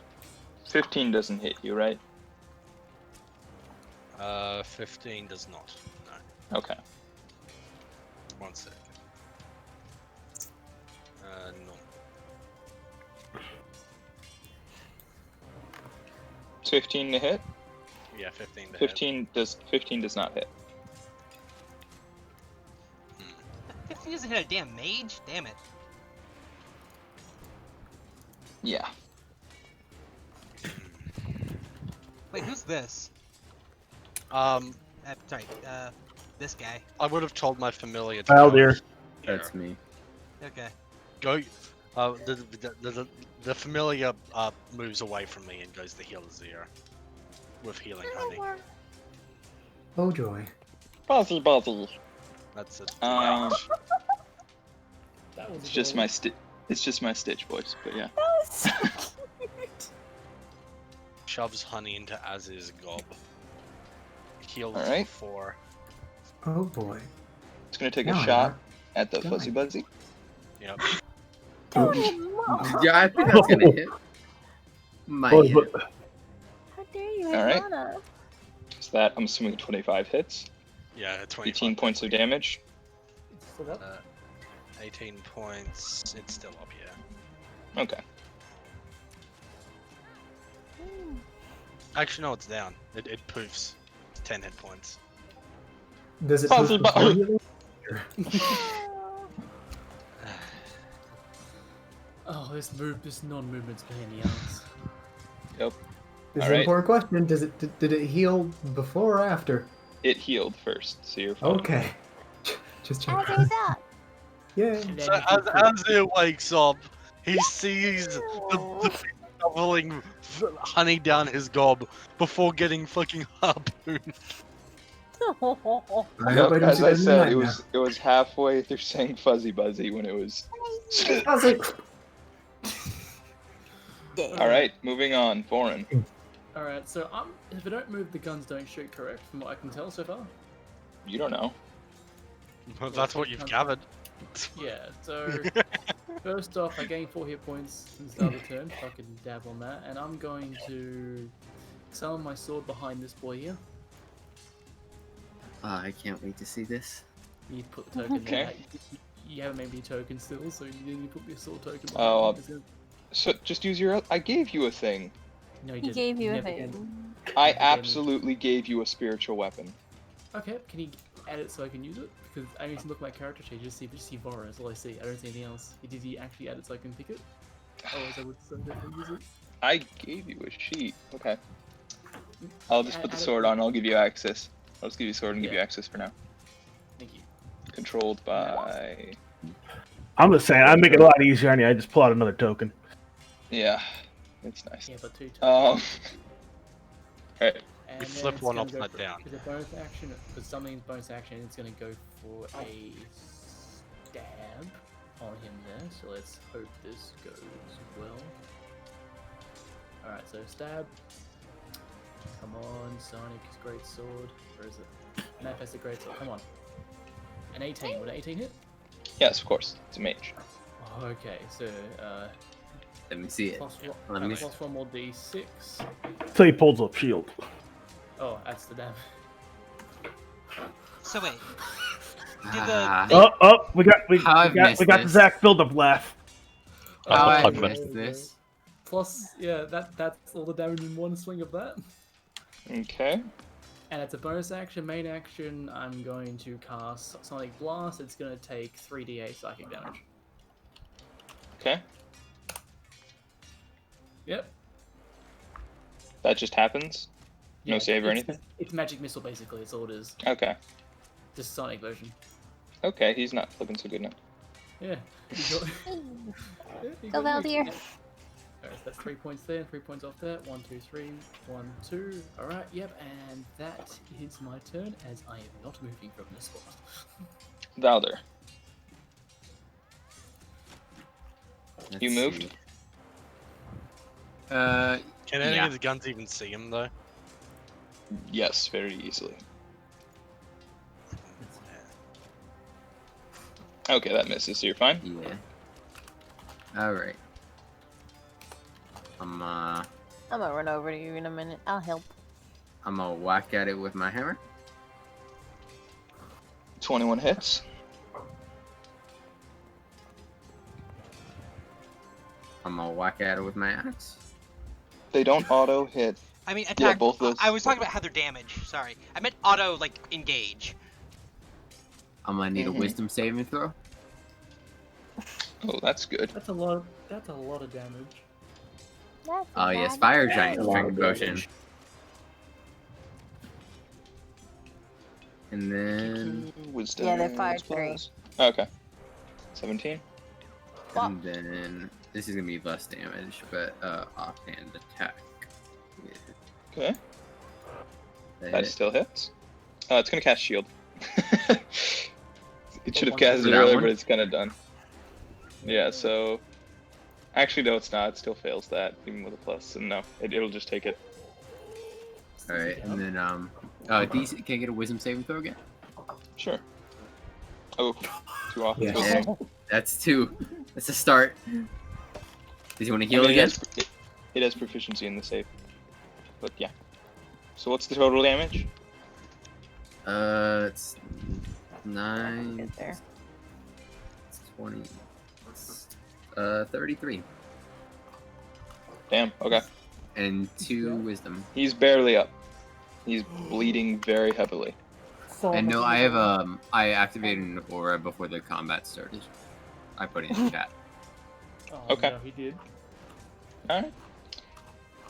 15 doesn't hit you, right? 15 does not. No. Okay. 1 second. No. 15 to hit. Yeah, 15 to hit. 15 does not hit. 15 doesn't hit a damn mage? Damn it. Yeah. Wait, who's this? Sorry, this guy. I would have told my familiar to Valdr. That's me. Okay. go. The familiar moves away from me and goes to heal Azir with healing honey. Oh joy. Buzzy. That's it. That was It's just my It's just my Stitch voice, but yeah. That was so cute. Shoves honey into Azir's gob. Heals All right. 4. Oh boy. It's gonna take Now a I shot know. at the Done. Fuzzy Buzzy. Yep. Yeah, I think that's gonna hit. Might Oh, hit. but- How dare you, All right. Ivana? So that I'm assuming 25 hits. Yeah, 25. 18 points of damage. Stood up. 18 points. It's still up, yeah. Okay. Actually, no, it's down. It poofs. It's 10 hit points. Does it Fuzzy push before button. healing? Oh, this non-movement's pain in the ass. Yep. This is All an right. important question. Did it heal before or after? It healed first, so you're fine. Okay. Just check. Azir's up. Yeah. So as Azir wakes up, he sees the shoveling honey down his gob before getting fucking harpooned. I hope Yep, I don't as see I that in said, the it was halfway through saying Fuzzy Buzzy when it was All right, moving on. Foreign. Alright, so if I don't move, the guns don't shoot, correct? From what I can tell so far? You don't know. Well, that's what you've gathered. Yeah, so first off, I gain 4 hit points since the other turn. Fucking dab on that. And I'm going to summon my sword behind this boy here. I can't wait to see this. You put the token Okay. there. You haven't made me a token still, so you need to put me a sword token Oh, behind me. so just use your. I gave you a thing. No, He gave you a thing. I absolutely gave you a spiritual weapon. Okay, can you add it so I can use it? Because I need to look at my character sheet, just see Valdr, that's all I see. I don't see anything else. Did he actually add it so I can pick it? Otherwise I would so definitely use it. I gave you a sheet. Okay. I'll just put the sword on. I'll give you access. I'll just give you a sword and give you access for now. Thank you. Controlled by. I'm just saying, I make it a lot easier on you. I just pull out another token. Yeah, it's nice. Yeah, but 2 Alright. And You then flip it's one gonna go upside for- down. As a bonus action, for something's bonus action, it's going to go for a stab on him there. So let's hope this goes well. Alright, so stab. Come on, Sonic's great sword. Where is it? Nap has the great sword. Come on. An 18. Would an 18 hit? Yes, of course. It's a mage. Okay, so Let me see it. Plus one more d6. So he pulls up shield. Oh, that's the damage. So wait. We got the Zach build-up laugh. How I I've missed this. Plus, yeah, that's all the damage in one swing of that. Okay. And it's a bonus action, main action. I'm going to cast Sonic Blast. It's going to take 3d8 psychic damage. Okay. Yep. That just happens? No save or anything? It's magic missile, basically. That's all it is. Okay. Just Sonic version. Okay, he's not looking so good now. Yeah. Go Valdr. Alright, so that's 3 points there, 3 points off there. 1, 2, 3, 1, 2. Alright, yep, and that is my turn as I am not moving from this spot. Valdr. You Let's moved? see. Can any yeah. of the guns even see him though? Yes, very easily. Okay, that misses, so you're fine? Yeah. Alright. I'm gonna run over to you in a minute. I'll help. I'm gonna whack at it with my hammer. 21 hits. I'm gonna whack at it with my axe. They don't auto hit. I mean, attack. Yeah, both those. I was talking about how they're damage. Sorry, I meant auto, like engage. I'm gonna need a wisdom saving throw. Oh, that's good. That's a lot of damage. Oh yes, fire giant strength potion. And then Wisdom. Yeah, they're 5-3. Okay. 17. And then this is gonna be less damage, but offhand attack. Okay. That still hits. It's gonna cast shield. It should have casted it earlier, but it's kind of done. Yeah, so... Actually, no, it's not. It still fails that, even with a plus. And no, it'll just take it. Alright, and then, DC, can I get a wisdom saving throw again? Sure. Oh, too often. Yeah, that's 2. That's a start. Does he want to heal again? It has proficiency in the save. But yeah. So what's the total damage? It's 9. There. It's 20. 33. Damn, okay. And 2 wisdom. He's barely up. He's bleeding very heavily. And no, I have I activated an aura before the combat started. I put it in the chat. Oh, Okay. No, he did. Alright.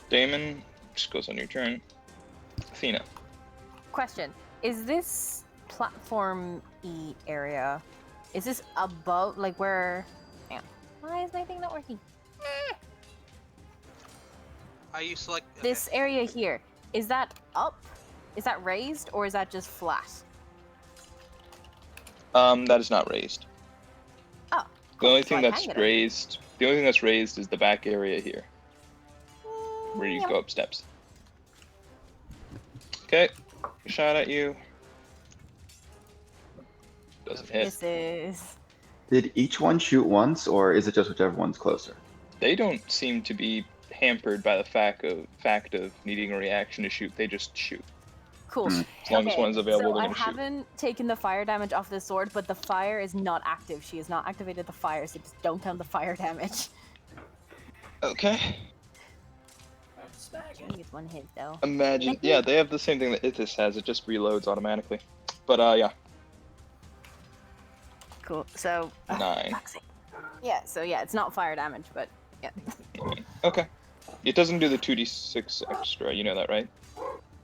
Damon, just goes on your turn. Athena. Question: is this platform E area? Is this above, like where? Hang on. Why is my thing not working? Are you select This area here, is that up? Is that raised or is that just flat? That is not raised. Oh, The only So thing I can that's get it. raised, is the back area here, where you go up steps. Okay, shot at you. Doesn't hit. Misses. Did each one shoot once, or is it just whichever one's closer? They don't seem to be hampered by the fact of needing a reaction to shoot. They just shoot. Cool. As long as one's available, so they're I gonna shoot. haven't taken the fire damage off the sword, but the fire is not active. She has not activated the fire, so just don't count the fire damage. Okay. She only gets one hit though. Imagine, yeah, they have the same thing that Ithas has. It just reloads automatically. But yeah. Cool. So 9. yeah. So yeah, it's not fire damage, but yeah. Okay. It doesn't do the 2d6 extra. You know that, right?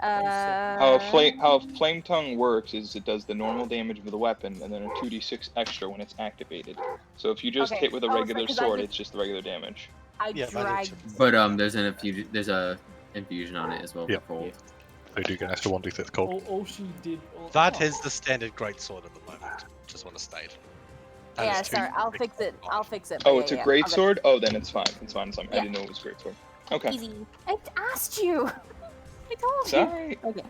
How a flame tongue works is it does the normal damage of the weapon and then a 2d6 extra when it's activated. So if you just hit with a regular sword, it's just the regular damage. But there's a infusion on it as well. Yep. For cold. They do get an extra 1d6 cold. All she did. That is the standard greatsword at the moment. Just want to state. That Yeah, is two sorry, I'll fix it. I'll fix it. Oh, but it's yeah, a great I'll get sword? Oh, then it's fine. It's fine. I Yeah. didn't know it was a great sword. Okay. Easy. I asked you. I told Sorry. you. Okay.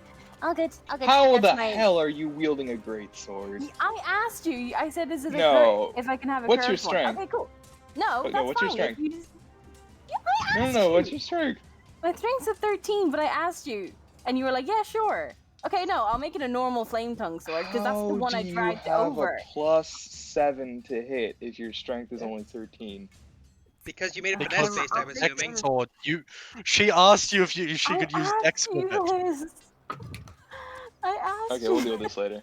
I'll get. How that's the my... hell are you wielding a great sword? I asked you. I said, "Is it a No. if I can have a What's your curved one?" strength? Okay, cool. No, Wait, that's no, what's your fine. strength? You just... No, what's your strength? My strength's a 13, but I asked you, and you were like, "Yeah, sure." Okay, no, I'll make it a normal flame tongue sword because that's the one I dragged over. You have a +7 to hit if your strength is only 13. Because you made it Because finesse based, I'm assuming. sword. She asked you if she could use I Dex asked with you it. this. I asked Okay, you. we'll deal with this later.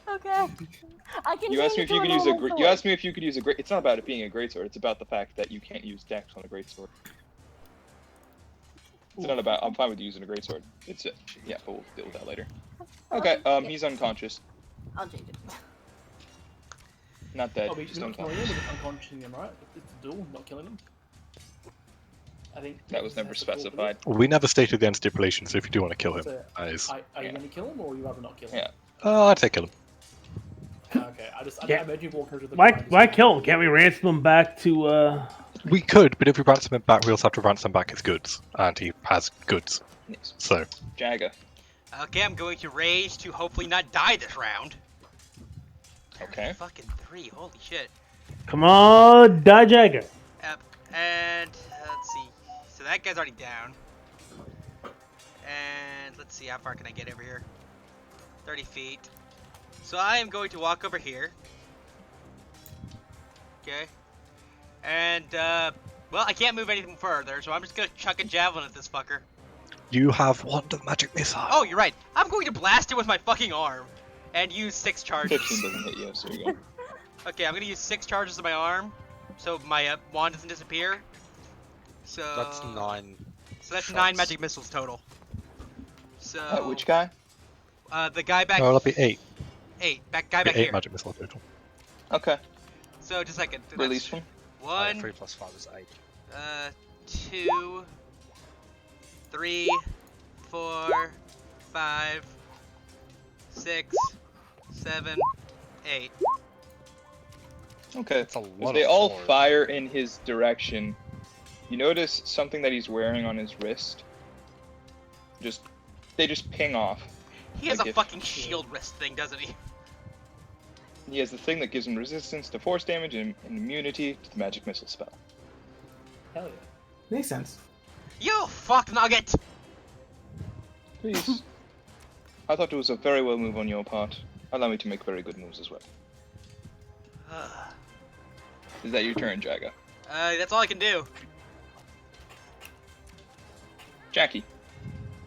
Okay. I can You asked me change if you it to could a use a normal great. sword. You asked me if you could use a great. It's not about it being a great sword. It's about the fact that you can't use Dex on a great sword. It's not about. I'm fine with using a great sword. It's yeah, but we'll deal with that later. Okay. He's unconscious. I'll change it. Not dead. Oh, but Just you're not killing him, unconscious. but unconsciousing him, right? It's a duel, not killing him. I think That was never specified. We never stated the end stipulation, so if you do want to kill him, So, that is. Are you going to kill him, or would you rather not kill him? Yeah. I'd say kill him. Okay, I imagine you walk into the. Why kill him? Can't we ransom him back to? We could, but if we ransom him back, we also have to ransom back his goods, and he has goods. Yes. So. Jagga. Okay, I'm going to rage to hopefully not die this round. Okay. Fucking 3, holy shit. Come on, die Jagger. Yep, and let's see. So that guy's already down. And let's see, how far can I get over here? 30 feet. So I am going to walk over here. Okay. And, well, I can't move anything further, so I'm just gonna chuck a javelin at this fucker. You have Wand of Magic Missile. Oh, you're right. I'm going to blast it with my fucking arm. And use 6 charges. 15 doesn't hit you, so you go. Okay, I'm gonna use 6 charges of my arm, so my wand doesn't disappear. So That's 9. So that's 9 magic missiles total. So Which guy? The guy back. No, that'll be 8. 8. Guy back 8 here. magic missile total. Okay. So just a second. So Release that's one. 1. 3 plus 5 is 8. 2, 3, 4, 5, 6, 7, 8. Okay. That's a As lot they of all fours. fire in his direction, you notice something that he's wearing on his wrist. They just ping off. He has Like a if- fucking shield wrist thing, doesn't he? He has the thing that gives him resistance to force damage and immunity to the magic missile spell. Hell yeah. Makes sense. You fuck nugget! Please. I thought it was a very well move on your part. Allow me to make very good moves as well. Is that your turn, Jagga? That's all I can do. Jackie.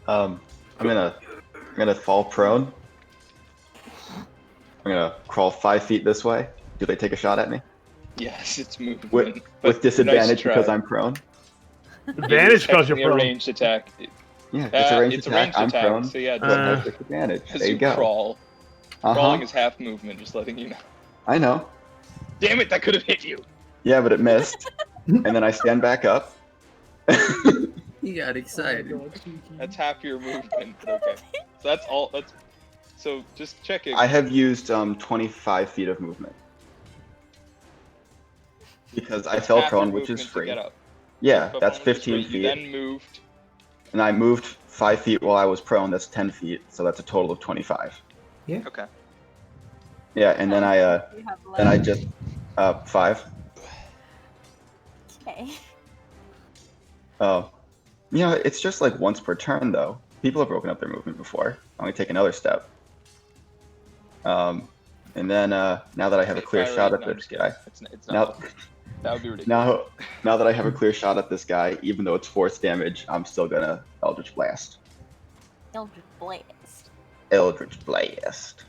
I'm gonna fall prone. I'm gonna crawl 5 feet this way. Do they take a shot at me? Yes, it's movement. With but disadvantage nice try. because I'm prone? Advantage because you're Technically prone. a ranged attack. Yeah, it's a ranged it's a attack. ranged I'm attack, prone. so yeah, But Uh, no disadvantage. as There you go. crawl. Uh-huh. Crawling is half movement, just letting you know. I know. Damn it, that could have hit you! Yeah, but it missed. And then I stand back up. He got excited. Oh my God, cheeky. That's half your movement, but okay. So that's all, so just checking. I have used 25 feet of movement. Because I fell Half your prone, which is movement to free. get up. Yeah, Fell that's prone, which is 15 free. feet. You then moved. And I moved 5 feet while I was prone. That's 10 feet. So that's a total of 25. Okay. Yeah, and then I just 5. Okay. Oh, it's just like once per turn though. People have broken up their movement before. I'm gonna take another step. And then now that I have a clear shot at this guy, It's now not. That would be ridiculous. now that I have a clear shot at this guy, even though it's force damage, I'm still gonna Eldritch Blast. Eldritch Blast. Eldritch Blast.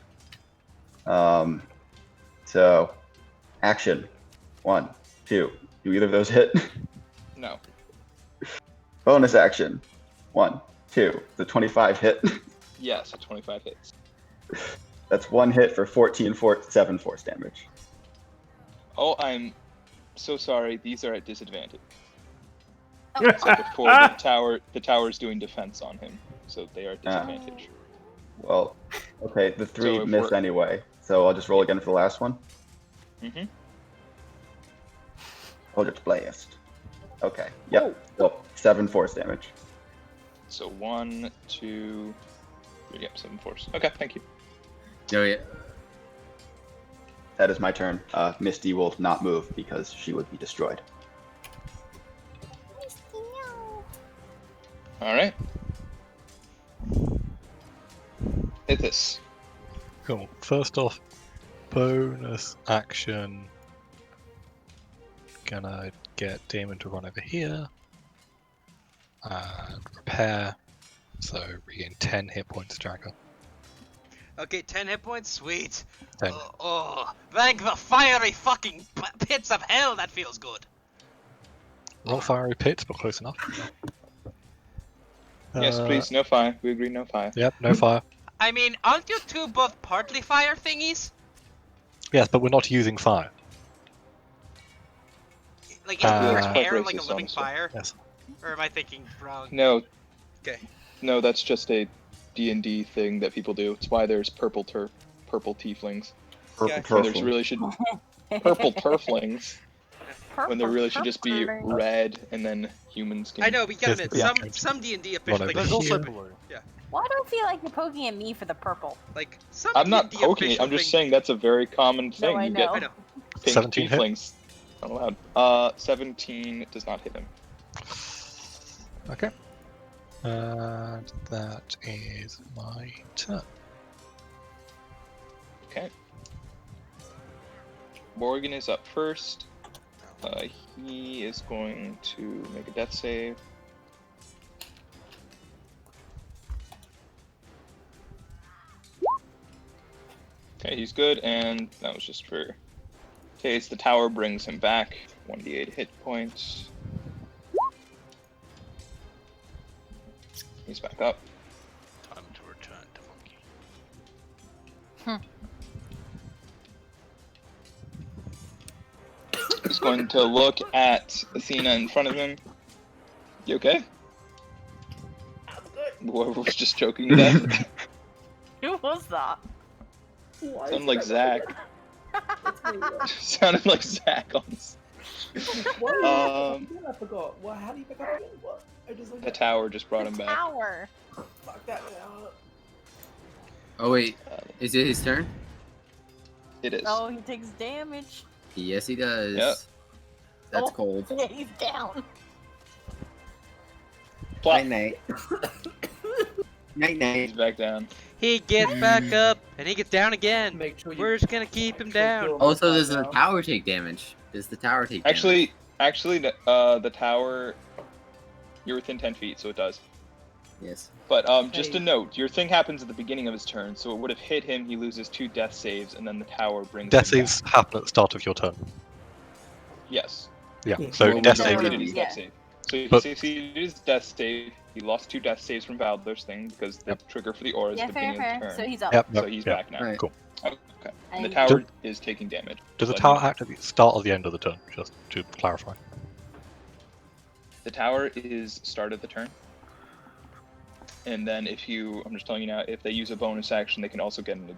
So action 1, 2. Do either of those hit? No. Bonus action 1, 2. The 25 hit. Yes, a 25 hits. That's 1 hit for 7 force damage. Oh, I'm so sorry. These are at disadvantage. Oh. So before the tower's doing defense on him, so they are at disadvantage. Well, okay, the 3 So if miss we're- anyway, so I'll just roll again for the last one. Mm-hmm. Eldritch Blast. Okay, yep, so 7 force damage. So 1, 2, 3, yep, 7 force. Okay, thank you. Oh yeah. That is my turn. Misty will not move because she would be destroyed. All right. Ithas. Cool. First off, bonus action. Gonna get Damon to run over here and repair. So regain 10 hit points, Jagger. Okay, 10 hit points, sweet. 10. Thank the fiery fucking pits of hell, that feels good. Not fiery pits, but close enough. Yes, please, no fire. We agree, no fire. Yep, no fire. I mean, aren't you two both partly fire thingies? Yes, but we're not using fire. Like, isn't your That's quite hair like a racist, living honestly. fire? Yes. Or am I thinking wrong? No. Okay. No, that's just a D&D thing that people do. It's why there's purple tieflings. Purple When there's turfling. really should purple turflings. When there really should just be turfling. red, and then humans can. I know, but you gotta Yes, admit, yeah. some D&D official Well, like there's also shit. blue. Why do I feel like you're poking at me for the purple? Like, some I'm not D&D poking it. official I'm just thing- saying that's a very common thing. I You know. I get know. pink 17 hit? tieflings. Not allowed. 17 does not hit him. Okay. And that is my turn. Okay. Morgan is up first. He is going to make a death save. Okay, he's good, and that was just for case. The tower brings him back. 1d8 hit points. He's back up. Time to return to monkey. He's going to look at Athena in front of him. You okay? Whoever was just choking to death. Who was that? Sounded like Zach. Sounded like Zach on this. I forgot. What? How do you pick up again? What? I just The tower just brought him back. Tower. Fuck that now. Oh wait, is it his turn? It is. Oh, he takes damage. Yes, he does. Yep. That's Oh. cold. Yeah, he's down. Plop. Night night. He's back down. He gets back up, and he gets down again. Make sure you. We're just gonna keep him down. Also, does the tower take damage? Does the tower take damage? Actually, the tower, you're within 10 feet, so it does. Yes. But just a note, your thing happens at the beginning of his turn, so it would have hit him. He loses 2 death saves, and then the tower brings Death him saves back. happen at the start of your turn. Yes. Yeah, Yeah. so Well, death we He save. succeeded his death save. So he But- succeeded his death save. He lost 2 death saves from Valdr's thing because the trigger for the aura is Yeah, the fair, beginning of fair. the So turn. he's up. Yep, So he's back now. Right. Cool. Okay. And the And- tower is taking damage. Does the Let tower him know. activate at the start or the end of the turn? Just to clarify. The tower is start of the turn. And then I'm just telling you now, if they use a bonus action, they can also get an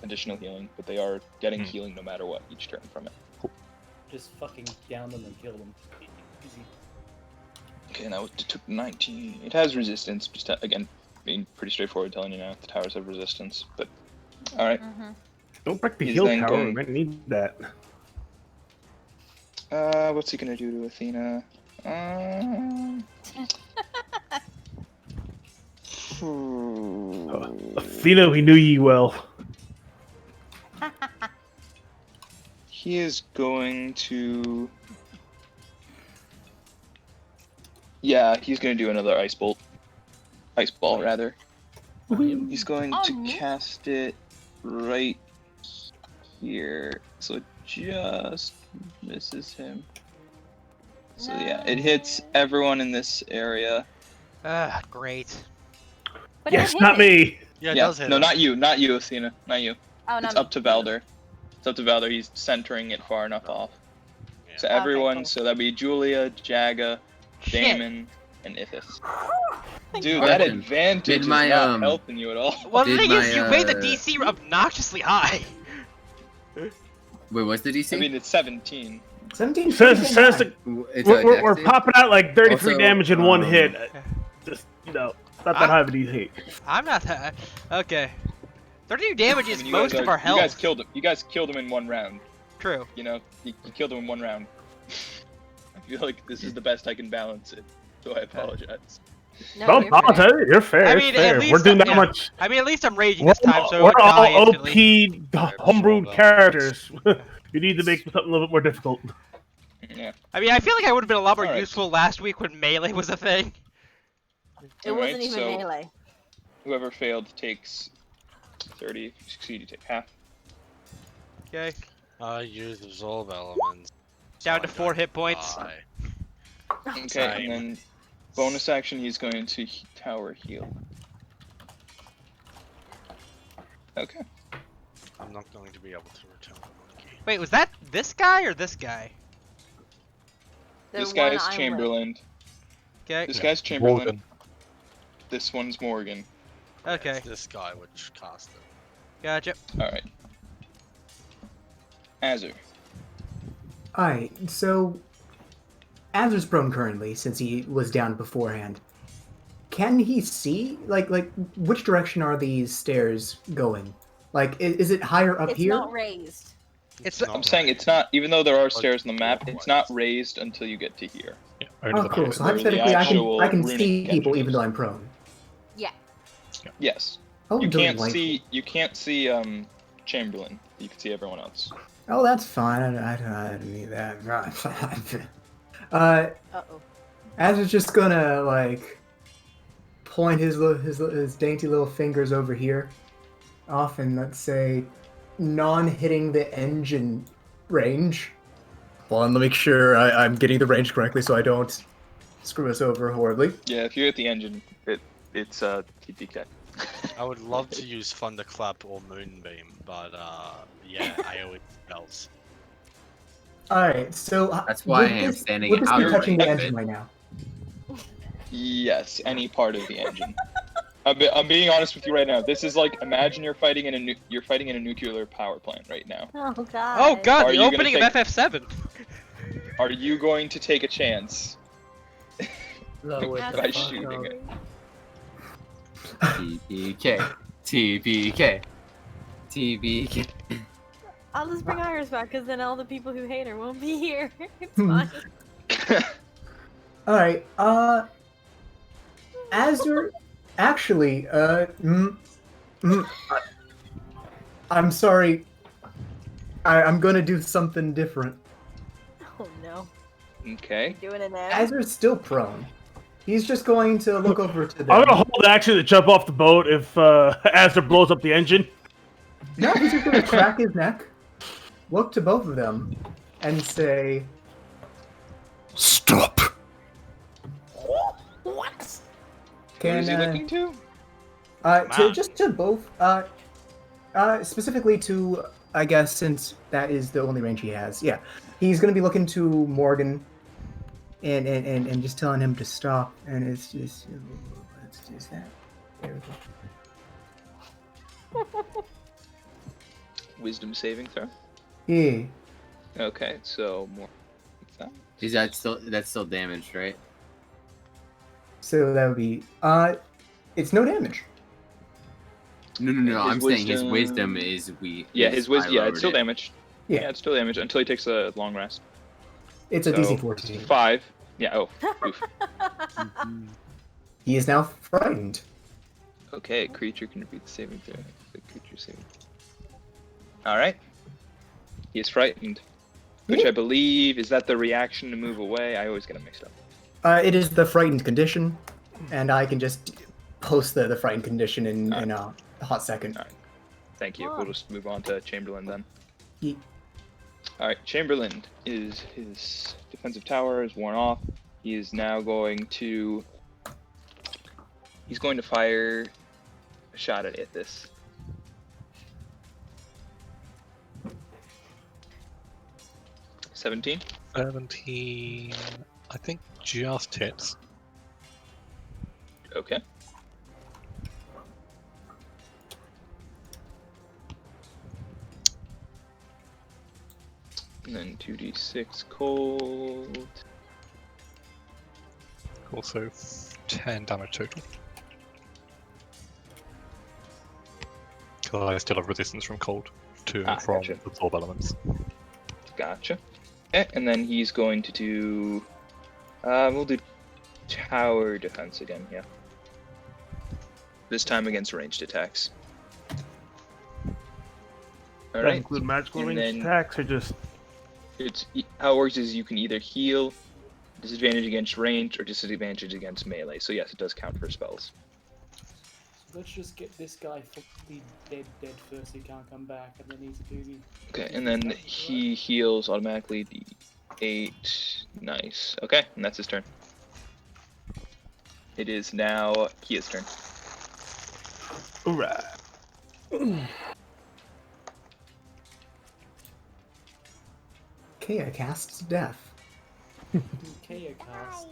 additional healing, but they are getting healing no matter what each turn from it. Just fucking down them and kill them. Easy. Okay, now it took 19. It has resistance. Just again, being pretty straightforward, telling you now the towers have resistance. But all right. Don't break the He's heal then tower. going- We might need that. What's he gonna do to Athena? Athena, we knew ye well. He is going to. Yeah, he's gonna do another ice bolt. Ice ball, rather. He's going to cast it right here, so it just misses him. So yeah, it hits everyone in this area. Ah, great. But Yes, it hit not me. me. Yeah, it Yeah, does hit no, him. not you, Athena, not you. Oh, not It's me. up to Valdr. It's up to Valdr. He's centering it far enough off. So Okay, everyone, cool. so that'd be Julia, Jaga, Shit. Damon, and Ithas. Dude, God. that advantage Did is my, not helping you at all. Well, the Did thing is, my, you made the DC obnoxiously high. Wait, what's the DC? I mean, it's 17. 17 Says pretty It's a we're dex save? popping out like 33 Also, damage in one hit. um, Just, not that high of a DC. I'm not that. Okay. 32 damage I is mean, you most guys of are- our health. You guys killed him. You guys killed him in one round. True. You know, you killed him in one round. I feel like this is the best I can balance it, so I apologize. No, Don't you're fair. apologize. You're fair. I it's mean, fair. at least We're doing that yeah. much. I mean, at least I'm raging We're this time, so we're it won't die all instantly. OP homebrewed characters. You need to make something a little bit more difficult. Yeah. I mean, I feel like I would have been a lot more Alright. useful last week when melee was a thing. It Alright, wasn't even so melee. whoever failed takes 30. If you succeed, you take half. Okay. I use absorb elements. Down to I 4 don't hit points. die. Okay, Same. and then bonus action, he's going to tower heal. Okay. I'm not going to be able to return the monkey. Wait, was that this guy or this guy? This The guy one is I'm with. Chamberlain. Okay. This guy's Chamberlain. Morgan. This one's Morgan. Okay. It's this guy which cast it. Gotcha. Alright. Azur. Alright, so Azur's prone currently, since he was down beforehand. Can he see? Like, which direction are these stairs going? Like, is it higher up It's here? not raised. It's I'm saying it's not, even though there are stairs on the map, it's not raised until you get to here. Yeah, only Oh, the cool. back. So Where the hypothetically, actual I can runic see people engine even is. though I'm prone. Yeah. Yes. Oh, You can't delightful. see Chamberlain. You can see everyone else. Oh, that's fine. I don't need that. Uh-oh. Azur's just gonna like point his dainty little fingers over here, off in, let's say, non-hitting the engine range. Well, and let me make sure I'm getting the range correctly, so I don't screw us over horribly. Yeah, if you're at the engine, it's TPK. I would love to use Thunderclap or Moonbeam, but yeah, AoE spells. All right, so That's why would I am this- standing would this out be of touching the range of engine it. right now? Yes, any part of the engine. I'm being honest with you right now. This is like, imagine you're fighting in a nuclear power plant right now. Oh god. Oh god, Are the you gonna opening of take- FF7. Are you going to take a chance Lower That's by the fuck shooting up. it? TPK. TPK. TPK. I'll just bring Iris back, because then all the people who hate her won't be here. It's Hmm. fine. All right, Azur, actually, I'm sorry. I'm gonna do something different. Oh no. Okay. Doing it now. Azur's still prone. He's just going to look over to them. I'm gonna hold action to jump off the boat if Azur blows up the engine. No, he's just gonna crack his neck, look to both of them, and say, Stop! What? What "Can is he looking to? just to both, specifically to, I guess, since that is the only range he has. Yeah, he's gonna be looking to Morgan, and just telling him to stop. And it's just, let's just that. There we go. Wisdom saving throw. Yeah. Okay, so more. Is that still damaged, right? So that would be it's no damage. No. His I'm saying his wisdom is weak. Yeah, his wisdom. Yeah, it's still it. damaged. Yeah. Yeah, it's still damaged until he takes a long rest. It's a So, DC 14. 5. Yeah. Oh. Oof. He is now frightened. Okay, creature can repeat the saving throw. The creature saving. All right. He is frightened, which I believe is that the reaction to move away. I always get it mixed up. It is the frightened condition, and I can just post the frightened condition in a hot second. All right. Thank you. We'll just move on to Chamberlain then. Yeet. All right, Chamberlain is his defensive tower is worn off. He is now going to. He's going to fire a shot at Ithas. $17. 17. I think just hits. Okay. And then 2d6 cold. Also 10 damage total. Because I still have resistance from cold to from Gotcha. absorb elements. Gotcha. Okay, and then he's going to do. We'll do tower defense again. Yeah. This time against ranged attacks. All That right. include magical and ranged then attacks or just? It's how it works is you can either heal, disadvantage against range, or disadvantage against melee. So yes, it does count for spells. Let's just get this guy fully dead first so he can't come back, and then easy peasy. Okay, and then he heals automatically the 8. Nice. Okay, and that's his turn. It is now Kia's turn. Alright. Kea casts death. Kea cast.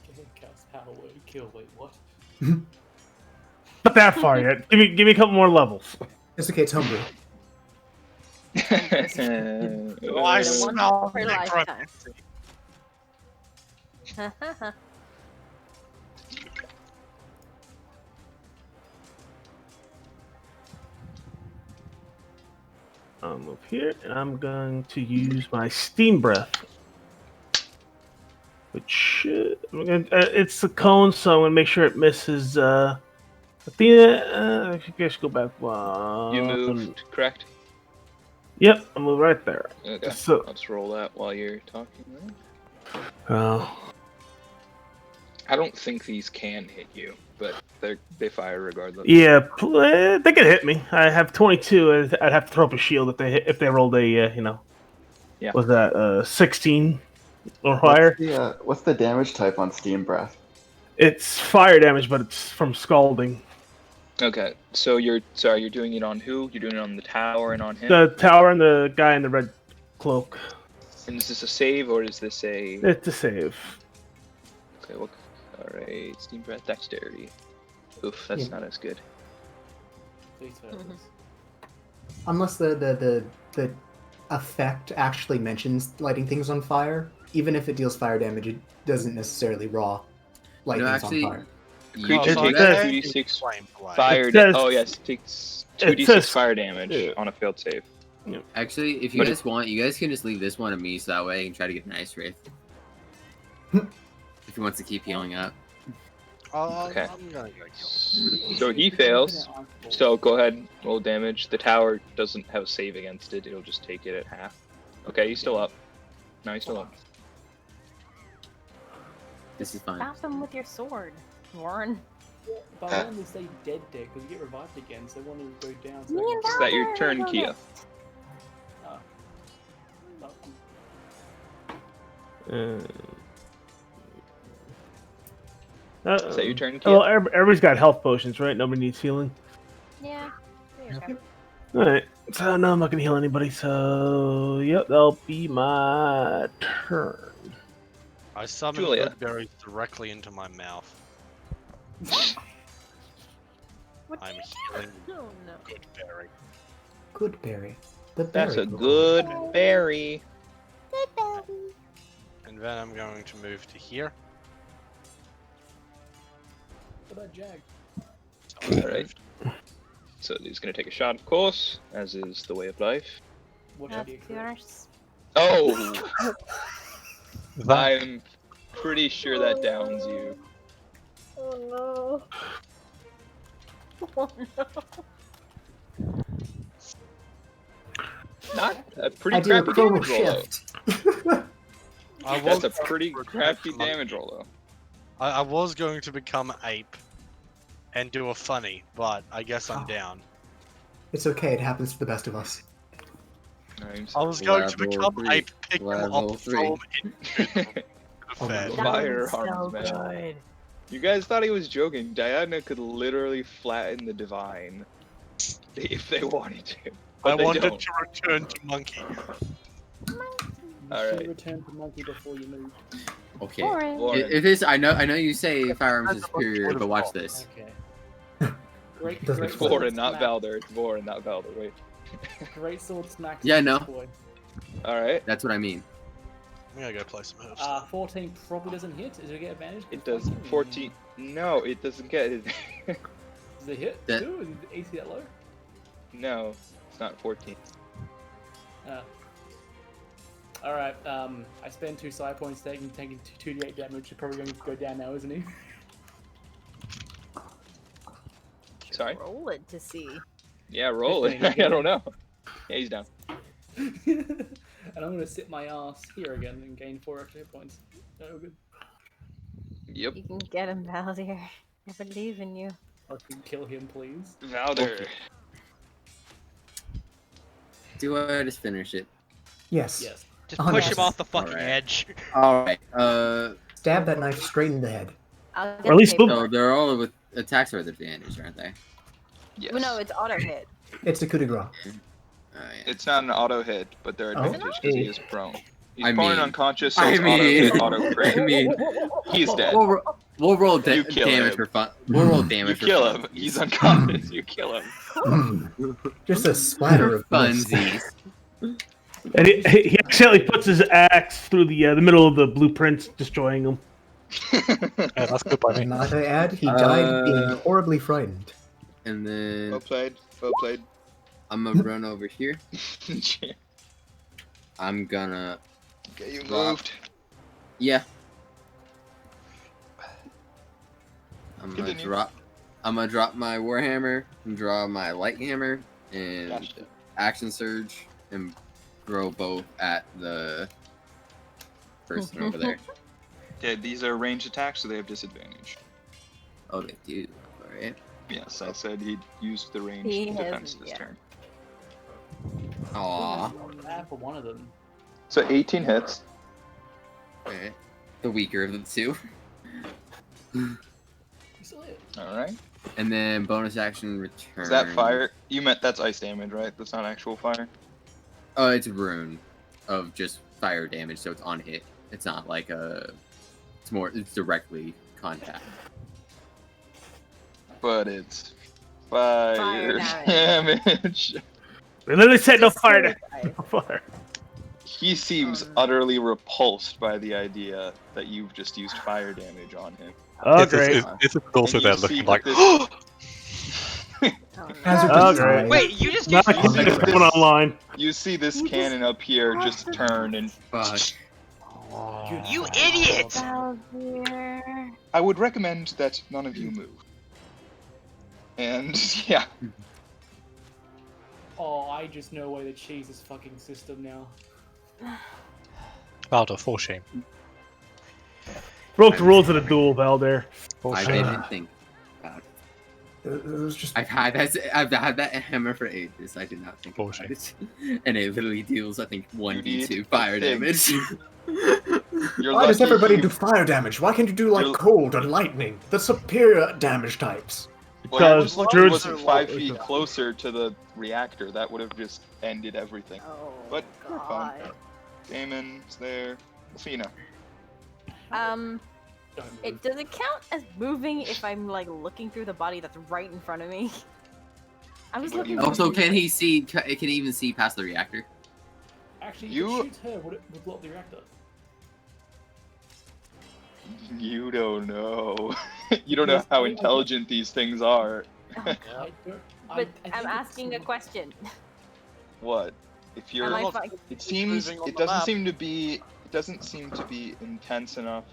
Kea cast power word kill. Wait, what? Not that far yet. Give me a couple more levels. It's okay, it's homebrew. I smell Per lifetime. I'll move here, and I'm going to use my Steam Breath. Which, it's a cone, so I'm going to make sure it misses, Athena. I guess go back one. You moved, correct? Yep, I'll move right there. Okay, So, I'll just roll that while you're talking. oh. I don't think these can hit you, but they fire regardless. Yeah, they could hit me. I have 22. I'd have to throw up a shield if they rolled a, Yeah. Was that 16 or higher? What's the damage type on Steam Breath? It's fire damage, but it's from scalding. Okay, so you're doing it on who? You're doing it on the tower and on him? The tower and the guy in the red cloak. And is this a save or is this a... It's a save. Okay, well, alright, Steam Breath, Dexterity. Oof, that's not as good. Unless the effect actually mentions lighting things on fire, even if it deals fire damage, it doesn't necessarily light things on fire. Creature takes 2d6 fire damage. Oh yes, it takes 2d6 fire damage on a failed save. Actually, if you guys want, you guys can just leave this one to me, so that way I can try to get an Ice Wraith. If he wants to keep healing up. Okay. So he fails. So go ahead, roll damage. The tower doesn't have a save against it. It'll just take it at half. Okay, he's still up. No, he's still up. This is fine. Stop them with your sword, Warren. But I want to stay dead because you get revived again, so I want to go down. So Is that your turn, Kia? Is that your turn, Kia? Well, everybody's got health potions, right? Nobody needs healing. Yeah. Alright, so no, I'm not gonna heal anybody, so yep, that'll be my turn. I summon good berries directly into my mouth. I'm healing Oh, no. good berry. Good berry. That's a good berry. And then I'm going to move to here. What about Jag? Alright. So he's going to take a shot, of course, as is the way of life. What Of should he occur? course. Oh! I'm pretty sure that downs you. Oh no. Oh no. Not a pretty I do a crappy promo damage roll, though. shift. That's a pretty crappy damage roll, though. I was going to become ape and do a funny, but I guess I'm Oh. down. It's okay. It happens to the best of us. I was going to Level become 3. ape, pick them Level up, 3. throw them into the Oh my fed. God. Fire So arms, man. good. You guys thought he was joking. Diana could literally flatten the divine if they wanted to. But I they wanted don't. to return to monkey. You Alright. should return to monkey before you move. Okay. Boring. Lauren. If this, I know you say firearms is superior, but watch this. Okay. Great, Doesn't great explain. sword Vorin, not smack. Valdr. It's Vorin, not Valdr. Wait. Great sword smacks. Yeah, I this know. boy. Alright. That's what I mean. I'm gonna go play some herbs. 14 probably doesn't hit. Does it get advantage? It does 14. No, it doesn't get it. Does it hit? That- Too? Is the AC that low? No, it's not 14. Alright, I spend 2 side points taking 2d8 damage. You're probably going to go down now, isn't he? Sorry? Roll it to see. Yeah, roll it. 15. I don't know. Yeah, he's down. And I'm going to sit my ass here again and gain 4 extra hit points. Oh, good. Yep. You can get him, Valdr. I believe in you. I can kill him, please. Valdr. Do I just finish it? Yes. Yes. Just push him 100%. off the fucking Alright. edge. Alright. Stab that knife straight in the head. I'll Or get at least paper. So they're all with attacks with advantage, aren't they? Yes. Well, no, it's auto hit. It's a coup de grace. Oh, yeah. It's not an auto hit, but they're Oh. advantage because he is prone. He's I prone and mean- unconscious, so I it's mean- auto crit. I mean, He's dead. we'll roll You kill damage him. for fun. We'll roll You damage for kill fun. him. He's unconscious. You kill him. Just a splatter of blood. Funsies. And he accidentally puts his axe through the middle of the blueprints, destroying them. Yeah, that's good by me. Might I add, he died being horribly frightened. And then Well played. Well played. I'm gonna run over here. Okay, I'm gonna you Drop. moved. yeah. I'm gonna Continue. drop my warhammer and draw my light hammer and Gotcha. action surge and throw both at the person over there. Yeah, these are ranged attacks, so they have disadvantage. Oh, they do. Alright. Yes, I said he'd used the ranged He has- defense this yeah. turn. Aw. Bad for one of them. So 18 hits. Okay. The weaker of the two. You still hit. All right. And then bonus action return. Is that fire? You meant that's ice damage, right? That's not actual fire. Oh, it's a rune of just fire damage, so it's on hit. It's not like a. It's directly contact. But it's fire Fire damage. They literally said no Just fire. roll the dice. No fire. He seems utterly repulsed by the idea that you've just used fire damage on him. Oh, great. It's also And there you see looking that like, this- Oh, Hazard Oh, to great. die. Wait, you just Now used I can see this this- one online. You see this cannon up here just turn and Fuck. You idiot! Valdr. I would recommend that none of you move. And yeah, Oh, I just know why they cheese this fucking system now. Valdr, for shame. Broke the rules of the duel, Valdr. For I shame. didn't think about it. It was just I've had that hammer for ages. I did not think about Bullshit. it. And it literally deals, I think, You need 1d2 fire to think. damage. you're why does lucky everybody you- do fire damage? Why can't you do like You're- cold or lightning? The superior damage types. Well, you're Because just lucky he druids wasn't are 5 low. feet closer to the reactor. That would have just ended everything. Oh, But you're fine. God. Damon's there. Athena. Don't It move. does it count as moving if I'm like looking through the body that's right in front of me? I was looking. Also, can he see? Can he even see past the reactor? Actually, you shoot her. Would block the reactor? You don't know. You don't know how intelligent these things are. But I'm asking a question. What? If you're, it doesn't seem to be intense enough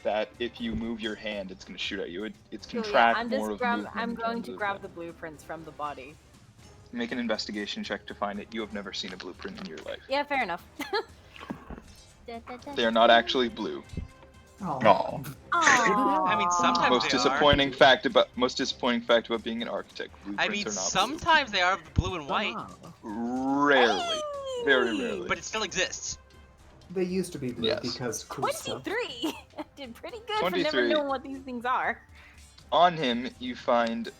that if you move your hand, it's going to shoot at you. It's can track more of movement. I'm going to grab the blueprints from the body. Make an investigation check to find it. You have never seen a blueprint in your life. Yeah, fair enough. They are not actually blue. Oh. I mean, sometimes most disappointing fact about being an architect. I mean, are not sometimes they are blue and white. Rarely, very rarely. But it still exists. They used to be blue because cool 23. I did pretty good 23. for never knowing what these things are. On him, you find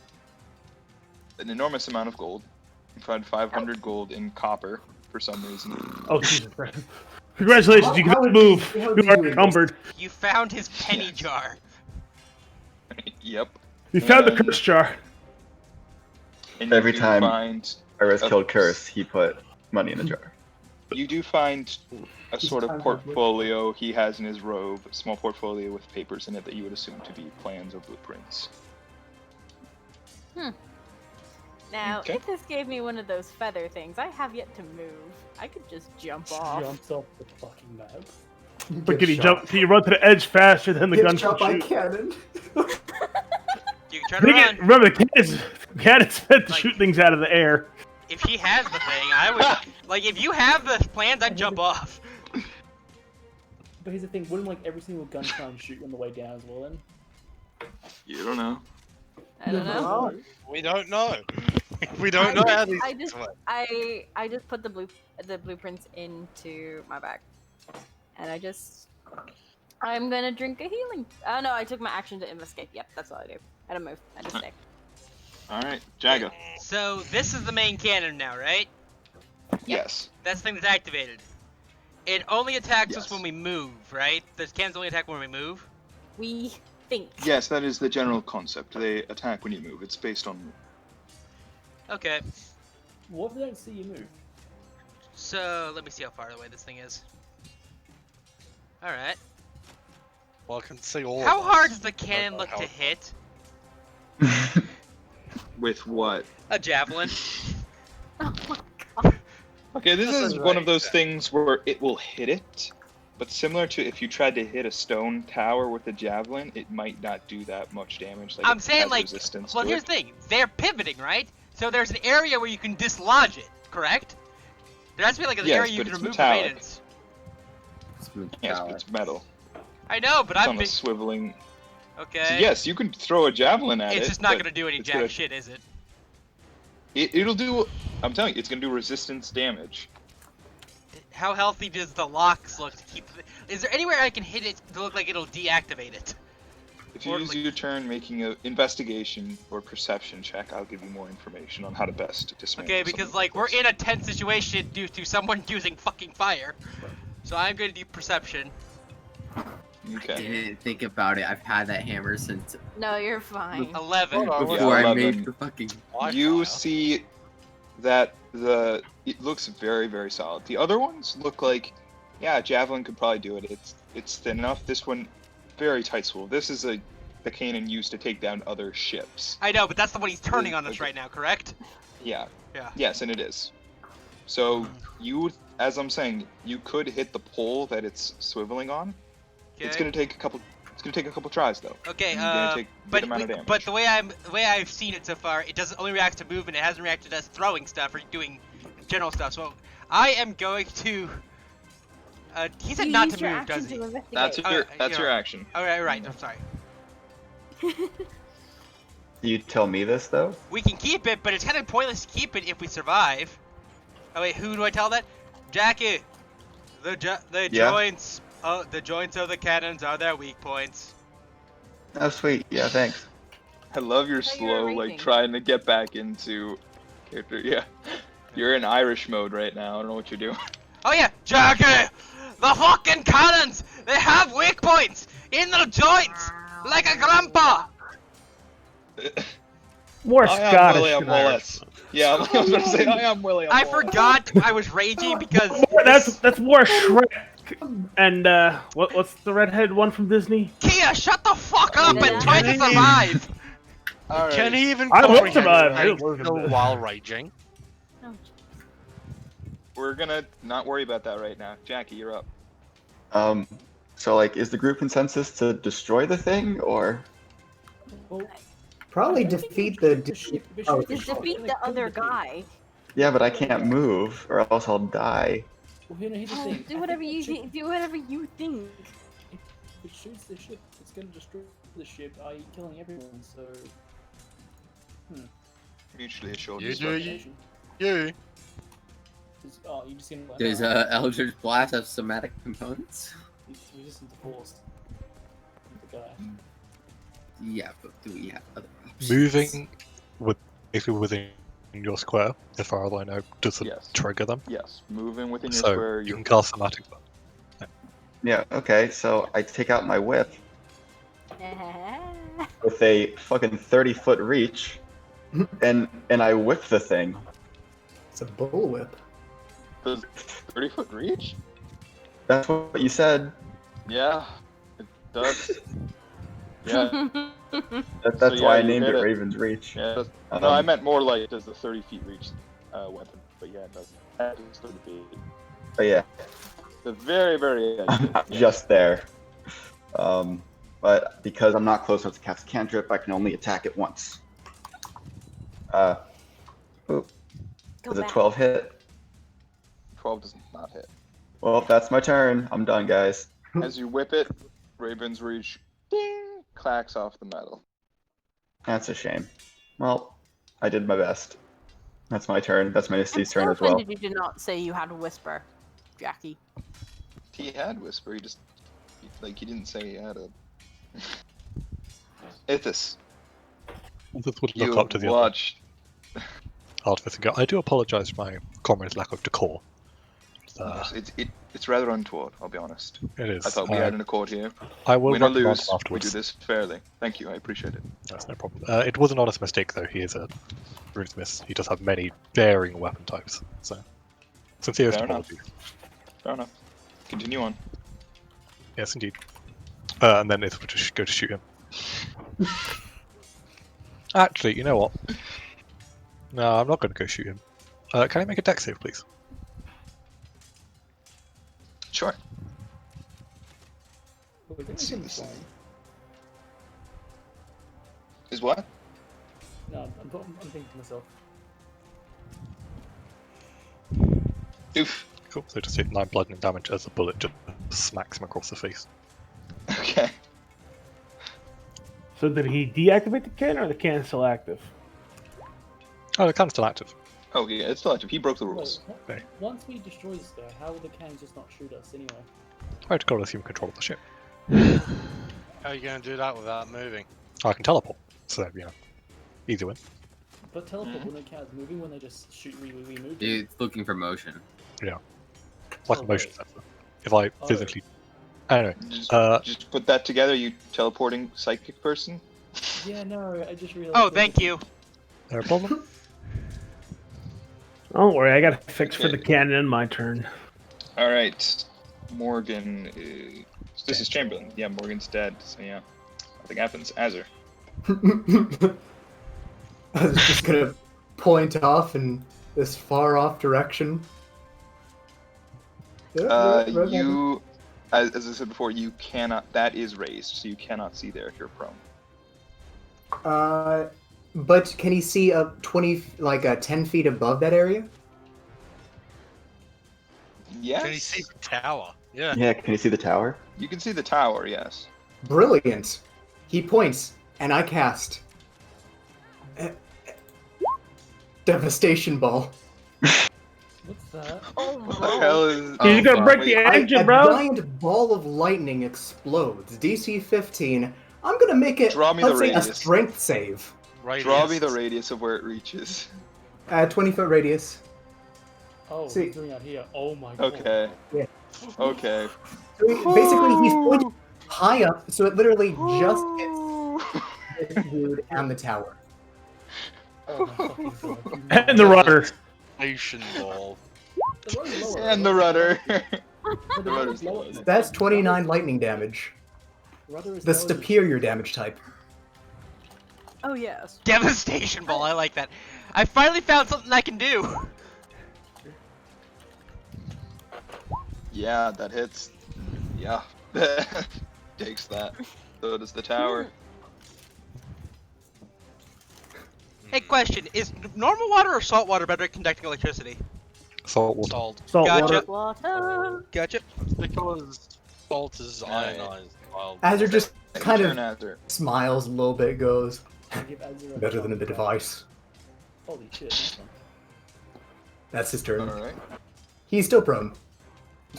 an enormous amount of gold. You find 500 gold in copper for some reason. Oh, Jesus Christ. Congratulations, you can move. You are encumbered. You found his penny jar. Yep. You found the curse jar. And every time Iris killed Curse, he put money in the jar. You do find a sort of portfolio he has in his robe, a small portfolio with papers in it that you would assume to be plans or blueprints. Now, if this gave me one of those feather things, I have yet to move. I could just jump off. Jumps off the fucking map. But can he jump? Can you run to the edge faster than the gun can shoot? Cannon. You can turn around. Remember, the cannon's meant to shoot things out of the air. If he has the thing, I would like. If you have the plans, I'd jump off. But here's the thing: wouldn't like every single gun try and shoot you on the way down as well? Then you don't know. I don't know. We don't know. We don't know how these. I just put the blueprints into my bag, and I'm gonna drink a healing. Oh no, I took my action to investigate. Yep, that's all I do. I don't move. I just stay. All right, Jagga. So this is the main cannon now, right? Yes. That's the thing that's activated. It only attacks us when we move, right? The cannons only attack when we move. We think. Yes, that is the general concept. They attack when you move. It's based on. Okay. What if they don't see you move? So let me see how far away this thing is. All right. Well, I can see all. How hard does the cannon look to hit? With what? A javelin. Oh my god. Okay, this is one of those things where it will hit it, but similar to if you tried to hit a stone tower with a javelin, it might not do that much damage. Like I'm saying, like, well, here's the thing: they're pivoting, right? So there's an area where you can dislodge it, correct? There has to be like an area you can remove the maintenance. Yes, but it's metal. I know, but it's I'm on a swiveling. Okay. So yes, you can throw a javelin at it. It's just not gonna do any jack shit, is it? It'll do. I'm telling you, it's gonna do resistance damage. How healthy does the locks look to keep? Is there anywhere I can hit it to look like it'll deactivate it? If you use your turn making an investigation or perception check, I'll give you more information on how to best dismantle. Okay, because like we're in a tense situation due to someone using fucking fire, so I'm gonna do perception. Okay. I didn't think about it. I've had that hammer since. No, you're fine. 11. Before I made the fucking. You see that it looks very, very solid. The other ones look like, yeah, a javelin could probably do it. It's thin enough. This one, very tight spool. This is the cannon used to take down other ships. I know, but that's the one he's turning on us right now, correct? Yeah. Yeah. Yes, and it is. So you, as I'm saying, you could hit the pole that it's swiveling on. Okay. It's gonna take a couple. It's gonna take a couple tries though. Okay. But the way I've seen it so far, it doesn't only react to movement. It hasn't reacted to us throwing stuff or doing general stuff. So I am going to. He said not to move, does he? That's your action. All right. I'm sorry. You tell me this though? We can keep it, but it's kind of pointless to keep it if we survive. Oh wait, who do I tell that? Jackie. The joints. The joints of the cannons are their weak points. Oh sweet, yeah, thanks. I love your slow, like trying to get back into character. Yeah, you're in Irish mode right now. I don't know what you're doing. Oh yeah, Jackie! The fucking cannons! They have weak points in the joints, like a grandpa. More Scottish than Irish. Yeah, I was about to say I am Willie. I forgot I was raging because That's more Shrek. And what's the redheaded one from Disney? Kia, shut the fuck up and try to survive. All right. Can he even I will comprehend survive. saying I will so survive. while raging? We're gonna not worry about that right now. Jackie, you're up. So like, is the group consensus to destroy the thing, or? Well, Probably I don't think defeat we the. shoot ship. We Oh, shoot the Just ship, defeat then the kill other people. guy. Yeah, but I can't move, or else I'll die. Well, here's the thing. Do whatever you think. Do whatever you think. If it shoots the ship, it's going to destroy the ship, i.e., killing everyone. So, Mutually assured. You do destruction. you. Oh, you just gonna. Does Eldritch Blast have somatic components? He's resistant to force. The guy. Yeah, but do we have other options? Moving basically within your square, as far as I know, doesn't Yes. trigger them. Yes, moving within your So square. you can cast somatic. Yeah. Okay. So I take out my whip with a fucking 30-foot reach, and I whip the thing. It's a bullwhip. Does 30-foot reach? That's what you said. Yeah, it does. Yeah. That's So, why I you named hit it Raven's Reach. Yeah. No, I meant more like does the 30 feet reach weapon? But yeah, it doesn't. That is 30 feet. But yeah, The very, very edge. I'm just there. But because I'm not close enough to cast a cantrip, I can only attack it once. Does a 12 hit? 12 does not hit. Well, that's my turn. I'm done, guys. As you whip it, Raven's Reach ding, clacks off the metal. That's a shame. Well, I did my best. That's my turn. That's Misty's turn as well. Did you not say you had a whisper, Jackie? He had Whisper, he just, he didn't say he had a... Ithas, This would you look up to the watched... Artificer and go, I do apologise for my comrade's lack of decor. Yes, it's rather untoward, I'll be honest. It is. I thought we had an accord here. I will Win or run him lose, we afterwards. do this fairly. Thank you, I appreciate it. That's no problem. It was an honest mistake, though. He is a runesmith. He does have many varying weapon types. So, sincerest Fair enough. apologies. Fair enough. Continue on. Yes, indeed. And then it would just go to shoot him. Actually, you know what? No, I'm not going to go shoot him. Can I make a dex save, please? Sure. Let's see this. Is what? No, I'm thinking to myself. Oof. Cool. So just hit 9 bludgeoning damage as the bullet just smacks him across the face. Okay. So did he deactivate the cannon, or the cannon's still active? Oh, the cannon's still active. Oh yeah, it's still active. He broke the rules. Okay. Once we destroy this guy, how will the cannons just not shoot us anyway? I had to go assume control of the ship. How are you going to do that without moving? I can teleport. So, easy win. But teleport wouldn't count as moving when they just shoot we move. It's looking for motion. Yeah. Like a motion sensor. If I physically... Anyway. Just put that together, you teleporting psychic person? Yeah, no, I just realized. Oh, thank you. No problem. Don't worry, I got a fix for the cannon in my turn. Alright. Morgan is... This is Chamberlain. Yeah, Morgan's dead, so yeah. Nothing happens. Azur. I was just gonna point off in this far off direction. You... As I said before, you cannot... That is raised, so you cannot see there if you're prone. But can he see up 10 feet above that area? Yes? Can you see the tower? Yeah. Yeah, can you see the tower? You can see the tower, yes. Brilliant. He points, and I cast Devastation Ball. What's that? What the hell is... He's gonna break the engine, bro! A giant ball of lightning explodes. DC 15. I'm gonna make it, Draw me the let's say, a radius. strength save. Radius. Draw me the radius of where it reaches. 20-foot radius. Oh, See. he's doing out here. Oh my god. Okay. Yeah. Okay. So basically, he's pointing high up, so it literally just hits the dude and the tower. Oh my fucking god. And the rudder. Station ball. The rudder's lower. And the rudder. The rudder's lower. That's 29 lightning damage. Rudder is The lower than- superior damage type. Oh yes. Devastation ball. I like that. I finally found something I can do. Yeah, that hits. Yeah. Takes that. So does the tower. Hey, question: is normal water or salt water better at conducting electricity? Salt water. Salt. Salt Gotcha. water. Water. Gotcha. Because salt is ionized. Well, Azure just kind Turn of Azure. smiles a little bit, goes, Give Azure better than a bit of ice. Holy shit, nice one. That's his turn. Alright. He's still prone.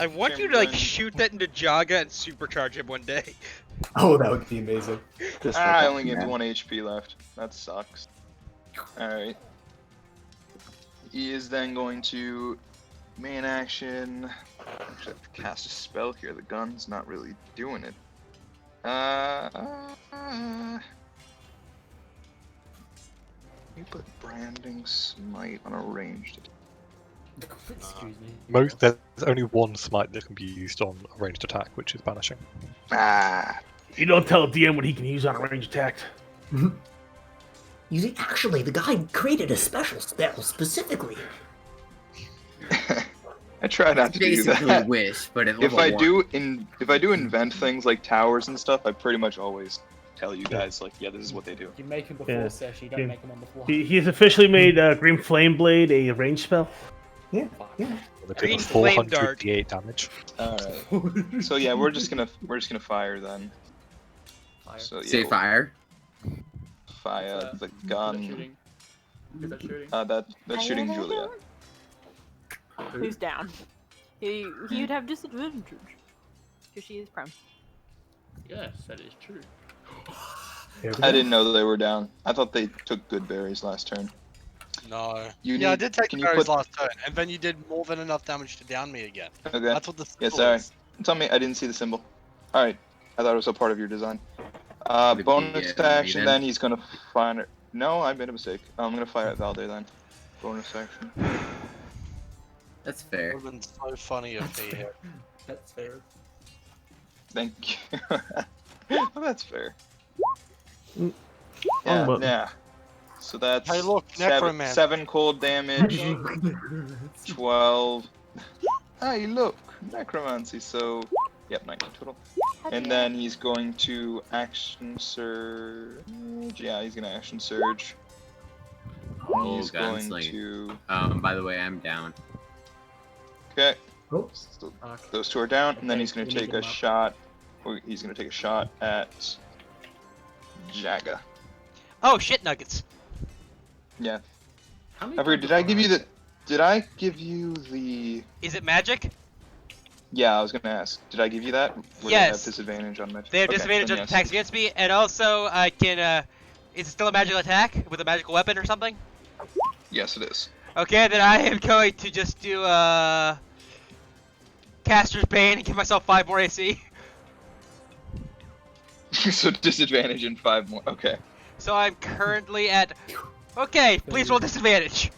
I want you to like shoot that into Jaga and supercharge him one day. Oh, that would be amazing. Just I like only that, get man. 1 HP left. That sucks. Alright. He is then going to main action. Actually, I have to cast a spell here. The gun's not really doing it. You put branding smite on a ranged. Excuse me. There's only one smite that can be used on a ranged attack, which is banishing. Ah. You don't tell DM what he can use on a range attack. You see, actually, the guy created a special spell specifically. I try not to do Basically that. wish, but at If level I one. do invent things like towers and stuff, I pretty much always tell you guys like, yeah, this is what they do. You make him before Yeah. session, you don't Yeah. make him on the fly. He's officially made Green Flame Blade a range spell. Yeah, yeah. With Green a flame dart. 400d8 damage. Alright. So yeah, we're just gonna fire then. Fire. So yeah, Say we'll fire. fire Is the that gun. shooting? Is that shooting? That's shooting Julia. Who's down? He'd have disadvantage because she is prone. Yes, that is true. I didn't know that they were down. I thought they took good berries last turn. No. You Yeah, I need- did take can the you berries put- last turn, and then you did more than enough damage to down me again. Okay. That's what the Yeah, symbol sorry. is. Tell me, I didn't see the symbol. All right. I thought it was a part of your design. Would it Bonus be, action. Raven? Then he's gonna fire. No, I made a mistake. I'm gonna fire at Valdr then. Bonus action. That's fair. Would have been so funny if he hit. That's fair. Thank you. Well, that's fair. Yeah, but- yeah. So that's Hey, look, necromancer. 7 cold damage, 12. Hey, look, necromancy. So, yep, 19 total. And then he's going to action surge. Yeah, he's gonna action surge. Oh, He's going gunslinger. to. By the way, I'm down. Okay. Oh. So those two are down, and then Okay, he's going we to need take a them up. shot. Or he's going to take a shot at Jaga. Oh shit, nuggets. Yeah. How many I forget, times did I have give you the? Did I give you the? Is it magic? Yeah, I was going to ask. Did I give you that? Where they Yes. have disadvantage on magic. They have Okay, disadvantage then on yes. attacks against me, and also I can. Is it still a magical attack with a magical weapon or something? Yes, it is. Okay, then I am going to just do Caster's Bane and give myself 5 more AC. So disadvantage and 5 more. Okay. So I'm currently at. Okay, please roll disadvantage.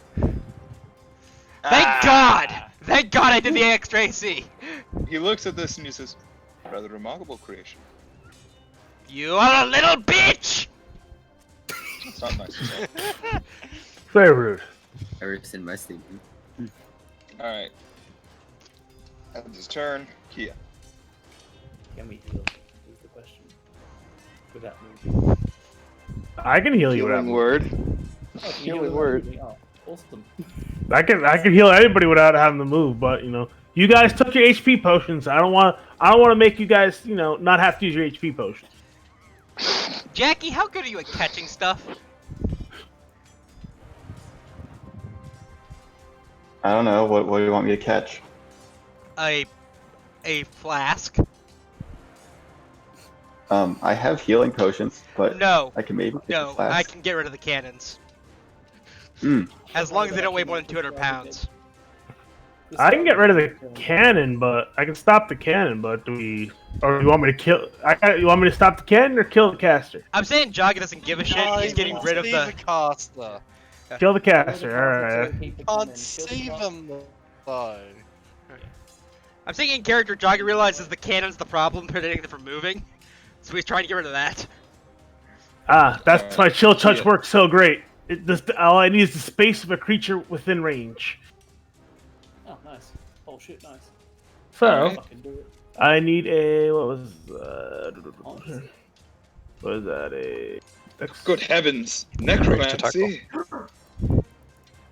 Thank God! Thank God I did the extra AC. He looks at this and he says, "Rather remarkable creation." You are a little bitch! It's not nice to say. Very rude. I rescind my statement. All right. That's his turn. Kia. Can we heal? Is the question. Without moving. I can heal you without Healing moving. word. Oh, can you Healing heal without word. moving? Oh, awesome. I can heal anybody without having to move, but you know, you guys took your HP potions. I don't want to make you guys, you know, not have to use your HP potions. Jackie, how good are you at catching stuff? I don't know. What do you want me to catch? A flask? I have healing potions, but No. I can maybe take a No, flask. I can get rid of the cannons. Mm. As long as they don't weigh more than 200 pounds. I can get rid of the cannon, but I can stop the cannon. But do we? Or you want me to kill? You want me to stop the cannon or kill the caster? I'm saying Jaga doesn't give a shit. He's getting rid of Leave the. caster. Okay. Kill the caster. All right. Can't see them though. I'm thinking in character, Joggy realizes the cannon's the problem, preventing them from moving. So he's trying to get rid of that. Ah, that's why chill touch Yeah. works so great. All I need is the space of a creature within range. Oh, nice. Oh shit, nice. So Alright. Fucking do it. I need a what was that Good heavens, necromancy.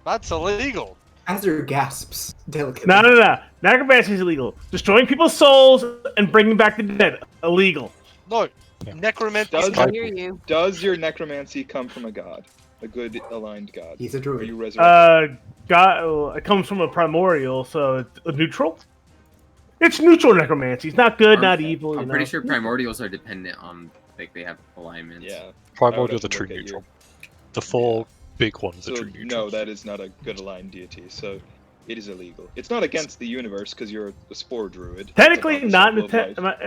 That's illegal. Azure gasps delicately. No. Necromancy is illegal. Destroying people's souls and bringing back the dead illegal. No, necromancy. Does your necromancy come from a god? A good aligned god? He's a Are druid. you resurrected? God, it comes from a primordial, so it's a neutral. It's neutral necromancy. It's not good, not evil. I'm pretty sure primordials are dependent on, like, they have alignments. Yeah. Primordials are true neutral. The four big ones are So true neutral. no, that is not a good aligned deity. So it is illegal. It's not against the universe because you're a spore druid. Technically, It's not in above the life.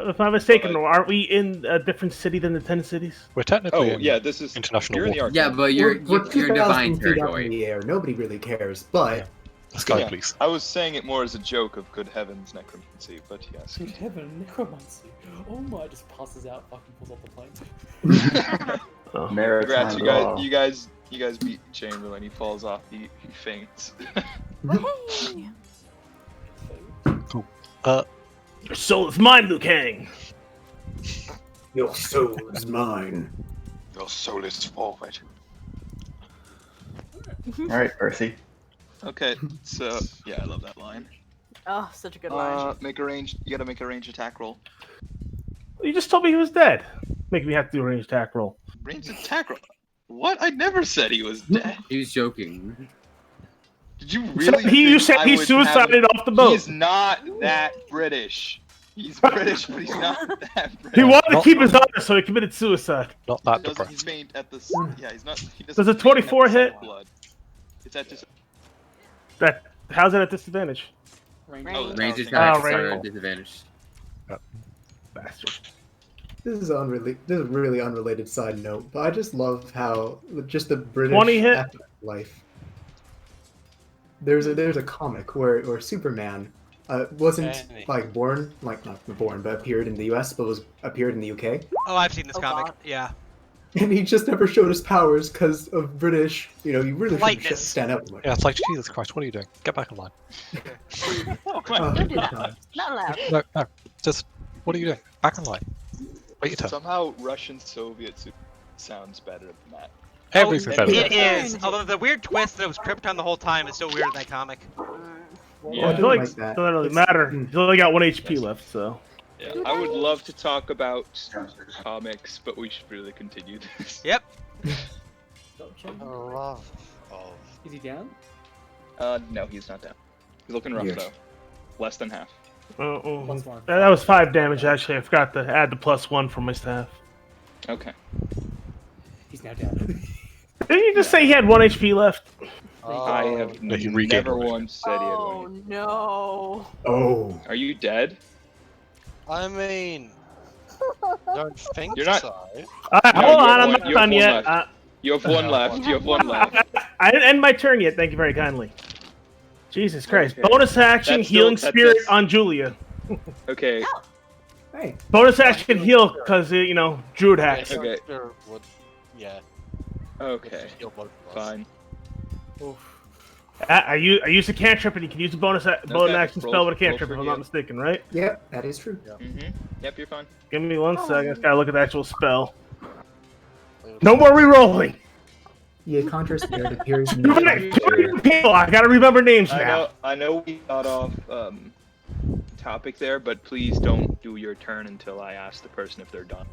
if I'm mistaken, aren't we in a different city than the 10 cities? We're technically Oh yeah, this is international you're in the water. Arcane. Yeah, but you're 2,000 divine feet up in territory. the air. Nobody really cares, but Sky, Yeah, please. I was saying it more as a joke of good heavens necromancy, but yes. Good heaven, necromancy. Oh my, just passes out, fucking pulls off the plane. Congrats, Maritime you guys beat Chamberlain. He falls off. He faints. Cool. Your soul is mine, Liu Kang. Your soul is mine. Your soul is forward. All right, Percy. Okay, so yeah, I love that line. Oh, such a good line. Make a range. You gotta make a range attack roll. You just told me he was dead. Making me have to do a range attack roll. Range attack roll. What? I never said he was dead. He was joking. Did you really? You think said I he would suicided have- off the boat. He's not that British. He's British, but he's not that British. He wanted to keep his honor, so he committed suicide. Not that Doesn't depressed. faint at the? Yeah, he's not. He Does a doesn't faint 24 at the sight hit? of blood. It's at just. How's that at disadvantage? Range attacks Oh, are right. a disadvantage. Bastard. this is a really unrelated side note. But I just love how just the British 20 hit? ethnic life. There's a comic where Superman wasn't like born, like not born, but appeared in the U.S. but appeared in the UK, Oh, I've seen this comic. God. Yeah. and he just never showed his powers because of British. You know, you really shouldn't Politeness. stand up. Like, Yeah, it's like, Jesus Christ, what are you doing? Get back in line. Oh my oh, Don't do that. God. Not allowed. No, just, what are you doing? Back in line. Wait your turn. Somehow Russian Soviet sounds better than that. Everything's better than It that. is. Although the weird twist that it was Krypton the whole time is so weird in that comic. Yeah, I I feel don't like like it that. doesn't really It's- matter. He's only got 1 HP left, so. Yeah, I would love to talk about comics, but we should really continue this. Yep. Is he down? No, he's not down. He's looking rough Yes. though. Less than half. Plus one. That was 5 damage, actually. I forgot to add the +1 from my staff. Okay. He's now down. Didn't you just say he had 1 HP left? I have No, he regained never one. once said he had Oh one. no. Oh. Are you dead? I mean, don't think You're not- so. No, Hold you on, have I'm one- not you have done one yet. left. You have one left. You have one left. I didn't end my turn yet. Thank you very kindly. Jesus Christ. Okay. Bonus action, That's healing still- spirit that's- on Julia. Okay. Hey, Bonus action heal, because, you know, Druid hacks. Okay. Yeah. Okay. Heal both of us. Fine. I used a cantrip, and you can use a bonus action roll- spell with a roll cantrip, for if I'm not you. mistaken, right? yep, that is true. Mm-hmm. Yep, you're fine. Give me 1 second. I just gotta look at the actual spell. No more re-rolling! Yeah, Contra Spirit appears in Too many people, I gotta remember names now. I know we got off topic there, but please don't do your turn until I ask the person if they're done,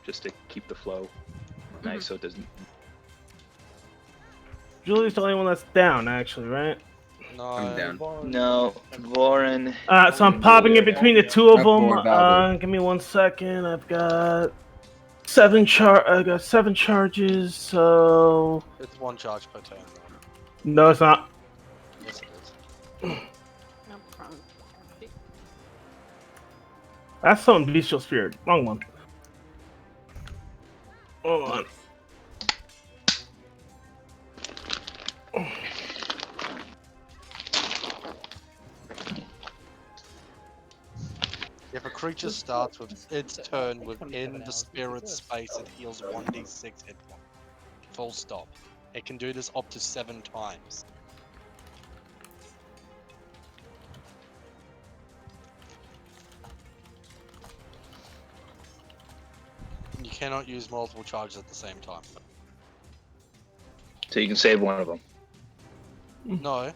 just to keep the flow nice, so it doesn't. Julia's the only one that's down, actually, right? No, I'm down. No, Lauren. So I'm popping in between the two of Up them. forward, Valdr. Give me 1 second. I've got 7 charges, so it's 1 charge per turn. Though. no, it's not. Yes, it is. That's something bestial spirit. Wrong one. Hold on. creature starts with its turn within the spirit space, it heals 1d6 hit points. Full stop. It can do this up to 7 times. You cannot use multiple charges at the same time. So you can save one of them. No.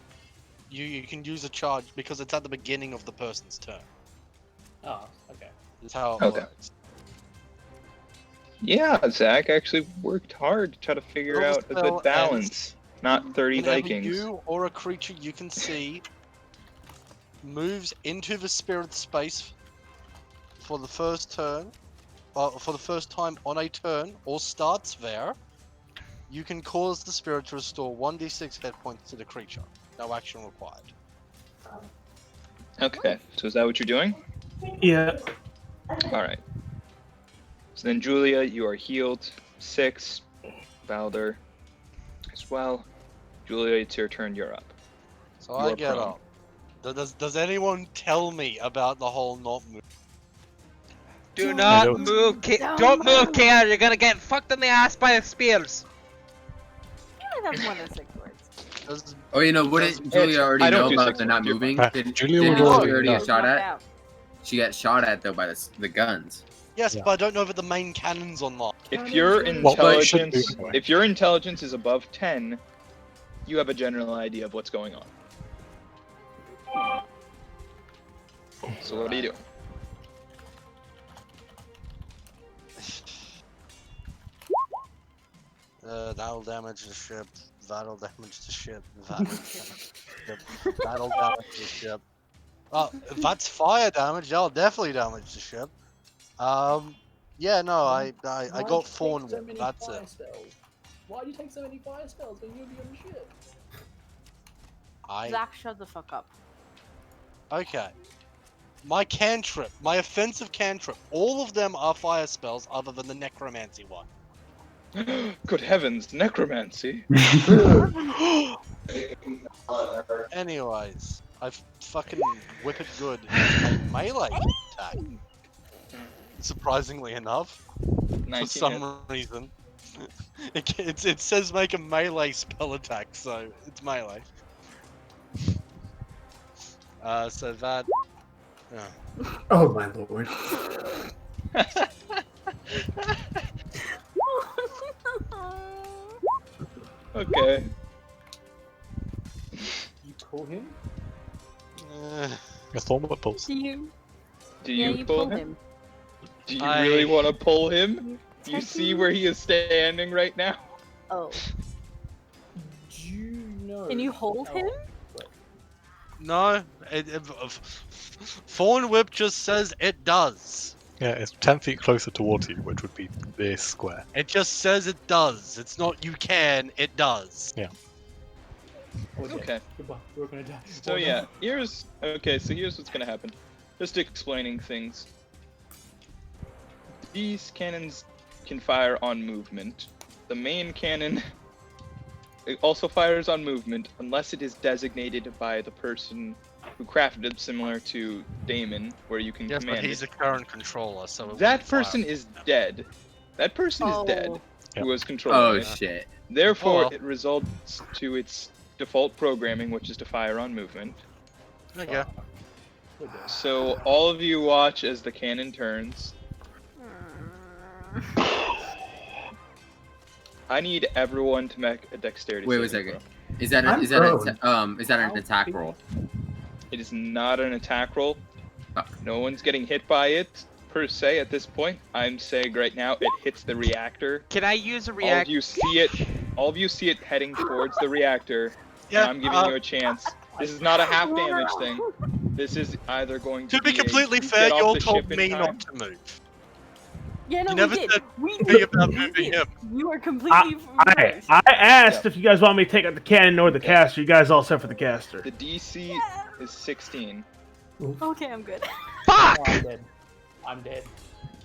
You can use a charge because it's at the beginning of the person's turn. Oh, okay. That's how it Okay. works. Yeah, Zach actually worked hard to try to figure out a Spell good balance. Not 30 Whenever Vikings. you or a creature you can see moves into the spirit space for the first turn, for the first time on a turn, or starts there, you can cause the spirit to restore 1d6 hit points to the creature. No action required. Okay, so is that what you're doing? Yeah. Alright. So then, Julia, you are healed 6. Valdr as well. Julia, it's your turn, you're up. So You I are get prone. up. Does anyone tell me about the whole not move? Do not don't. move, don't move, Kale. You're gonna get fucked in the ass by the spears. You might have more than 6 words. Oh, you know, wouldn't Julia already I don't know do about six the not words, you're moving? fine. Did Julia Julia would already already know. get shot at? Out. She got shot at though by the guns. Yes, Yeah. but I don't know that the main cannon's on that. If your Well, they should intelligence, do anyway. if your intelligence is above 10, you have a general idea of what's going on. So what are you doing? That'll damage the ship. That'll damage the ship. That'll damage the ship. That'll damage the ship. If that's fire damage, that'll definitely damage the ship. Yeah, no, I got Thorn Whip. That's it. Why do you take so many fire spells when you'll be on the ship? Zach, shut the fuck up. Okay. My cantrip, my offensive cantrip, all of them are fire spells other than the necromancy one. Good heavens, necromancy. Anyways, I fucking whip it good. A melee attack. Surprisingly enough, 19 for some hits. reason, it says make a melee spell attack, so it's melee. So that. Oh my lord. Okay. You pull him? Your Thorn Whip pulls. Do you? Do Yeah, you you pull pull him? him. Do you really want to pull him? Do you see where he is standing right now? Oh. Do you know? Can you hold him? No, Thorn Whip just says it does. Yeah, it's 10 feet closer towards you, which would be this square. It just says it does. It's not you can, it does. Yeah. Okay. Goodbye. We're gonna die. So yeah, here's what's gonna happen. Just explaining things. These cannons can fire on movement. The main cannon it also fires on movement unless it is designated by the person who crafted it, similar to Damon, where you can Yes, command but he's it. a current controller, so it That wouldn't fire. person is dead. That person is dead. Yeah. Who was controlling Oh it. shit. Therefore, well. it results to its default programming, which is to fire on movement. Okay. So all of you watch as the cannon turns. I need everyone to make a dexterity. Wait a saving second. throw. Is that I'm is that prone. is that an attack roll? It is not an attack roll. Oh. No one's getting hit by it per se at this point. I'm saying right now it hits the reactor. Can I use a All of react? you see it. All of you see it heading towards the reactor. Yeah, and I'm giving you a chance. This is not a half damage thing. This is either going to To be a completely get fair, off you all the told ship in me time. not to move. Yeah, no, You we never did. said We anything did. about We moving did. him. You are completely. I asked if you guys want me to take out the cannon or the caster. You guys all set for the caster. The DC is 16. Okay, I'm good. Fuck! Oh, I'm dead. I'm dead.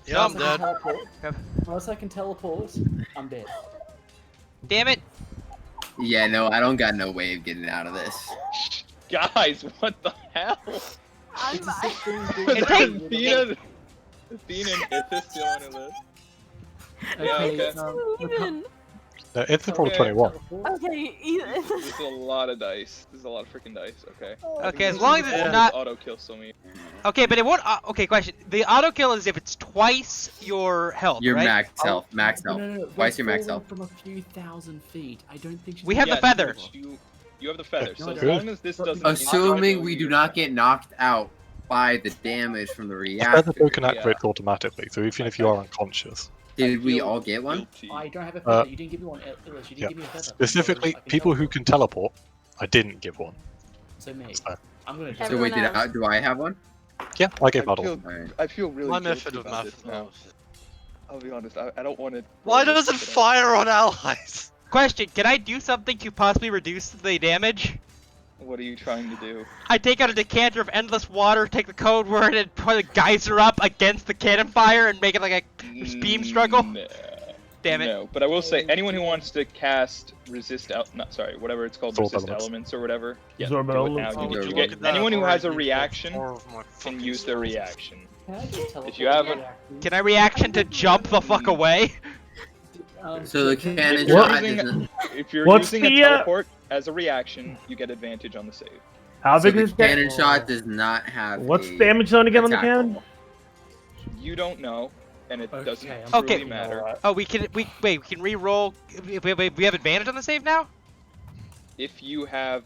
Yeah, I'm Unless I can dead. teleport- Unless I can teleport, I'm dead. Damn it! Yeah, no, I don't got no way of getting out of this. Guys, what the hell? It's a 16 It takes- Athena, Athena and Ithas still on the list. Yeah, Okay, okay. Even. No, it's probably Okay. 21. Okay, This is a lot of dice. This is a lot of freaking dice. Okay. I think Okay, as this long is as it's all not. this auto kill so me. Okay, but it won't. Okay, question. The auto kill is if it's twice your health, Your right? max health. Max health. No. Twice your max falling health. from a few thousand feet. I don't think she's We have the Yes, feather. but You have the feather, Okay. so as Good. long as this doesn't. Assuming we do not get knocked out by the damage from the The reactor. feather bow can activate automatically, so even if you are unconscious. Did we all get one? I don't have a feather. You didn't give me one, Ithas. You didn't Yeah. give me a feather. Specifically, So I can people who teleport. can teleport, I didn't give one. So me. So, I'm gonna. So wait, Everyone do I have one? yeah, I gave I Valdr. feel, I feel really My guilty method of about this now. I'll be honest. I don't want to. Why does it fire on allies? Question: can I do something to possibly reduce the damage? What are you trying to do? I take out a decanter of endless water, take the code word, and put a geyser up against the cannon fire and make it like a beam struggle. No. Damn it. No, but I will say, anyone who wants to cast whatever it's called, Absorb resist elements. elements or whatever. Yeah, Absorb do it now. elements. You Oh, get- would you you get- look at that? anyone who has a Already reaction more of my can fucking use their skills. reaction. Can I just teleport? If you have Can I reaction to jump the fuck away? So the cannon If you're shot using, isn't. if you're What's using a the, teleport as a reaction, you get advantage on the save. How So big the is that? cannon shot does not have. What's a the damage zone again on the attack cannon? roll. You don't know, and it Okay, doesn't I'm Okay. really matter. Oh, we can re-roll. We have advantage on the save now. If you have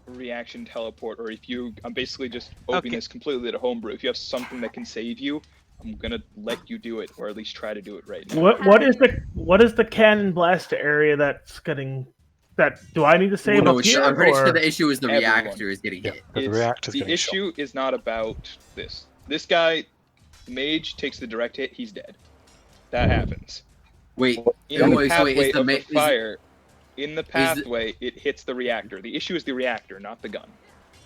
reaction teleport, or if you, I'm basically just opening Okay. this completely to homebrew. If you have something that can save you, I'm gonna let you do it, or at least try to do it right now. What is the cannon blast area that's getting that? Do I need to save No, up here? I'm pretty or? sure the issue is the Everyone. reactor is getting Yeah, hit. the reactor's The getting shot. issue is not about this. This guy, mage, takes the direct hit. He's dead. That happens. Wait, In the wait, so pathway is the of ma- the is- fire, in the pathway, it hits the reactor. The issue is the reactor, not the gun.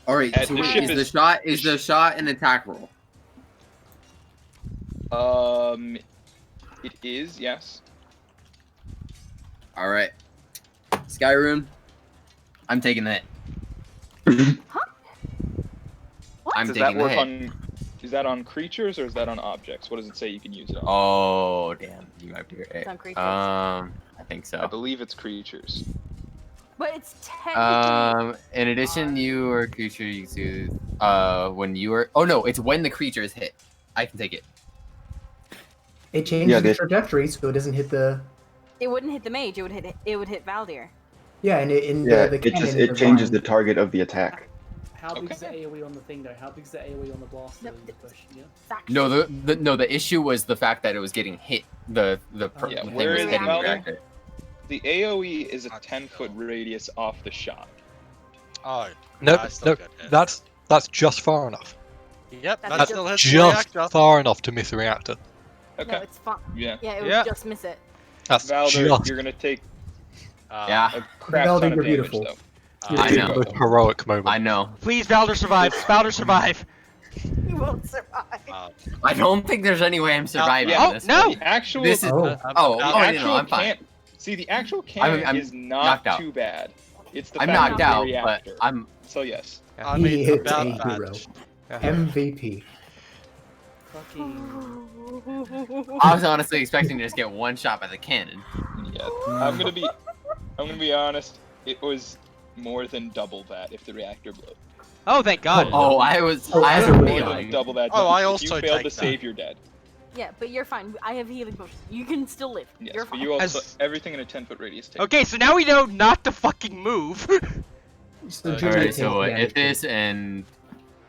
All right, And so the wait, ship is the shot an attack roll? It is, yes. All right, Skyrim. I'm taking the hit. I'm Does taking that the work hit. on? Is that on creatures or is that on objects? What does it say you can use it on? Oh damn, you might be right. It's on creatures. I think I so. believe it's creatures. But it's technically. In addition, you or creature you choose. When you are. Oh no, it's when the creature is hit. I can take it. It changes Yeah, the they- trajectory so it doesn't hit the. It wouldn't hit the mage. It would hit Valdr. Yeah, and Yeah, the it just cannon it is changes on. the target of the attack. How big is the Okay. AoE on the thing though? How big is the AoE on the blaster? Nope. Is the question, yeah? Faction. No, the issue was the fact that it was getting hit. The Yeah, thing where was is it, hitting the Valdr? reactor. The AOE is a 10-foot radius off the shot. Oh, No, I still no, get hit. that's just far enough. Yep, That's that still hits the Just reactor. far enough to miss the reactor. Okay. No, it's fine. Yeah. Yeah, it would Yeah. just miss it. That's Valdr, just you're gonna take Yeah, a crap Valdr, ton of you're damage, beautiful. though. I the know. most heroic moment. I know. Please, Valdr, survive. Valdr, survive. You won't survive. I don't think there's any way I'm surviving yeah. this. No. The actual, This is. Oh. the Oh, actual no, I'm fine. can- See, the actual cannon I'm is not knocked out. too bad. It's the I'm fact knocked that out, the but reactor. I'm. So yes. I He mean, is about a that. hero. MVP. Fucking. I was honestly expecting to just get one shot by the cannon. Yeah. I'm gonna be honest. It was more than double that if the reactor blew. Oh, thank God. Oh, I was. Oh, I that's was a More really than feeling. double that. Oh, I If also you failed to take save, that. you're dead. Yeah, but you're fine. I have healing potions. You can still live. Yes, You're but fine. you also As- everything in a 10-foot radius. Takes. Okay, so now we know not to fucking move. So Alright, Jimmy Alright, takes so damage. if this and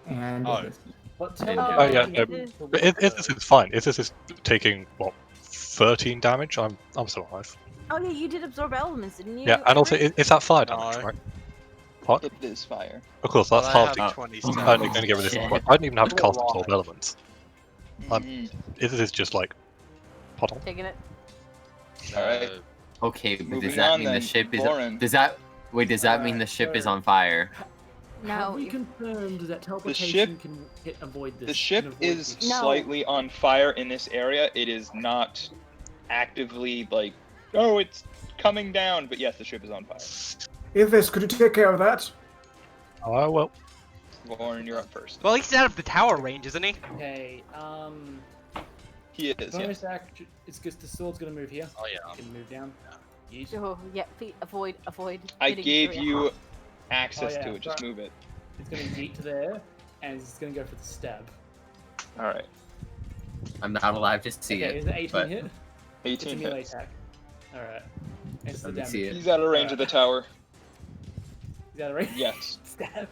and Oh. But Oh, tell yeah, me- no, But if this is fine, if this is taking what 13 damage, I'm still alive. Oh yeah, you did absorb elements, didn't you? Yeah, and also Eric? it's that fire damage, No. right? What? It is fire. Of course, But that's I half. have Oh. 20 Oh. I'm stamina. only going to get rid of this shit. one. I didn't even have to cast Alright. absorb elements. This is just like, pardon. Taking it. Alright. okay, but Moving does that on mean the then, ship is? Lauren. Does that Does that mean the ship is on fire? Have No. we confirmed that teleportation ship- can avoid this? The ship can avoid is this? No. slightly on fire in this area. It is not actively like, oh, it's coming down. But yes, the ship is on fire. Ithas, could you take care of that? Oh well. Lauren, you're up first. Well, at least he's out of the tower range, isn't he? Okay. He is. Bonus Yes. action. It's because the sword's gonna move here. Oh yeah. It's gonna move down. Yeet. Oh, yeah, please avoid. I hitting gave the you access Oh, yeah, to it. Just right. move it. It's gonna yeet to there, and it's gonna go for the stab. All right. I'm not alive to see Okay, it. is it 18 but hit? It's a 18 melee hits. attack. Alright. It's the Let me damage. see it. He's out of range of the tower. Is that right? Yes. Stab.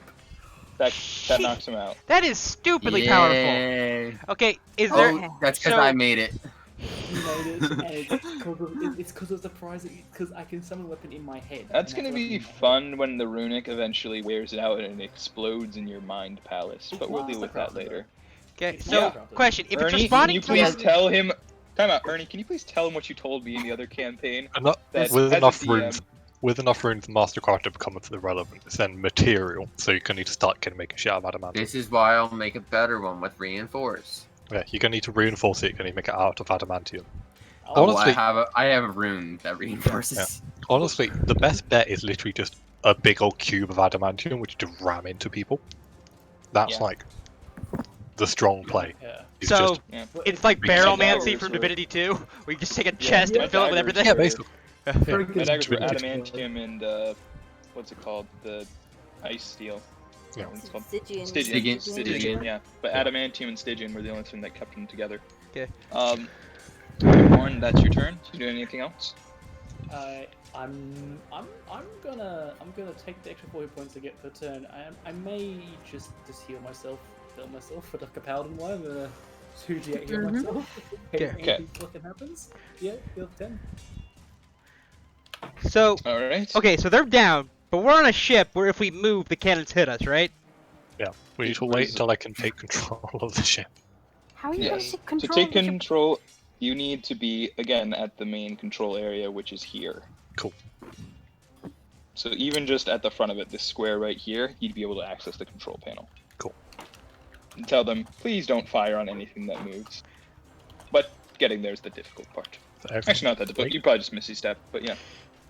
That knocks him out. That is stupidly Yay. powerful. Okay, is there? Oh, that's because so- I made it. You made it, and it's because of the prize. Because I can summon a weapon in my head. That's and gonna weapon be in my head. fun when the runic eventually wears it out and it explodes in your mind palace. But we'll deal with that Mastercraft, later. Okay, It's so not- question: if it's Ernie, can responding you to please tell him? Time out, Ernie. Can you please tell him what you told me in the other campaign? That With as a enough DM runes, with enough runes, Mastercraft to become irrelevant. It's then material, so you're gonna need to start making shit out of adamantium. This is why I'll make a better one with reinforce. Yeah, you're gonna need to reinforce it. You're gonna need to make it out of adamantium. Oh, Honestly, I have a rune that reinforces. Yeah. Honestly, the best bet is literally just a big old cube of adamantium, which you just ram into people. That's like the strong play. Yeah. It's So just, it's like Reach Barrelmancy daggers from were- Divinity 2, where you just take a chest and fill it with everything. yeah, basically. My daggers were Divinity. adamantium and what's it called? The ice steel. Yeah. What's it called? Stygian. Stygian. Stygian. Yeah, but adamantium and Stygian were the only thing that kept them together. Okay. Warren, that's your turn. You doing anything else? I'm gonna take the extra 40 points I get per turn. I may just heal myself for like a paladin one. I'm gonna 2d8 heal myself. Okay. Anything fucking happens. Yeah, heal 10. So All right. okay, so they're down, but we're on a ship where if we move, the cannons hit us, right? Yeah, we need to wait until I can take control of the ship. How are you going to Yes. take To control? take of the ship? control, you need to be again at the main control area, which is here. Cool. So even just at the front of it, this square right here, you'd be able to access the control panel. Cool. And tell them, please don't fire on anything that moves. But getting there is the difficult part. So Actually, not that difficult. You probably just missy step, but yeah.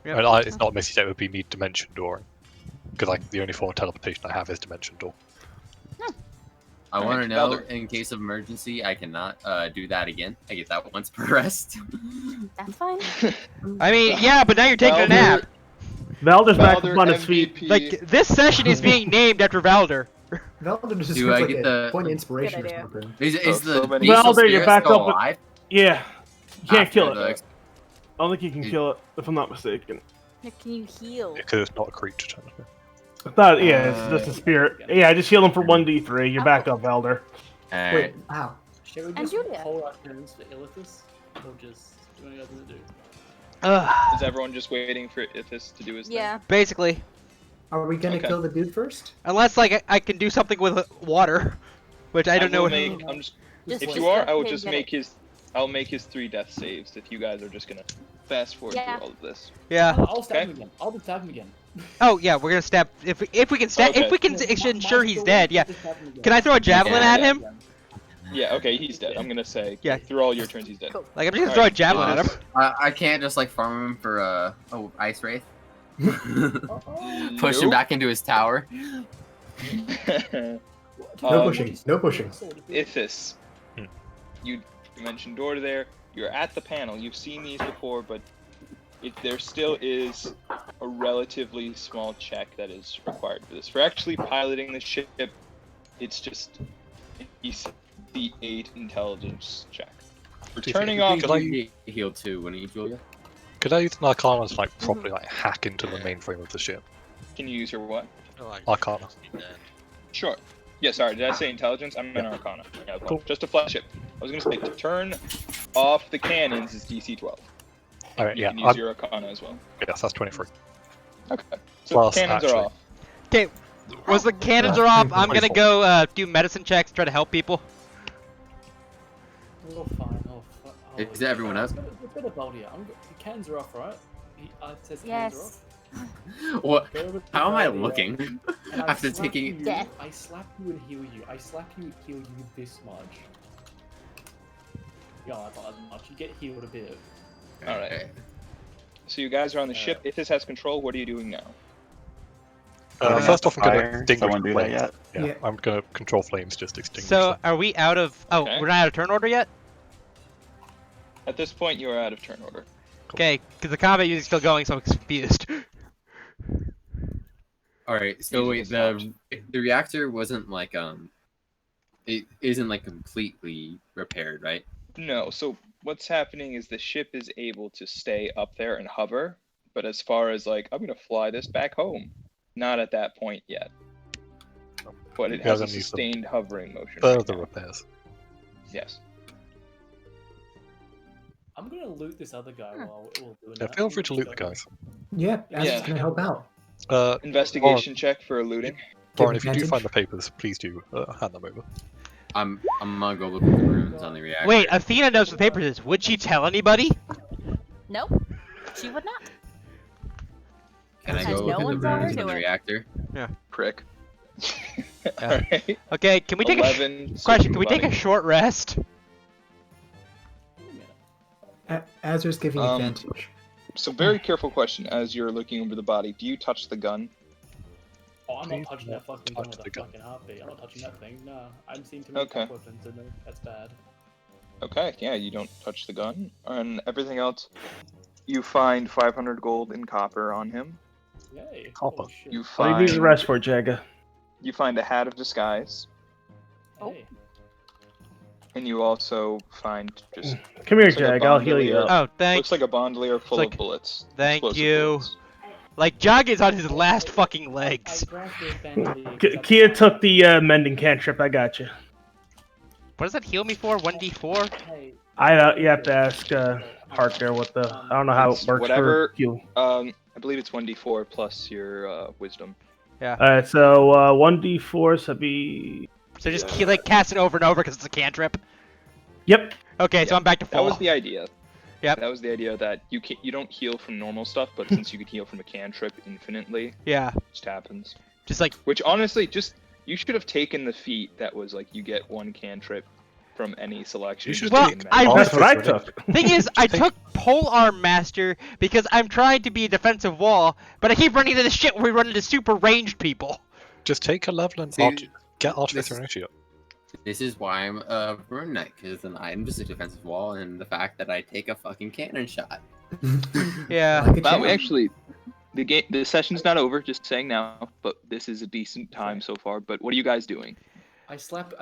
Yep. And it's not missy step, it would be me dimension dooring. Because like the only form of teleportation I have is dimension door. I want to Alright, know, Valdr. in case of emergency, I cannot do that again. I get that once per rest. That's fine. I mean, yeah, but now you're taking a nap. Valdr's back Valdr up on his feet. MVP. Like this session is being named after Valdr. Valdr just Do I like get a the- point of inspiration Good or idea. something. Is so the many- beast of Valdr, you're spirit back still up with- alive? Yeah. You can't After kill it. the ex- I don't think you can kill it, if I'm not mistaken. Can you heal? Because it's not a creature, technically. I thought, yeah, it's just a spirit. Yeah, I just healed him for 1d3. You're back up, Valdr. Alright. Wait, wow. Shall we And just Julia. hold our turns for Ithas? Or just do any other to do? Is everyone just waiting for Ithas to do his Yeah. Basically, Are we gonna Okay. kill the dude first? unless like I can do something with water, which I don't know. will What... make, I'm just, Just- if just you are, let I will him just get make his. I'll make his 3 death saves if you guys are just gonna fast forward Yeah. through all of this. Yeah. I'll stab Okay. him again. I'll just stab him again. Oh yeah, we're gonna stab. If we can stab, Okay. if we can Yeah, ensure my he's sword, dead. Yeah. just stab him again. Can I throw a javelin Yeah. at him? Yeah, okay, he's dead. I'm gonna say. Yeah. Through all your turns, he's dead. Cool. Like I'm just gonna throw a javelin at him. I can't just like farm him for ice wraith. Push him Nope. back into his tower. No Um, pushing. No pushing. Ithas. Hmm. You mentioned door there. You're at the panel. You've seen these before, but there still is a relatively small check that is required for this. For actually piloting the ship, it's just the 8 intelligence check. For Do you turning think- off, Could I- You get healed too, wouldn't you, Julia? Could I use an Arcana to like properly like hack into the mainframe of the ship? can you use your what? Arcana. Sure. Yeah, sorry, did I say intelligence? I meant Arcana. Yeah, well, Cool. just to flash it. I was gonna say to turn off the cannons is DC 12. Alright, You yeah. can use your Arcana as well. Yes, that's 23. Okay. So Plus, cannons actually- are off. Okay. Was the cannons are off? I'm gonna go do medicine checks, try to help people. Oh, fine. Is everyone else? It's better Valdr. The cans are off, right? It says cans are Yes. off. What? Go over to How am I Valdr, looking? and I After slap taking. you, Death. I slap you and heal you. I slap you and heal you this much. Yeah, that's not as much. You get healed a bit. Alright. Okay. So you guys are on the ship. If this has control, what are you doing now? First off, I'm gonna Fire. extinguish Someone do that flames. yet? Yeah, Yeah. I'm gonna control flames, just extinguish So them. are we out of? Oh, Okay. we're not out of turn order yet. At this point, you are out of turn order. Okay, because the combat music's still going, so I'm confused. All right. So wait, the reactor wasn't like it isn't like completely repaired, right? No. So what's happening is the ship is able to stay up there and hover, but as far as like I'm gonna fly this back home, not at that point yet. But it has a sustained hovering motion. Further repairs. Yes. I'm gonna loot this other guy while we're doing Yeah, that. feel free to loot the guys. Yeah, Az's gonna help out. Investigation check for looting. Warren, if you do find the papers, please do hand them over. I'm gonna go look at the runes on the reactor. Wait, Athena knows what the papers is. Would she tell anybody? Nope, she would not. Can I go look at the runes on the reactor? Yeah. Prick. Alright. Okay, can we take question? Can we take a short rest? Azur's giving advantage. So very careful question as you're looking over the body. Do you touch the gun? Oh, I'm not touching that fucking gun with a fucking heartbeat. I'm not touching that thing. No, I've seen too many weapons in there. That's bad. Okay, yeah, you don't touch the gun. And everything else, you find 500 gold in copper on him. Yay. Copper. You What do find. you need the rest for, Jagga? You find a hat of disguise. Oh. And you also find just. Come here, looks like a Jag. I'll heal you bandolier- up. Oh, thank. Looks like a bandolier full of bullets. Thank explosive you. bullets. Like Jag is on his last fucking legs. Kia took the mending cantrip. I got you. What does that heal me for? 1d4? You have to ask Hart there what the. I don't know how it works Whatever. for heal. I believe it's 1d4 plus your wisdom. Yeah. Alright, so 1d4, so that'd be. So just like cast it over and over because it's a cantrip. Yep. Okay, so I'm back to full. That was the idea. Yep. That was the idea that you don't heal from normal stuff, but since you could heal from a cantrip infinitely, Yeah. it just happens. Just like. Which honestly, you should have taken the feat that was like you get one cantrip from any selection. You should Well, That's what I took. Thing is, I took Polearm Master because I'm trying to be a defensive wall, but I keep running into this shit where we run into super ranged people. Just take a level and get Artificer Initiate. This is why I'm a Rune Knight, because then I'm just a defensive wall, and the fact that I take a fucking cannon shot. Yeah. Well, actually, the session's not over. Just saying now, but this is a decent time so far. But what are you guys doing? I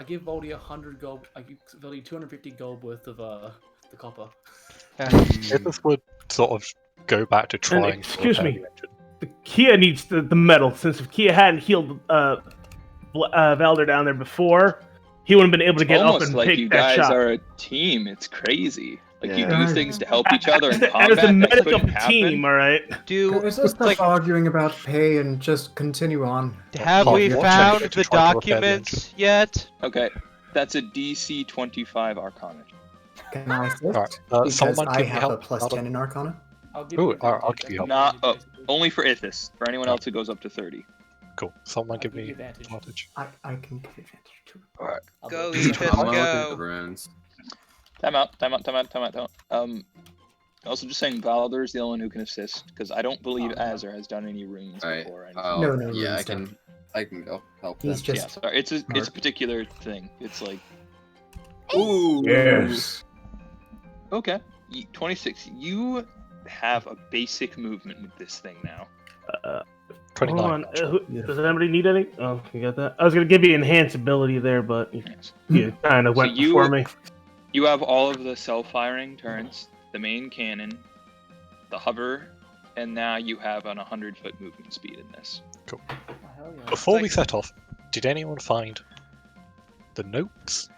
give Valdr 100 gold. I give Valdr 250 gold worth of the copper. Ithas would sort of go back to trying. Excuse me. Kia needs the medal, since if Kia hadn't healed Valdr down there before, he wouldn't have been able to get up and like take you that guys shot. are a team. It's crazy. Like you Yeah. do things to help each other in combat. As the that medic of couldn't the happen. team, alright? Let's just stop arguing about pay and just continue on. Have we found the documents yet? Okay, that's a DC 25 Arcana. Can I assist? Alright, Because someone I give me have help. a plus 10 in Arcana. Ooh, I'll give you help. Not only for Ithas. For anyone else, it goes up to 30. Cool. Someone give me advantage. advantage. I can give advantage too. Alright. Go, I'm gonna look at Ithas, the go. runes. Time out. Also just saying Valdr is the only one who can assist, because I don't believe Azur has done any runes Alright. before. No, Yeah, runes I can go help He's them. just- Yeah, sorry, it's a particular thing. It's like Ooh. Yes. okay, 26. You have a basic movement with this thing now. 29. Hold on. Does anybody need any? Oh, you got that? I was gonna give you enhanced ability there, but you kind of went before me. You have all of the self-firing turrets, the main cannon, the hover, and now you have an 100-foot movement speed in this. Cool. Before we set off, did anyone find the notes?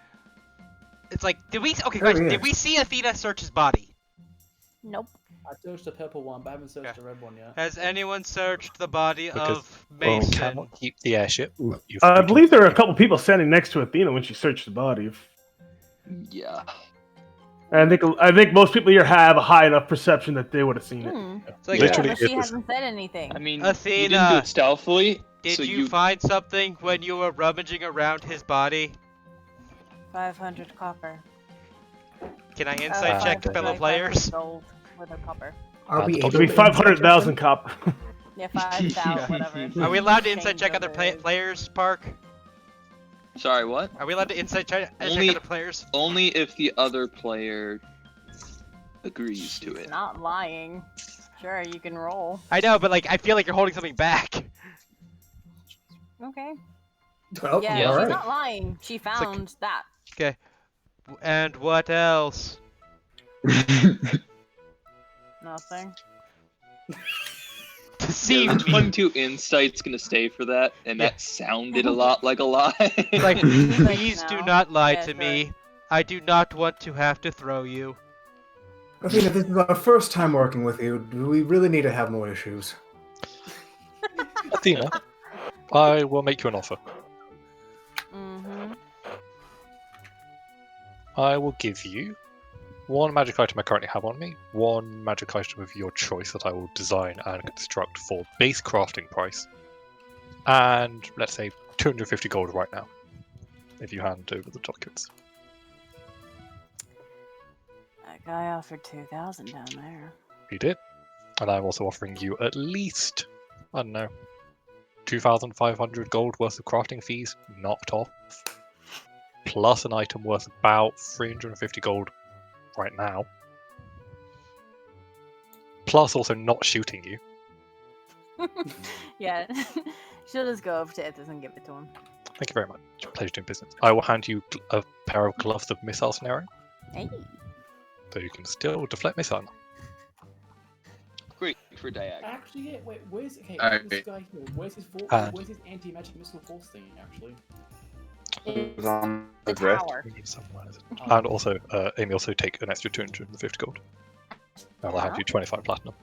It's like, did we? Okay, question. yeah. Did we see Athena search his body? Nope. I searched the purple one, but I haven't searched the red one yet. Has anyone searched the body Because of we Mason? cannot keep the airship. I believe there were a couple people standing next to Athena when she searched the body. Yeah. And I think most people here have a high enough perception that they would have seen it. It's like, Literally, but she it was- hasn't said anything. I mean, Athena, you didn't do it stealthily. Did so you find something when you were rummaging around his body? 500 copper. Can I insight check fellow players? Gold with a copper. Are we It'll able be to 500,000 copper. Yeah, 5,000, whatever. Are we allowed to insight check other players, Park? Sorry, what? Are we allowed to insight check Only- other players? Only if the other player agrees to it. Not lying. Sure, you can roll. I know, but like I feel like you're holding something back. Okay. Well, Yeah, all she's right. not lying. She found that. Okay. And what else? Nothing. Deceive Yeah, me. 22 insight's gonna stay for that, and that sounded a lot like a lie. Like, please do no. not lie Yeah, to sure. me. I do not want to have to throw you. Athena, this is our first time working with you. Do we really need to have more issues? Athena, I will make you an offer. Mm-hmm. I will give you one magic item I currently have on me, one magic item of your choice that I will design and construct for base crafting price, and let's say 250 gold right now, if you hand over the documents. That guy offered 2,000 down there. You did. And I'm also offering you at least, I don't know, 2,500 gold worth of crafting fees knocked off, plus an item worth about 350 gold right now, plus also not shooting you. Yeah. She'll just go over to Ithas and give it to him. Thank you very much. Pleasure doing business. I will hand you a pair of gloves of missile scenario, Hey. so you can still deflect missile. Great for Diag. Actually, yeah. Wait, where's this guy here? Where's his where's his anti-magic missile force thing? Actually. It was on The the drift. tower. And also, Amy, also take an extra 250 gold. And I'll hand you 25 platinum.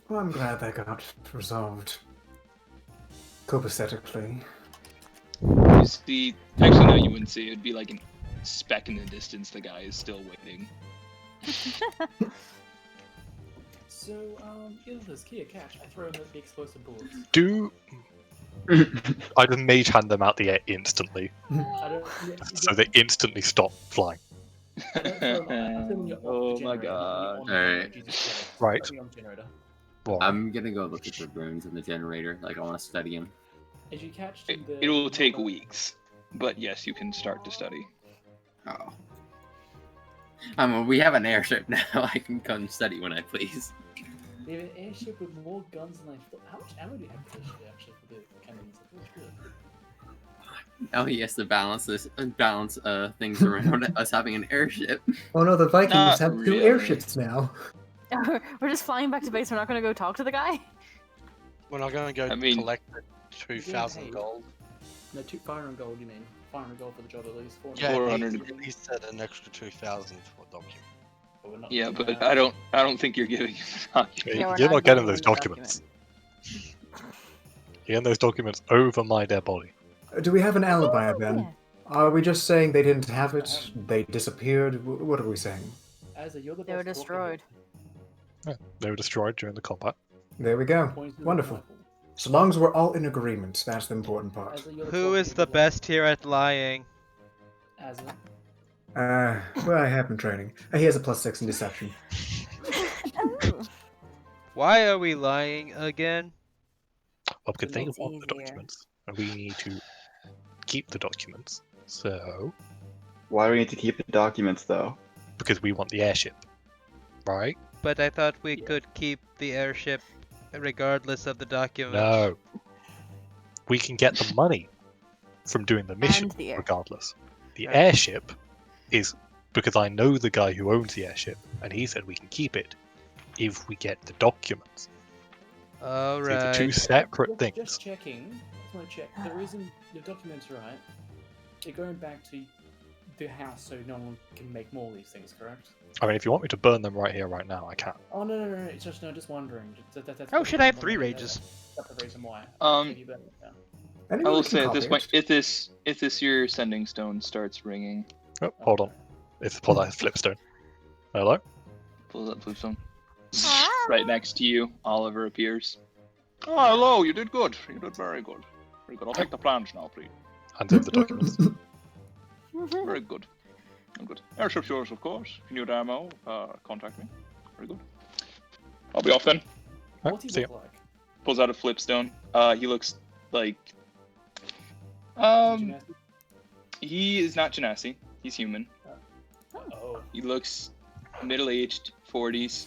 Well, I'm glad that got resolved. Copacetically. You see, actually, no, you wouldn't see. It'd be like a speck in the distance. The guy is still waiting. So, Ithas, Kia, catch. I throw in the explosive bullets. Do I just mage hand them out the air instantly, so they instantly stop flying. Oh my god. Alright. Right. Well, I'm gonna go look at the runes in the generator. Like, I want to study them. As you catch It will take weeks, but yes, you can start to study. Oh. We have an airship now. I can come study when I please. We have an airship with more guns than I thought. How much ammo do you have for this ship, actually, for the cannons? Oh, he has to balance things around us having an airship. Oh no, the Vikings Not have two really. airships now. We're just flying back to base. We're not going to go talk to the guy? We're not going to go collect the 2,000 gold. No, 500 gold, you mean? 500 gold for the job at least. 400. Yeah, 400. he said an extra 2,000 for a document. Yeah, but I don't think you're giving him the document. Yeah, we're you're not not getting giving those him the documents. You're getting those documents over my dead body. Do we have an alibi then? Are we just saying they didn't have it? They disappeared? What are we saying? They were destroyed. Yeah, they were destroyed during the combat. There we go. Wonderful. So long as we're all in agreement, that's the important part. Who is the best here at lying? Well, I have been training. He has a +6 in deception. Why are we lying again? Well, because they It's want the easier. documents, and we need to keep the documents. So, Why do we need to keep the documents, though? because we want the airship, right? But I thought we could keep the airship regardless of the documents. No. We can get the money from doing the mission And the air. regardless. The Right. airship is because I know the guy who owns the airship, and he said we can keep it if we get the documents. All These are right. two separate things. Just checking. Just want to check. The reason your documents are right, they're going back to the house so no one can make more of these things, correct? I mean, if you want me to burn them right here, right now, I can. Oh, no. It's just wondering. Oh shit, I have 3 rages. That's the reason why. I Anyone will can say at copy this point, if this your sending stone starts ringing, Oh, hold on. It's pull that flipstone. Hello? pulls up flipstone. Right next to you, Oliver appears. Oh, hello. You did good. You did very good. Very good. I'll take the plans now, please. Hands over the documents. Very good. Very good. Airship's yours, of course. If you need ammo, contact me. Very good. I'll be off then. What's he See look ya. like? Pulls out a flipstone. He looks like he is not Genasi. He's human. Oh. He looks middle-aged, 40s.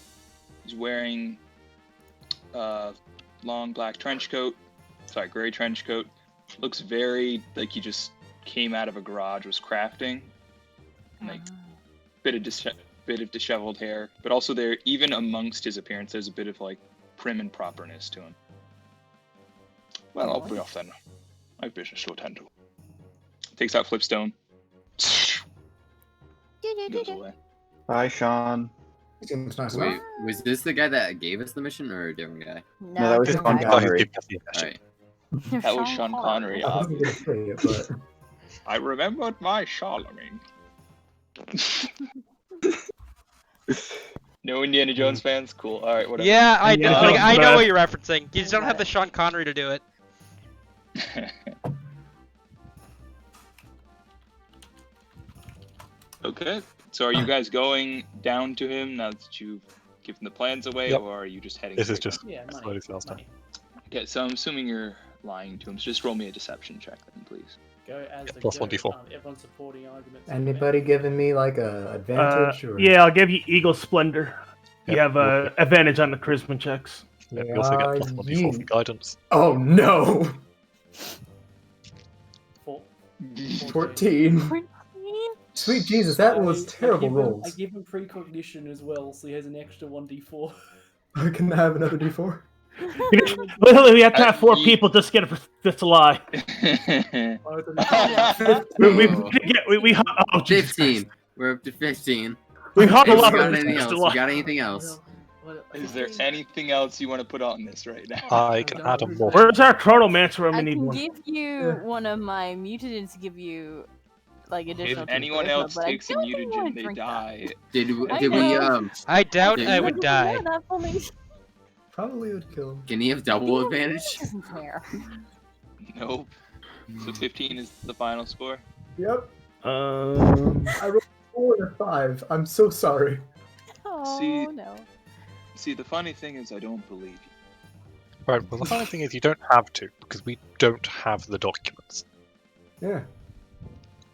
He's wearing a long black trench coat. Sorry, gray trench coat. Looks very like he just came out of a garage, was crafting. Like bit of disheveled hair, but also there, even amongst his appearance, there's a bit of like prim and properness to him. Well, I'll be off then. I have business to attend to. Takes out Flipstone. Goes away. Bye, Sean. Seems nice Wait, enough. was this the guy that gave us the mission, or a different guy? No, that was different Sean guy. Connery. Alright. That was Sean Connery. I wasn't gonna say it, but I remembered my Charlemagne. No Indiana Jones fans? Cool. Alright, whatever. Yeah, I know. Yeah, Like, I know but- what you're referencing. You just don't have the Sean Connery to do it. Okay. So are you guys going down to him now that you've given the plans away, Yep. or are you just heading This is straight just down? Yeah, money. slowly as last time. money. Okay, so I'm assuming you're lying to him. So just roll me a deception check then, please. Go as Yeah, the plus go. 1d4. Everyone's supporting arguments. anybody giving me like a advantage or Yeah, I'll give you Eagle Splendor. You Yep. have advantage on the charisma checks. Yeah, we also get plus 1d4 for you- guidance. Oh no! Four- 14. Sweet Jesus, that was terrible I rolls. give him precognition as well, so he has an extra 1d4. I can have another D4. Literally, we have to have 4 people just to get this to lie. We oh, Jesus 15. Christ. We're up to 15. We hung Hey, a we lot got of anything this else? to We lie. got anything else? Is there anything else you want to put on this right now? I can add a more. Where's our chronomancer when I we need can one? give you one of my mutagens to give you like additional. If anyone charisma, else but I takes a don't think I wanna mutagen, they drink that. die. Did we know. I doubt Yeah, I you would would- die. Yeah, that only Probably would kill him. Can he have double advantage? doesn't care. Nope. So 15 is the final score. Yep. I rolled 4 and a 5. I'm so sorry. Oh See- no. See, the funny thing is, I don't believe you. Right, well, the funny thing is, you don't have to, because we don't have the documents. Yeah.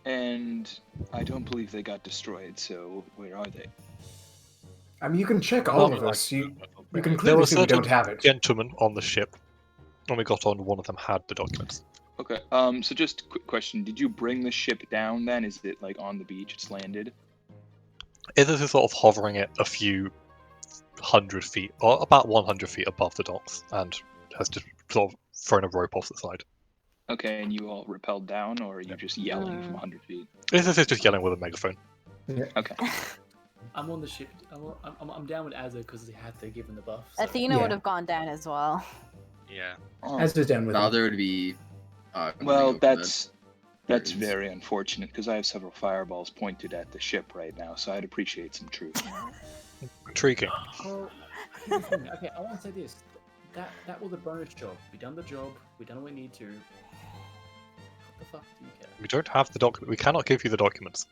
And I don't believe they got destroyed, so where are they? I mean, you can check all Well, of us. You can There clearly were see we certain don't have it. gentlemen on the ship. When we got on, one of them had the documents. Okay, so just quick question. Did you bring the ship down then? Is it like on the beach? It's landed? Ithas is sort of hovering at a few 100 feet, or about 100 feet above the docks, and has just sort of thrown a rope off the side. Okay, and you all rappelled down, or are you just yelling from 100 feet? Ithas is just yelling with a megaphone. Okay. I'm on the ship. I'm down with Azza because they had to give him the buff. Athena Yeah. would have gone down as well. Yeah. As is down with him. Valdr would be. Well, go for that's Birds. very unfortunate because I have several fireballs pointed at the ship right now, so I'd appreciate some truth. Intriguing. Well, here's the thing. Okay, I want to say this. That was a bonus job. We done the job. We done what we need to. What the fuck do you care? We don't have the document. We cannot give you the documents.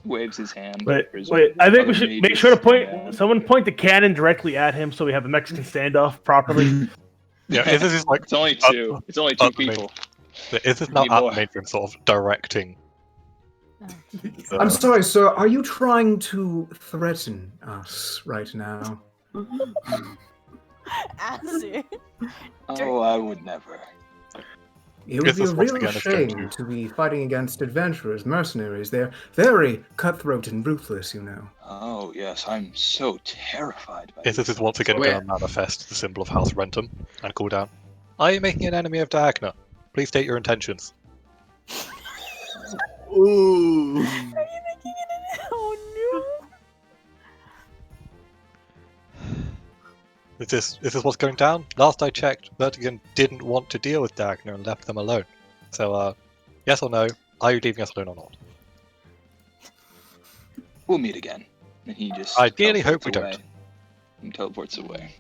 Waves his hand. Wait, There's I think other we should mages make sure to point. stand down. Someone point the cannon directly at him so we have a Mexican standoff properly. Yeah, Ithas is like. It's only two. It's only two I mean, people. Ithas now Need at more. the matron, sort of directing. I'm sorry, sir. Are you trying to threaten us right now? Acid. Oh, I would never. It would be a Ithas once real again is going shame to be fighting against adventurers, mercenaries. They're very cutthroat and ruthless, you know. Oh, yes, I'm so terrified by Ithas is once again Wait. going to manifest the symbol of House Renton and call down. Are you making an enemy of Diagna? Please state your intentions. Ooh. Are you making it? Oh Is this what's going down? Last I checked, Vertigan didn't want to deal with Diagna and left them alone. So, yes or no, are you leaving us alone or not? We'll meet again. And he just Ideally hope we teleports don't. away. And teleports away.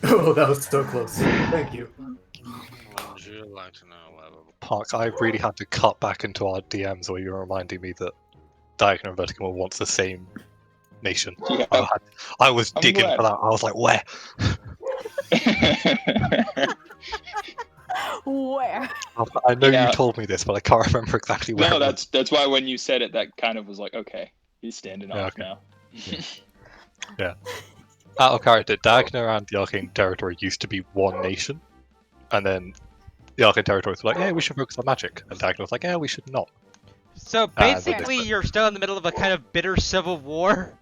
Oh, that was so close. Thank you. Would you like to know whether Park, I really had to cut back into our DMs where you were reminding me that Diagna and Vertigan were once the same nation. Yeah. I was I'm digging glad. for that. I was like, where? Where? I know Yeah. you told me this, but I can't remember exactly where. No, it was. that's why when you said it, that kind of was like, okay, he's standing Yeah, off okay. now. Yeah. Out of character, Dagna and the Arcane Territory used to be one nation, and then the Arcane Territories were like, "Yeah, we should focus on magic," and Dagna was like, "Yeah, we should not." So basically, you're still in the middle of a kind of bitter civil war.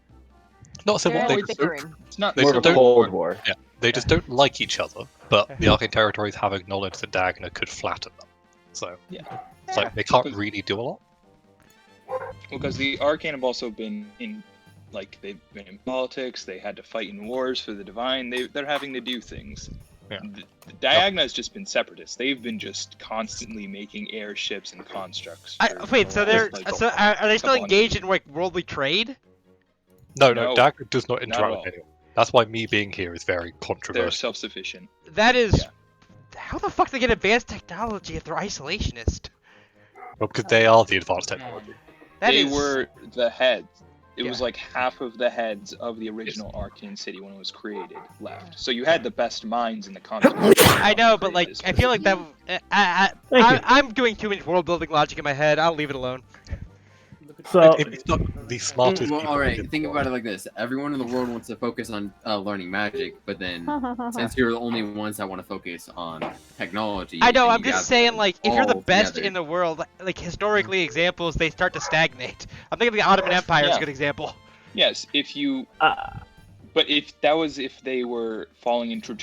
Not civil. They're They like just bickering. It's not More of a don't- Cold War. Yeah, they just don't like each other. But the Arcane Territories have acknowledged that Dagna could flatten them, so it's like they can't really do a lot. Because the Arcane have also been in, like, they've been in politics. They had to fight in wars for the divine. They're having to do things. Yeah. The Diagna has just been separatists. They've been just constantly making airships and constructs. Wait, so they're like, so are they still couple engaged in like worldly trade? No, No, Dagna does not not interact at with all. anyone. That's why me being here is very They're controversial. self-sufficient. That is. How the fuck do they get advanced technology if they're isolationist? Well, because they are the advanced technology. They were the heads. It was like half of the heads of the original Arcane City when it was created left. So you had the best minds in the continent. I know, but like, I feel like that. I'm doing too much world building logic in my head. I'll leave it alone. So it's not the smartest. Well, people all right. in the Think world. about it like this: everyone in the world wants to focus on learning magic, but then since you're the only ones that want to focus on technology, I know. and I'm you just got saying, them like, if you're the all best together- in the world, like historically, examples they start to stagnate. I'm thinking the Ottoman Empire is Yeah. a good example. Yes, if you. But if they were falling into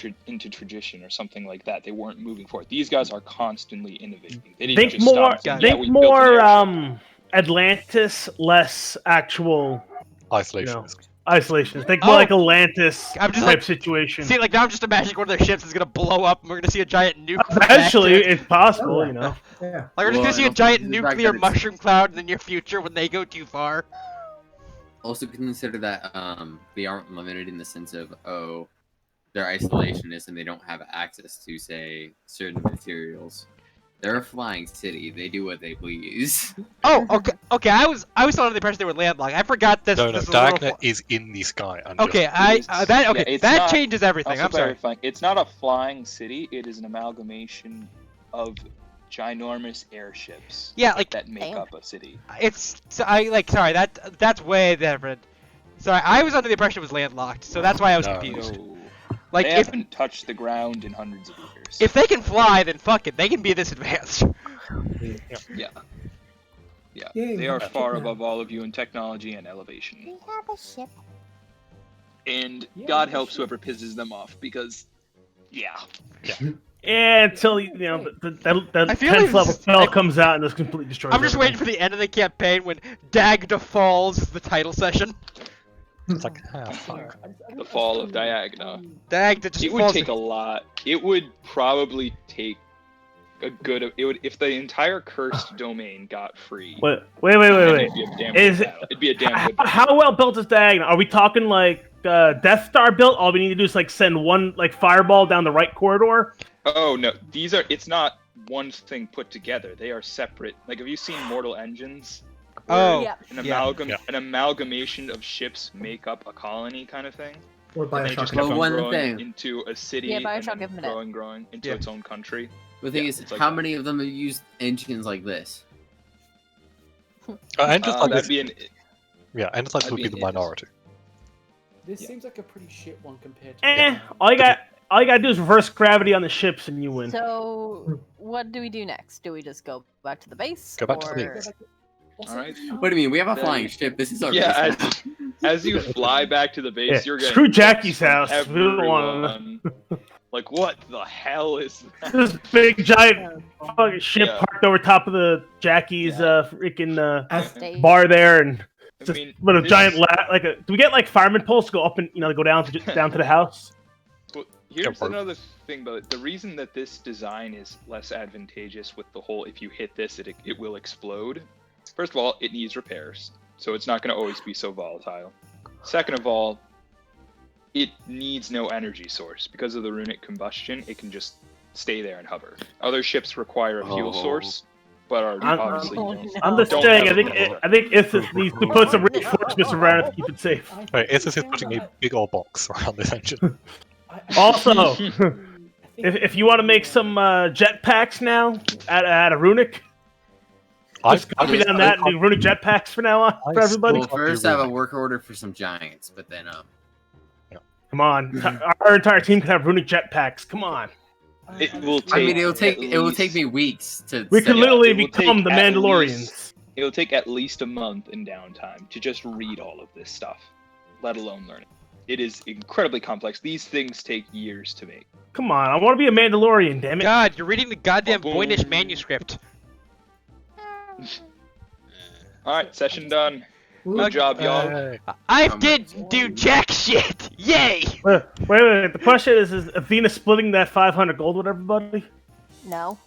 tradition or something like that, they weren't moving forward. These guys are constantly innovating. They didn't think just more. stop saying, "Yeah, we Think built an more. airship." Atlantis, less actual. Isolationist. Isolationist. Think more Oh, like Atlantis I'm just type like, situation. See, like now I'm just imagining one of their ships is gonna blow up, and we're gonna see a giant nuke. Eventually, reactor. it's possible, you know. Yeah. Like we're just Well, gonna see a and also giant the fact nuclear that it's- mushroom cloud in the near future when they go too far. Also consider that they aren't limited in the sense of they're isolationists and they don't have access to say certain materials. They're a flying city. They do what they please. Oh, okay. I was still under the impression they were landlocked. I forgot this. No, this is a little Dagna is in the sky. And Okay, It's that not- changes everything. also I'm sorry. clarifying, it's not a flying city. It is an amalgamation of ginormous airships. Yeah, like- that make up a city. It's sorry. That's way different. Sorry, I was under the impression it was landlocked, so that's why I was confused. No. Like They if haven't touched the ground in hundreds of years. if they can fly, then fuck it, they can be this advanced. Yeah. Yeah. Yay, They are ship far now. above all of you in technology and elevation. We have a ship. And Yeah, God we helps should. whoever pisses them off because, yeah. Yeah, until you know the I feel 10th like level this- spell comes out and just completely destroys. I'm just waiting everything. for the end of the campaign when Dagda falls is the title session. It's like, fuck. The fall of Diagna. Dagda just It would falls. take a lot. It would probably take a good. It would if the entire cursed domain got free. Wait. It'd be a damn Is good it- battle. It'd be a damn good battle. How well built is Diagonal? Are we talking like Death Star built? All we need to do is like send one like fireball down the right corridor. Oh no, these are. It's not one thing put together. They are separate. Like, have you seen Mortal Engines? Oh, Yeah. An amalgamation of ships make up a colony kind of thing. Or And they Bioshock. just Well, keep on one growing thing. into a city Yeah, and Bioshock then Infinite. growing into Yeah. its own country. The thing Yeah, is, it's like how that. many of them have used engines like this? And just like That'd this, be an. yeah, and just like that'd would be be the an if. minority. This Yeah. seems like a pretty shit one compared to. All you gotta do is reverse gravity on the ships and you win. So, what do we do next? Do we just go back to the base? Go back to the or- base. All right. What do you mean? We have a Then- flying ship. This is our Yeah, base. as you fly back to the base, Yeah, you're getting screw looks Jackie's from house. We don't want everyone. Like, what the hell is that? This big giant fucking ship Yeah. parked over top of the Jackie's freaking Stage. bar there, and I just mean, with a this- giant do we get like fireman poles to go up and go down to the house? Well, here's Jump another thing about it. The reason that this design is less advantageous with the whole, if you hit this, it will explode. First of all, it needs repairs, so it's not going to always be so volatile. Second of all, it needs no energy source. Because of the runic combustion, it can just stay there and hover. Other ships require a fuel Oh. source, but are I'm- obviously Oh, don't. no. I'm just Don't saying. have I think Ithas needs to put some reinforcements around it to keep it safe. Wait, Ithas is putting a big old box around this engine. Also, I think if you want to make some jetpacks now at a runic, just copy down that and do runic jetpacks for now on for everybody. Well, first I have a work order for some giants, but then Come on, our entire team can have runic jetpacks. Come on. It will take. I mean, it will take me weeks to. We could literally become the at Mandalorians. It will take at least a month in downtime to just read all of this stuff, let alone learn it. It is incredibly complex. These things take years to make. Come on, I want to be a Mandalorian, damn it. God, you're reading the goddamn Voynich manuscript. Alright, session done. Good job, y'all. I didn't do jack shit! Yay! Wait. The question is Athena splitting that 500 gold with everybody? No.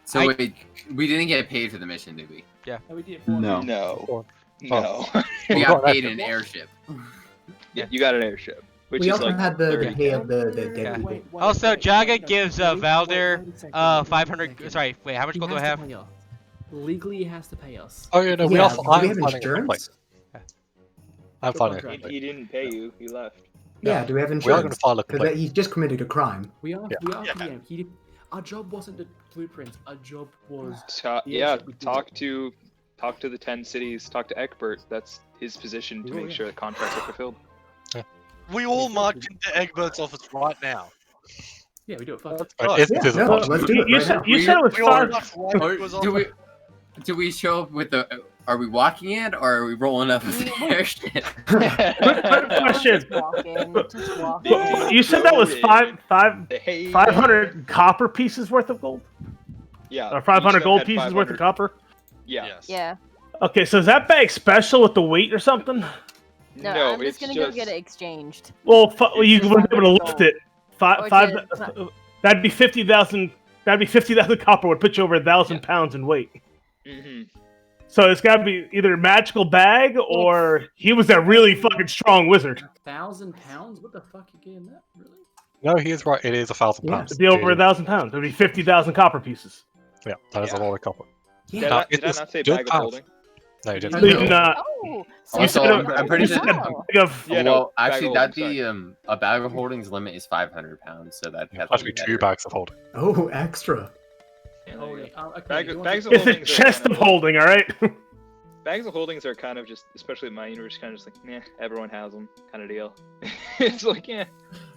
So wait, we didn't get paid for the mission, did we? Yeah. We did. No. No. We got paid in an airship. Yeah, you got an airship. Which We is also like had the 30. pay of the dead people. Also, Jaga gives Valdr 500. Sorry, wait, how much gold do I have? Legally, he has to pay us. Oh yeah, no, we Yeah, also. do we I'm have finding a insurance? complaint. I'm finding a complaint. He didn't pay you. He left. Yeah, do we have We are going to insurance? file a Because complaint. he's just committed a crime. We are PM. Our job wasn't the blueprints. Our job was. Talk to the 10 cities. Talk to Egbert. That's his position to make sure that contracts are fulfilled. We all march into Egbert's office right now. Yeah, we do it. Fuck it. Let's do it right You said it was Or do we show up with the? Are we walking in, or are we rolling up with the airship? Question. Just walk in. You said that was 500 copper pieces worth of gold? Yeah. Or 500 each of them gold had pieces worth of 500. copper? Yeah. Yes. Yeah. Okay, so is that bag special with the weight or something? No, I'm it's just gonna go get it exchanged. Well, you just wouldn't be able to 500 lift it. Or That'd be 50,000. That'd be 50,000 copper. Would put you over 1,000 pounds in weight. Mm-hmm. So it's got to be either a magical bag or he was a really fucking strong wizard. 1,000 pounds? What the fuck you getting that? Really? No, he is right. It is 1,000 Yeah, pounds. it'd be over 1,000 pounds. It'd be 50,000 copper pieces. Yeah, that is a lot of copper. Did I not say bag of holding? No, you didn't. No, you did not. Oh, You said I'm pretty sure. Yeah, actually, bag that'd of be a bag of holdings limit is 500 pounds, so that'd have That'd to be be 2 bags of holding. Oh, extra. Holding. Okay, Bags of It's a holdings are chest kind of holding, all right? Bags of holdings are kind of just, especially in my universe, kind of just like, everyone has them, kind of deal. It's like,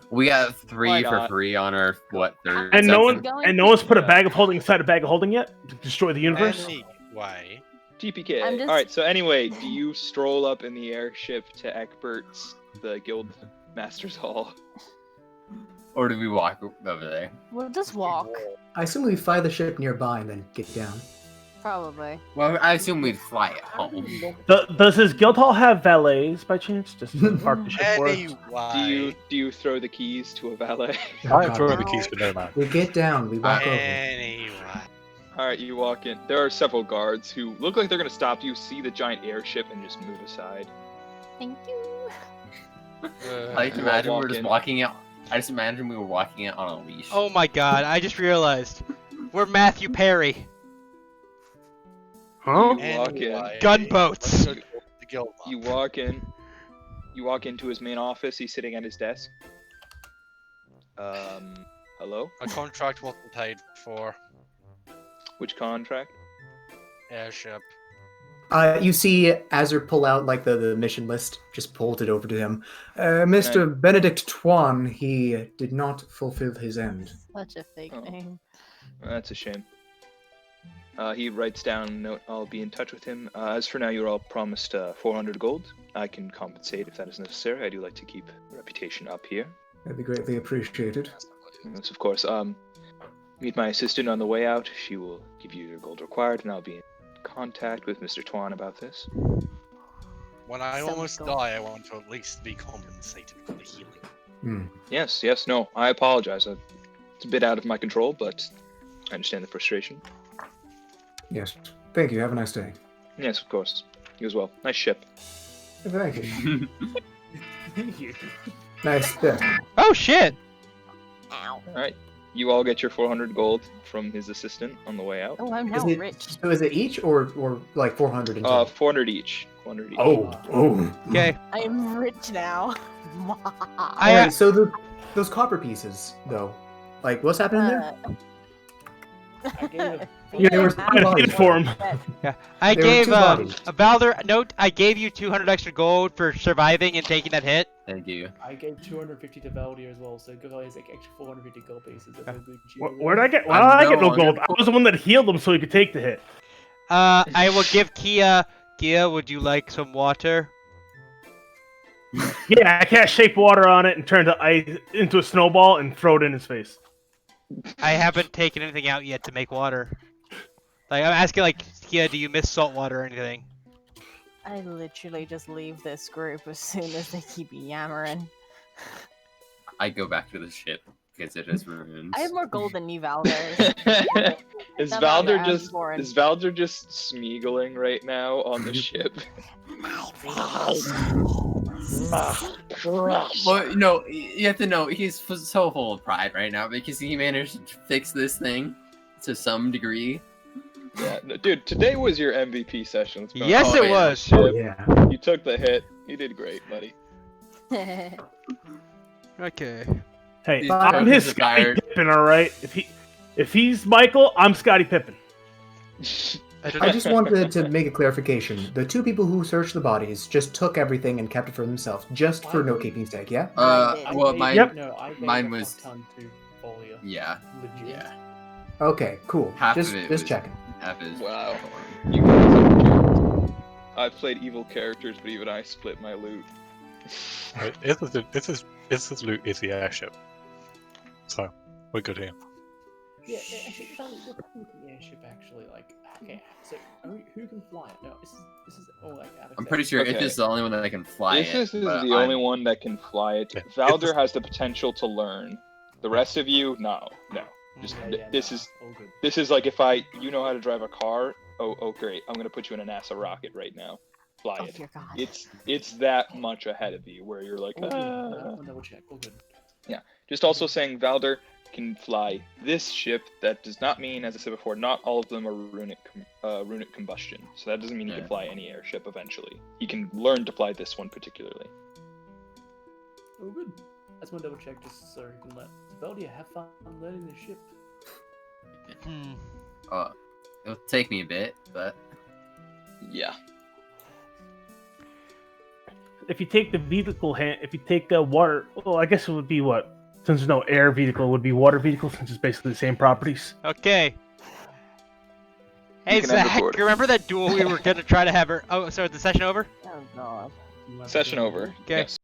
We got Why 3 for not? free on our third. And no section. one's put a bag of holding inside a bag of holding yet to destroy the universe. Anyway. TPK. I'm just- Alright, so anyway, do you stroll up in the airship to Eckbert's, the guild master's hall? Or do we walk over there? We'll just walk. I assume we fly the ship nearby and then get down. Probably. Well, I assume we'd fly it home. Does his guild hall have valets by chance? Just to park the ship for us? Anyway. Do you throw the keys to a valet? I'm throwing the keys for no man. We get down, we walk over. Anyway. Alright, you walk in. There are several guards who look like they're gonna stop you, see the giant airship, and just move aside. Thank you. I like to imagine we're just walking out. I just imagine we were walking out on a leash. Oh my god, I just realized. We're Matthew Perry. Huh? You walk in. Gunboats. You walk in. You walk into his main office. He's sitting at his desk. Hello? A contract wasn't paid for. Which contract? Airship. You see Azur pull out like the mission list, just pulled it over to him. Mr. Benedict Twan, he did not fulfill his end. Such a fake name. That's a shame. He writes down a note. I'll be in touch with him. As for now, you're all promised 400 gold. I can compensate if that is necessary. I do like to keep the reputation up here. That'd be greatly appreciated. Yes, of course. Meet my assistant on the way out. She will give you your gold required, and I'll be in contact with Mr. Twan about this. When I almost die, I want to at least be compensated for the healing. Yes, no, I apologize. It's a bit out of my control, but I understand the frustration. Yes. Thank you. Have a nice day. Yes, of course. You as well. Nice ship. Thank you. Thank you. Nice day. Oh shit! Alright. You all get your 400 gold from his assistant on the way out. Oh, I'm now Is it, rich. so is it each or like 400 in total? 400 each. 400 each. Oh. Okay. I am rich now. Alright, so those copper pieces, though, Like, what's happening there? I gave it. Yeah, they were two bodies. for him. Yeah, I There were gave two bodies. Valdr note. I gave you 200 extra gold for surviving and taking that hit. Thank you. I gave 250 to Valdr as well, so Gavali has like extra 450 gold pieces. That's a good Where'd I get? Why did I get no gold? I was the one that healed him so he could take the hit. I will give Kia. Kia, would you like some water? Yeah, I cast shape water on it and turned the ice into a snowball and throw it in his face. I haven't taken anything out yet to make water. Like I'm asking, like Kia, do you miss salt water or anything? I literally just leave this group as soon as they keep yammering. I go back to the ship because it has ruins. I have more gold than you, Valdr. Is That's not Valdr what just I'm for. is Valdr just smeagling right now on the ship? Well, no, you have to know he's so full of pride right now because he managed to fix this thing to some degree. Yeah, no, dude, today was your MVP session. Let's be honest. Yes, it was. Oh, yeah. You took the hit. You did great, buddy. Okay. Hey, These I'm tokens his are Scottie tired. Pippen, all right. If he's Michael, I'm Scottie Pippen. I just wanted to make a clarification. The two people who searched the bodies just took everything and kept it for themselves, just for no keeping sake, yeah? Well, mine, I gave mine a was, fuck ton to Folia. yeah, Legit. yeah. Okay, cool. Half Just of it just was- checking. Half is Wow. You guys are jokes. I've played evil characters, but even I split my loot. Ithas' loot is the airship. So, we're good here. Yeah, actually, look at the airship actually. Like, okay, so who can fly it? No, this is all like out of. I'm pretty sure Okay. Ithas is the only one that can fly Ithas it. is but the only one that can fly it. Yeah, Valdr Ithas- has the potential to learn. The rest of you, no. Just this is like if you know how to drive a car. Oh great! I'm gonna put you in a NASA rocket right now. Fly it. Dear God. It's that much ahead of you where you're like. I'll double check. All good. Yeah. Just also saying Valdr can fly this ship. That does not mean, as I said before, not all of them are runic combustion. So that doesn't mean he can fly any airship eventually. He can learn to fly this one particularly. Oh, good. I just want to double check just so you can let Veldia have fun learning the ship. It'll take me a bit, but yeah. If you take the vehicle if you take the water, well, I guess it would be what? Since there's no air vehicle, it would be water vehicle since it's basically the same properties. Okay. Hey can end Zach, recording. remember that duel we were gonna try to have her? Oh, sorry, the session over? Oh God. Session over. Okay. Yes.